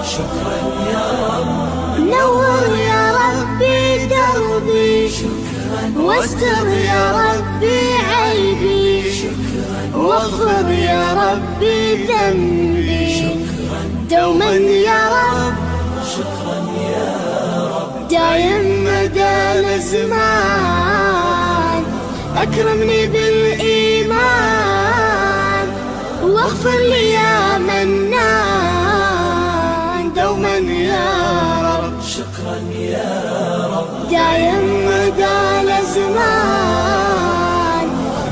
شكرا يا رب نور يا ربي دربي شكرا واستر يا ربي عيبي شكرا واغفر يا ربي ذنبي شكرا دوما يا رب شكرا يا رب دايم مدى الازمان اكرمني بالايمان واغفر لي يا منان دوما يا رب شكرا يا رب دايم مدى الازمان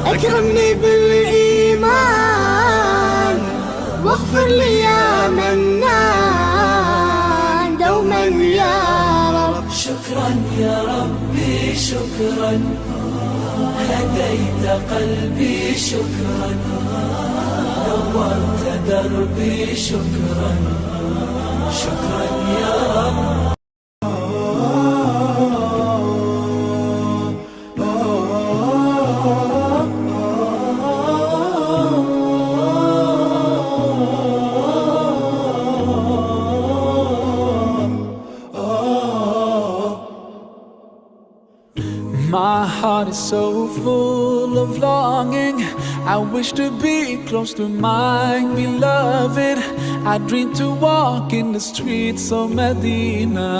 اكرمني بالايمان واغفر لي يا منان دوما يا رب شكرا يا ربي شكرا هديت قلبي شكرا نورت دربي شكرا شكرا يا رب My heart is so full of longing. I wish to be close to my beloved. I dream to walk in the streets of Medina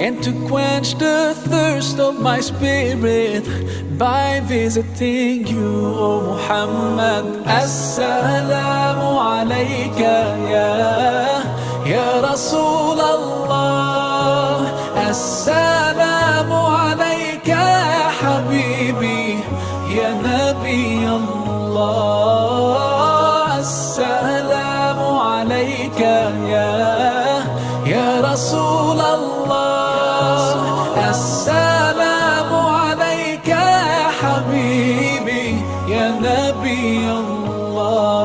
and to quench the thirst of my spirit by visiting you, O Muhammad. Assalamu alayka ya Rasul Allah. Assalamu alayka ya Habibi ya Nabi Allah. Assalamu alayka ya Rasul Allah. Assalamu alayka ya Habibi ya Nabi Allah.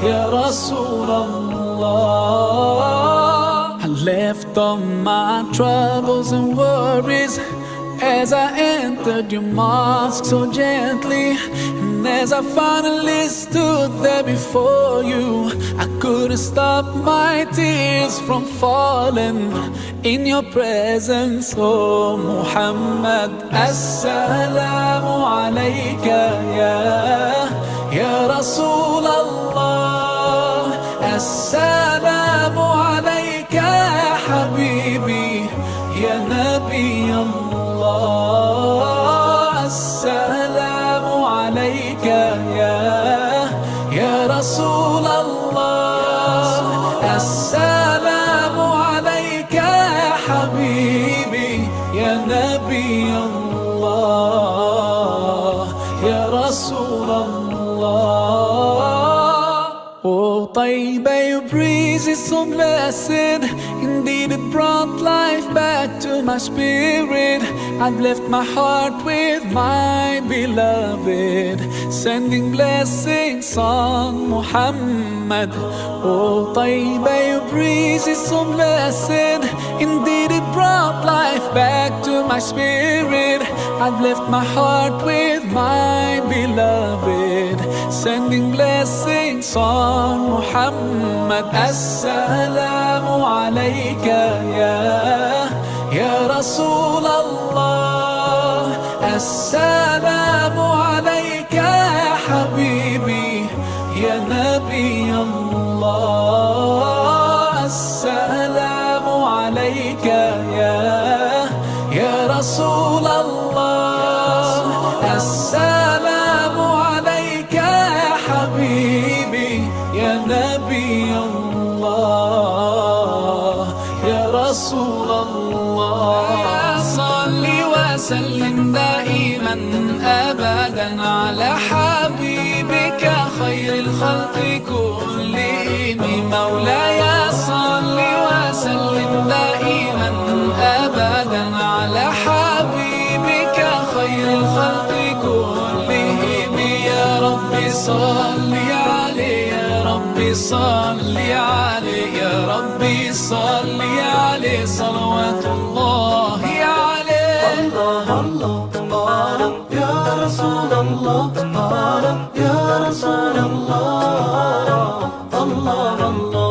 Ya Rasul Allah. I left all my troubles and worries as I entered your mosque so gently. And as I finally stood there before you, I couldn't stop my tears from falling in your presence, oh Muhammad. Assalamu alayka ya Rasul Allah. Assalamu alayka ya Habibi ya Nabi Allah. Assalamu alayka ya Rasul Allah. Assalamu alayka ya Habibi ya Nabi Allah. Ya Rasul Allah. Oh Taiba, your breeze is so blessed. Indeed it brought life back to my spirit. I've left my heart with my beloved, sending blessings on Muhammad. Oh Taiba, your breeze is so blessed. Indeed it brought life back to my spirit. I've left my heart with my beloved, sending blessings on Muhammad. Assalamu alayka ya Rasul Allah. Assalamu alayka ya Habibi ya Nabi Allah. Assalamu alayka ya Rasul Allah. Assalamu alayka ya Habibi ya Nabi Allah. Ya Rasul Allah. Salli wa sallim daiman abadan ala habibika khairil khalqi kullihim. Mawlaya salli wa sallim daiman abadan ala habibika khairil khalqi kullihim. Ya Rabbi salli alayhi ya Rabbi salli alayhi ya Rabbi salli alayhi salawatullahi alayhi. يا رسول الله يا رسول الله الله الله.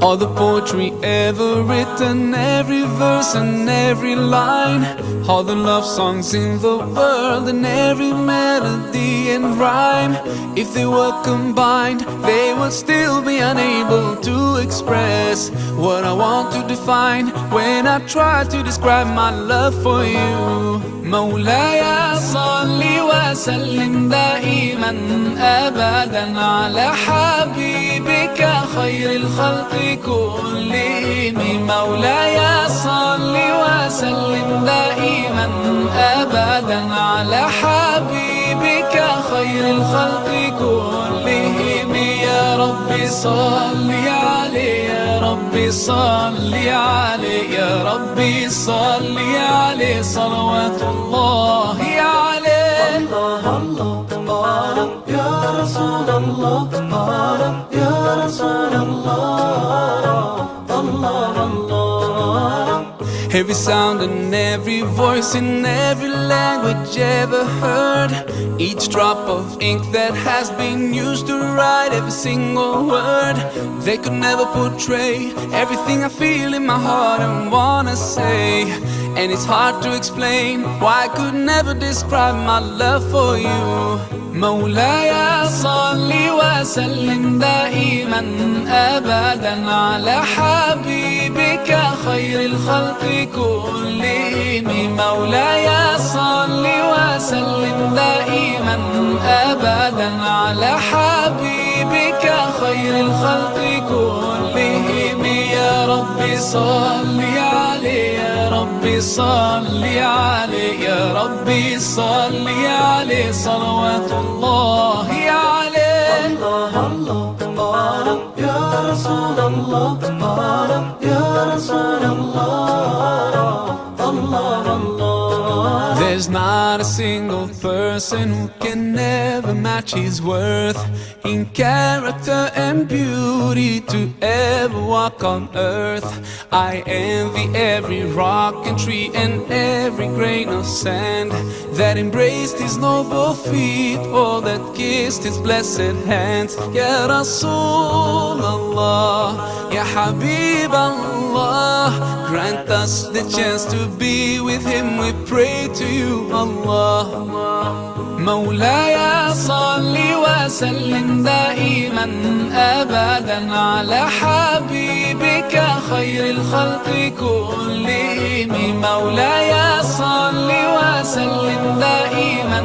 All the poetry ever written, every verse and every line, all the love songs in the world and every melody and rhyme, if they were combined, they would still be unable to express what I want to define when I try to describe my love for you. مولاي صل وسلم دائما أبدا على حبيبك خير الخلق كلهم. مولاي صل وسلم دائما أبدا على حبيبك خير الخلق كلهم. يا ربي صل عليه يا ربي صل عليه يا ربي صل عليه صلوات الله عليه. الله الله يا رسول الله يا رسول الله الله الله. Every sound and every voice in every language ever heard, each drop of ink that has been used to write every single word, they could never portray everything I feel in my heart and wanna say. And it's hard to explain why I could never describe my love for you. مولاي صل وسلم دائما أبدا على حبيبك خير الخلق كلهم. مولاي صل وسلم دائما أبدا على حبيبك خير الخلق كلهم. يا ربي صل عليه يا ربي صل عليه يا ربي صل عليه صلوات الله عليه. الله الله يا رسول الله يا رسول الله الله الله. There's not a single person who can never match his worth in character and beauty to ever walk on earth. I envy every rock and tree and every grain of sand that embraced his noble feet or that kissed his blessed hands. Ya Rasulallah, Ya Habib Allah, grant us the chance to be with him, we pray to you Allah. مولاي صل وسلم دائما أبدا على حبيبك خير الخلق كلهم. مولاي صل وسلم دائما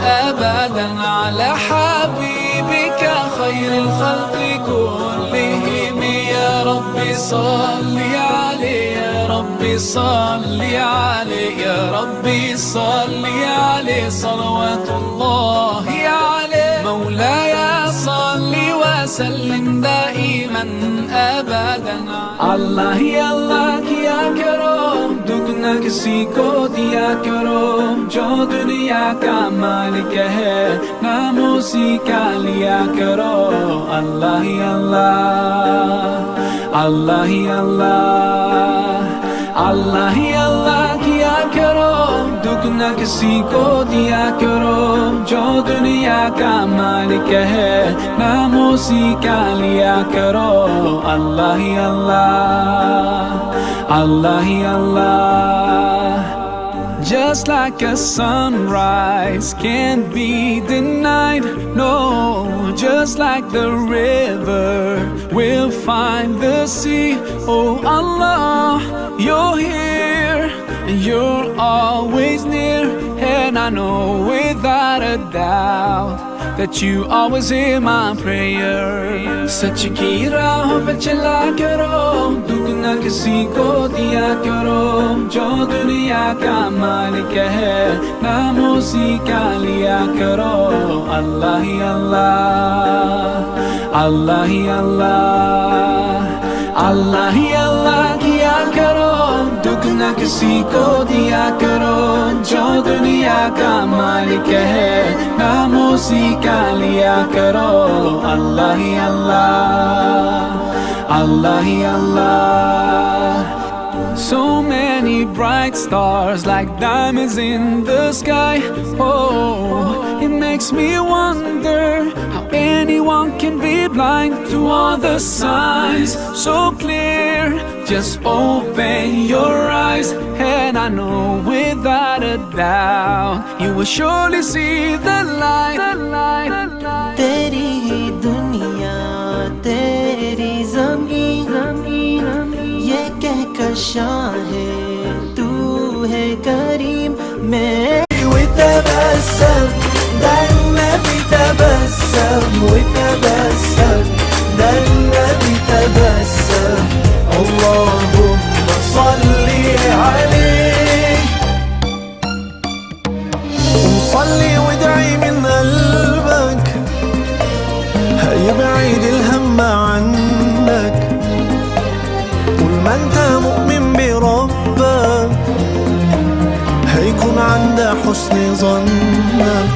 أبدا على حبيبك خير الخلق كلهم. يا ربي صل عليه يا ربي صل عليه يا ربي صل عليه صلوات الله عليه. مولاي صل وسلم دائما أبدا. Allah ही अल्लाह किया करो, दुख न किसी को दिया करो, जो दुनिया का मालिक है नाम उसी का लिया करो. Allah ही अल्लाह, Allah ही अल्लाह, Allah ही अल्लाह किया करो, दुख न किसी को दिया करो, जो दुनिया का मालिक है नाम उसी का लिया करो. Allah he Allah, Allah he Allah. Just like a sunrise can't be denied, no, just like the river will find the sea. Oh Allah, you're here and you're always near, and I know without a doubt that you always hear my prayer. सच की राहों पे चला करो, दुख न किसी को दिया करो, जो दुनिया का मालिक है नाम उसी का लिया करो. Allah ही अल्लाह, Allah ही अल्लाह, Allah ही अल्लाह किया करो, दुख न किसी को दिया करो, जो दुनिया का मालिक है नाम उसी का लिया करो. Allah he Allah, Allah he Allah. So many bright stars like diamonds in the sky. Oh, it makes me wonder how anyone can be blind to all the signs so clear. Just open your eyes and I know without a doubt you will surely see the light. तेरी ही दुनिया तेरी ज़मीन ये कहकर शाहे तू है करीम मैं وتبسم ده النبي تبسم وتبسم ده النبي تبسم اللهم صل عليه وصلي وادعي من قلبك هيبعد الهم عنك طول ما انت مؤمن بربك هيكون عند حسن ظنك